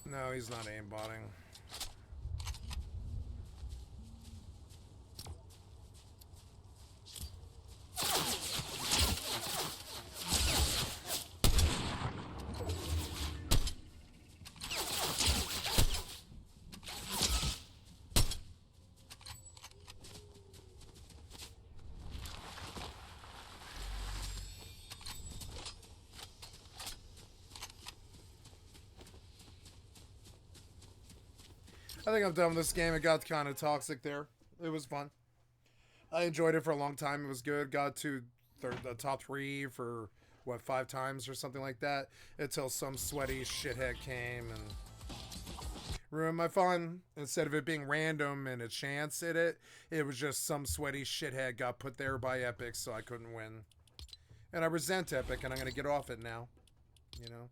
No, he's not aimbotting. I think I'm done with this game. It got kind of toxic there. It was fun. I enjoyed it for a long time. It was good. Got to the top 3 for, what, 5 times or something like that. Until some sweaty shithead came and ruined my fun. Instead of it being random and a chance at it, it was just some sweaty shithead got put there by Epic, so I couldn't win. And I resent Epic, and I'm going to get off it now. You know?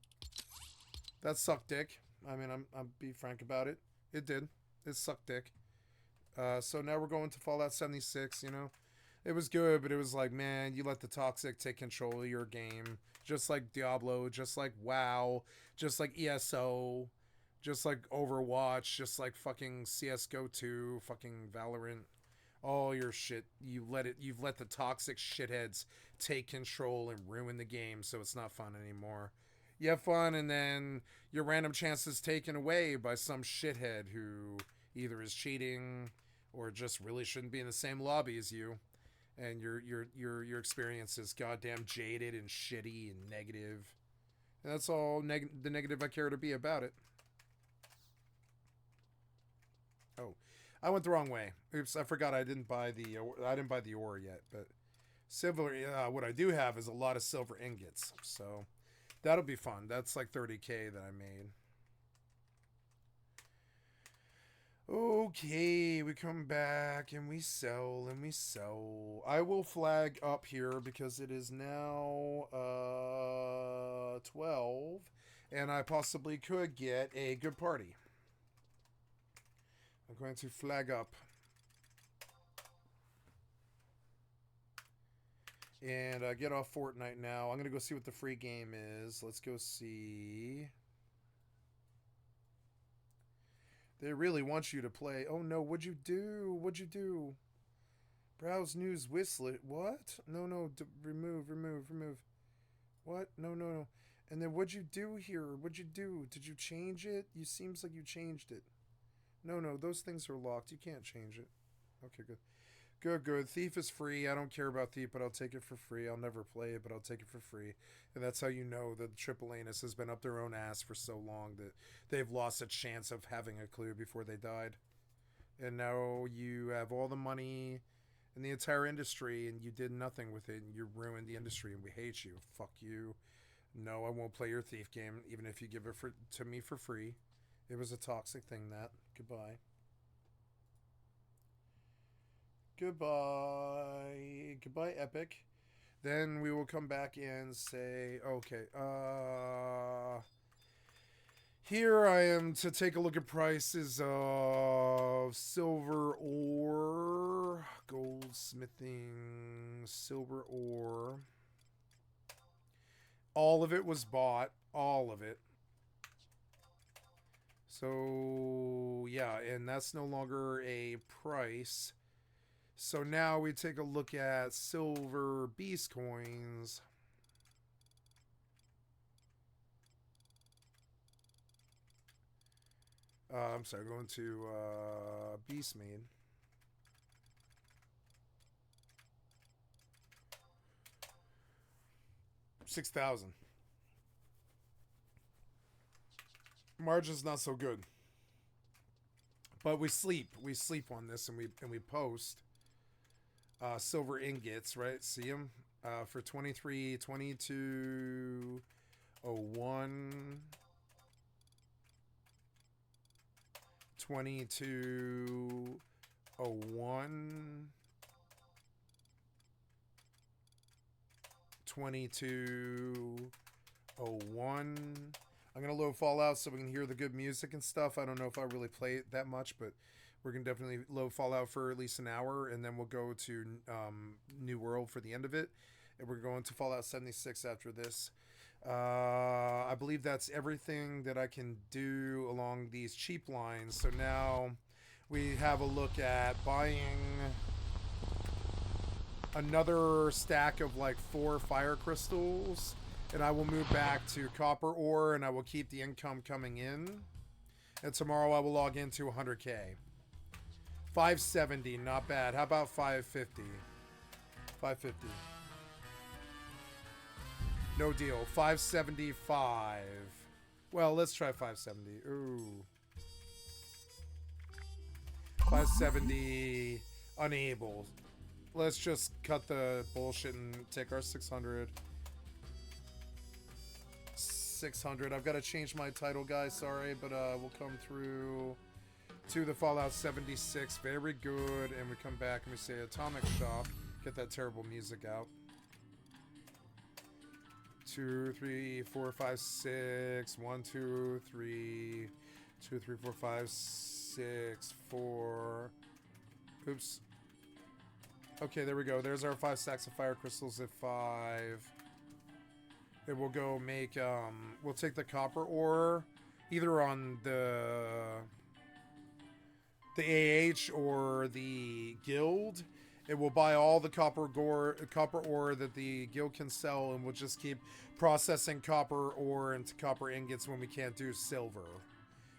That sucked dick. I mean, I'm be frank about it. It did. It sucked dick. So now we're going to Fallout 76, you know. It was good, but it was like, man, you let the toxic take control of your game. Just like Diablo, just like WoW, just like ESO, just like Overwatch, just like fucking CSGO 2, fucking Valorant. All your shit. You've let the toxic shitheads take control and ruin the game, so it's not fun anymore. You have fun, and then your random chances taken away by some shithead who either is cheating or just really shouldn't be in the same lobby as you, and your experience is goddamn jaded and shitty and negative. And that's all the negative I care to be about it. Oh, I went the wrong way. Oops, I forgot I didn't buy the ore yet. But silver, what I do have is a lot of silver ingots, so that'll be fun. That's like 30K that I made. Okay, we come back and we sell and we sell. I will flag up here because it is now 12 and I possibly could get a good party. I'm going to flag up. And get off Fortnite now. I'm going to go see what the free game is. Let's go see. They really want you to play. Oh no, what'd you do? What'd you do? Browse news whistle. What? No, remove. What? No. And then what'd you do here? What'd you do? Did you change it? You seems like you changed it. No, those things are locked. You can't change it. Okay, good. Good, good. Thief is free. I don't care about Thief, but I'll take it for free. I'll never play it, but I'll take it for free. And that's how you know that Triple Anus has been up their own ass for so long that they've lost a chance of having a clue before they died. And now you have all the money in the entire industry, and you did nothing with it, and you ruined the industry, and we hate you. Fuck you. No, I won't play your Thief game, even if you give it to me for free. It was a toxic thing, that. Goodbye. Goodbye. Goodbye, Epic. Then we will come back and say, okay, here I am to take a look at prices of silver ore, goldsmithing, silver ore. All of it was bought, all of it. So, yeah, and that's no longer a price. So now we take a look at silver beast coins. I'm sorry, going to beast made. $6,000. Margin's not so good. But we sleep on this, and we post silver ingots, right? See them for 23, 22, 01, 22, 01, 22, 01. I'm going to load Fallout so we can hear the good music and stuff. I don't know if I really play it that much, but we're going to definitely load Fallout for at least an hour, and then we'll go to New World for the end of it. And we're going to Fallout 76 after this. I believe that's everything that I can do along these cheap lines. So now we have a look at buying another stack of like 4 fire crystals. And I will move back to copper ore, and I will keep the income coming in. And tomorrow I will log into 100K. 570, not bad. How about 550? 550. No deal. 575. Well, let's try 570. Ooh. 570. Unable. Let's just cut the bullshit and take our 600. 600. I've got to change my title, guys. Sorry, but we'll come through to the Fallout 76. Very good. And we come back and we say Atomic Shop. Get that terrible music out. 2, 3, 4, 5, 6. 1, 2, 3. 2, 3, 4, 5, 6. 4. Oops. Okay, there we go. There's our 5 stacks of fire crystals at 5. And we'll go make, we'll take the copper ore, either on the AH or the guild. And we'll buy all the copper ore that the guild can sell, and we'll just keep processing copper ore into copper ingots when we can't do silver.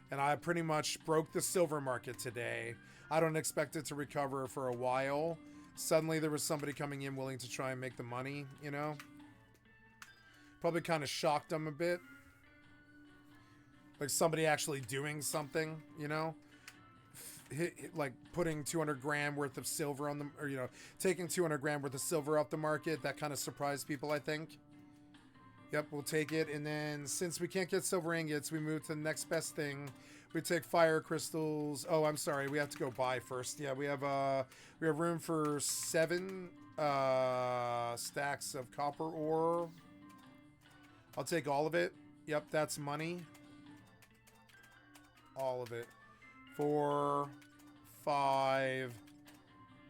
And I pretty much broke the silver market today. I don't expect it to recover for a while. Suddenly there was somebody coming in willing to try and make the money, you know? Probably kind of shocked them a bit. Like somebody actually doing something, you know? Like putting 200 grand worth of silver on them, or, you know, taking 200 grand worth of silver off the market. That kind of surprised people, I think. Yep, we'll take it. And then since we can't get silver ingots, we move to the next best thing. We take fire crystals. Oh, I'm sorry. We have to go buy first. Yeah, we have room for 7 stacks of copper ore. I'll take all of it. Yep, that's money. All of it. 4, 5,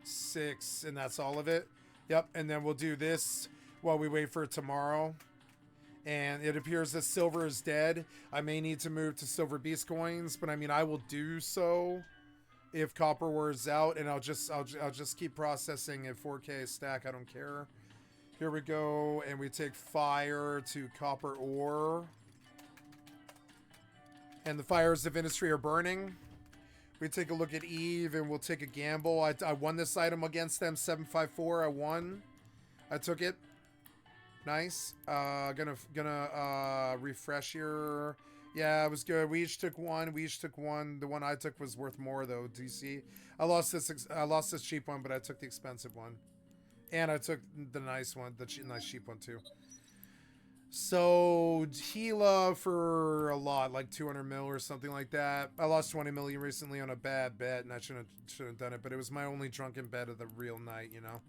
6, and that's all of it. Yep, and then we'll do this while we wait for tomorrow. And it appears that silver is dead. I may need to move to silver beast coins, but I mean, I will do so if copper ore is out, and I'll just keep processing at 4K a stack. I don't care. Here we go, and we take fire to copper ore. And the fires of industry are burning. We take a look at EvE and we'll take a gamble. I won this item against them, 754. I won. I took it. Nice. Gonna refresh here. Yeah, it was good. We each took one. The one I took was worth more though. DC. I lost this cheap one, but I took the expensive one, and I took the nice one, the nice cheap one too. So Gila for a lot, like 200 mil or something like that. I lost 20 million recently on a bad bet, and I shouldn't have done it. But it was my only drunken bet of the real night, you know.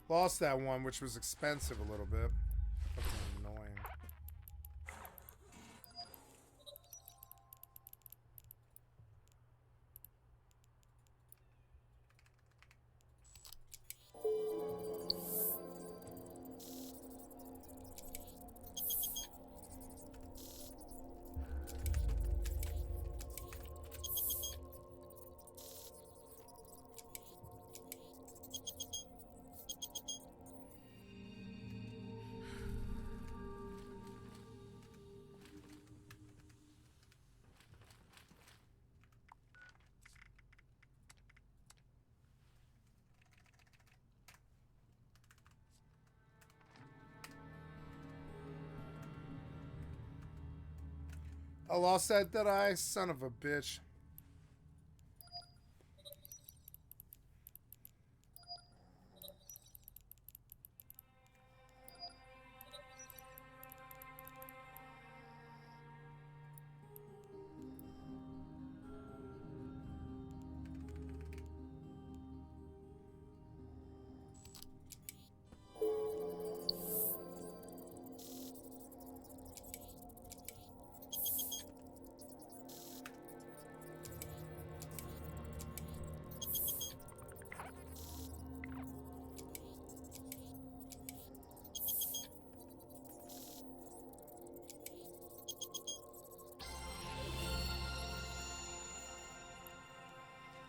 Lost that one, which was expensive a little bit. Fucking annoying. I lost that, did I? Son of a bitch.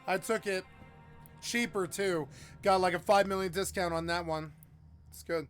I took it cheaper too. Got like a 5 million discount on that one. It's good.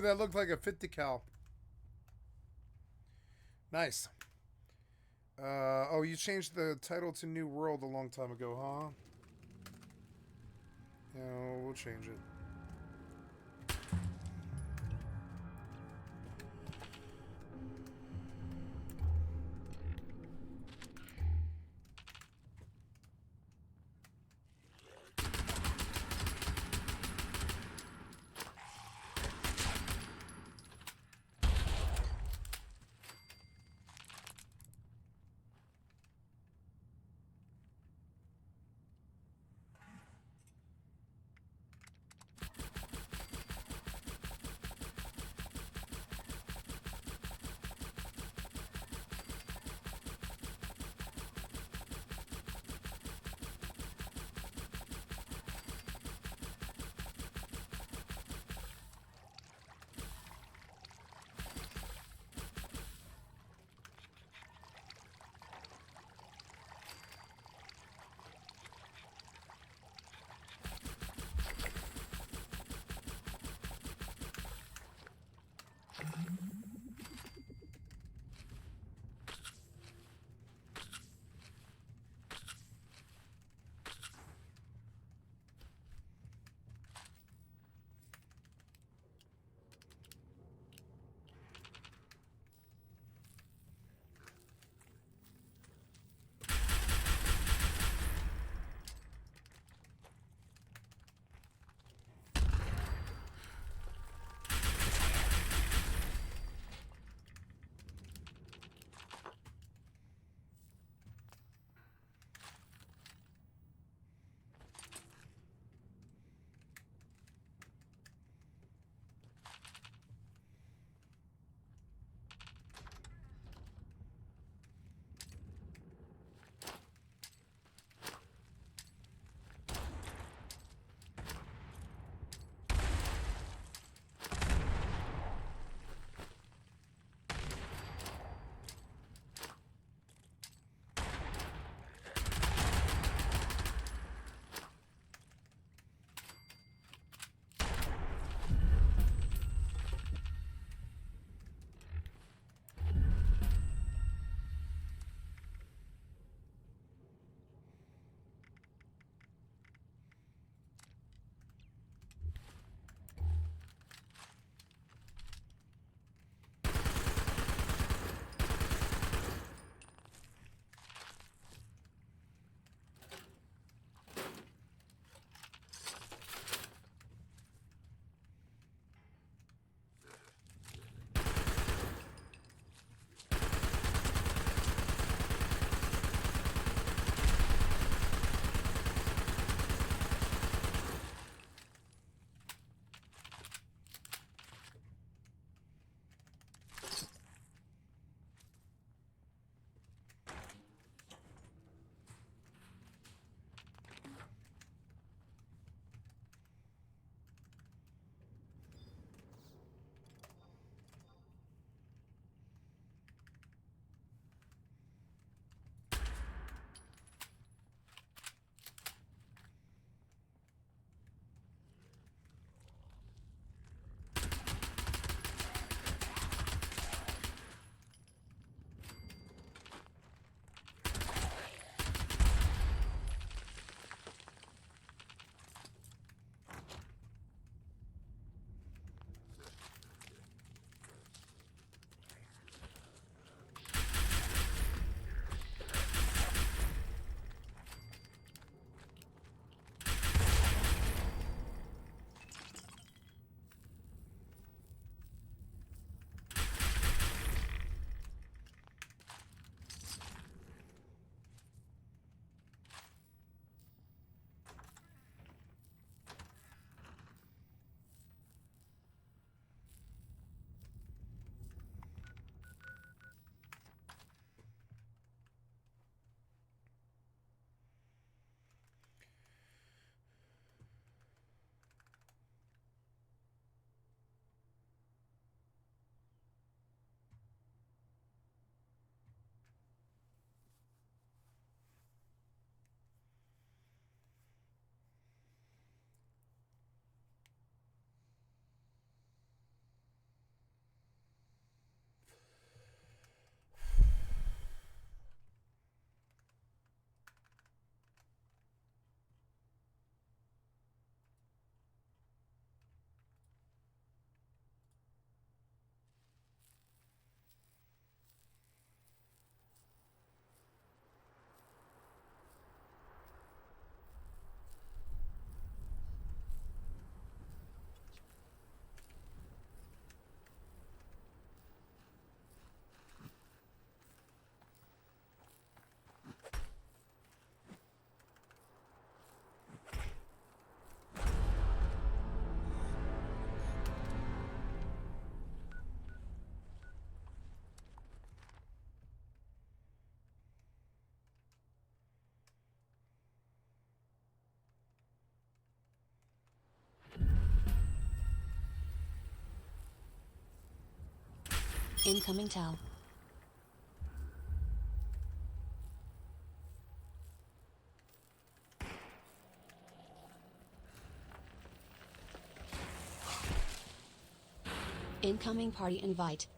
that looked like a 50 cal. Nice. Oh, you changed the title to New World a long time ago, huh? Yeah, we'll change it. Incoming Tau. Incoming party invite.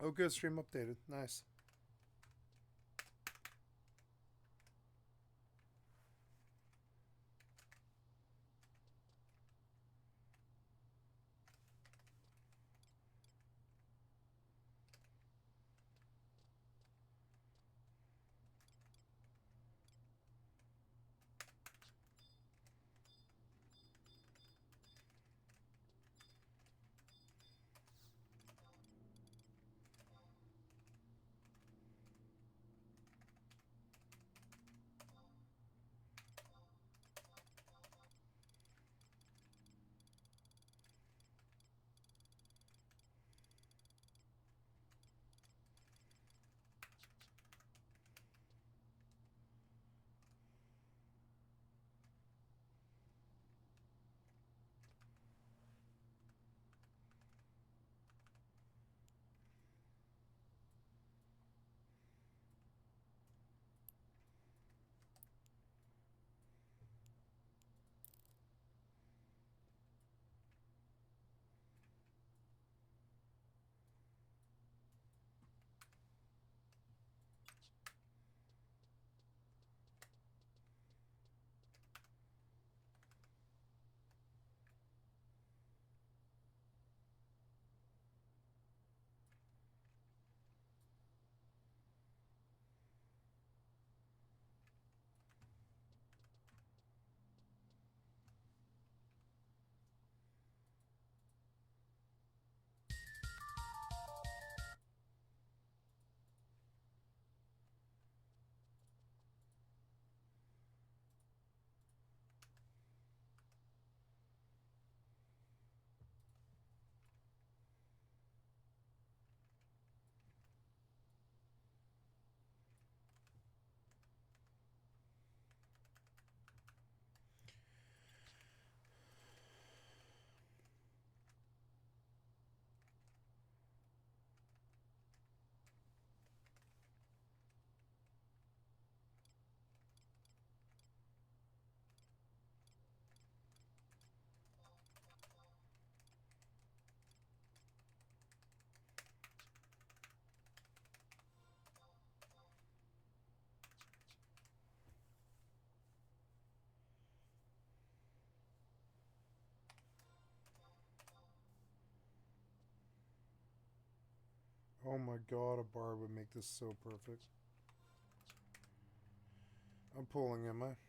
Oh, good. Stream updated. Nice. Oh my god, a bar would make this so perfect. I'm pulling, am I?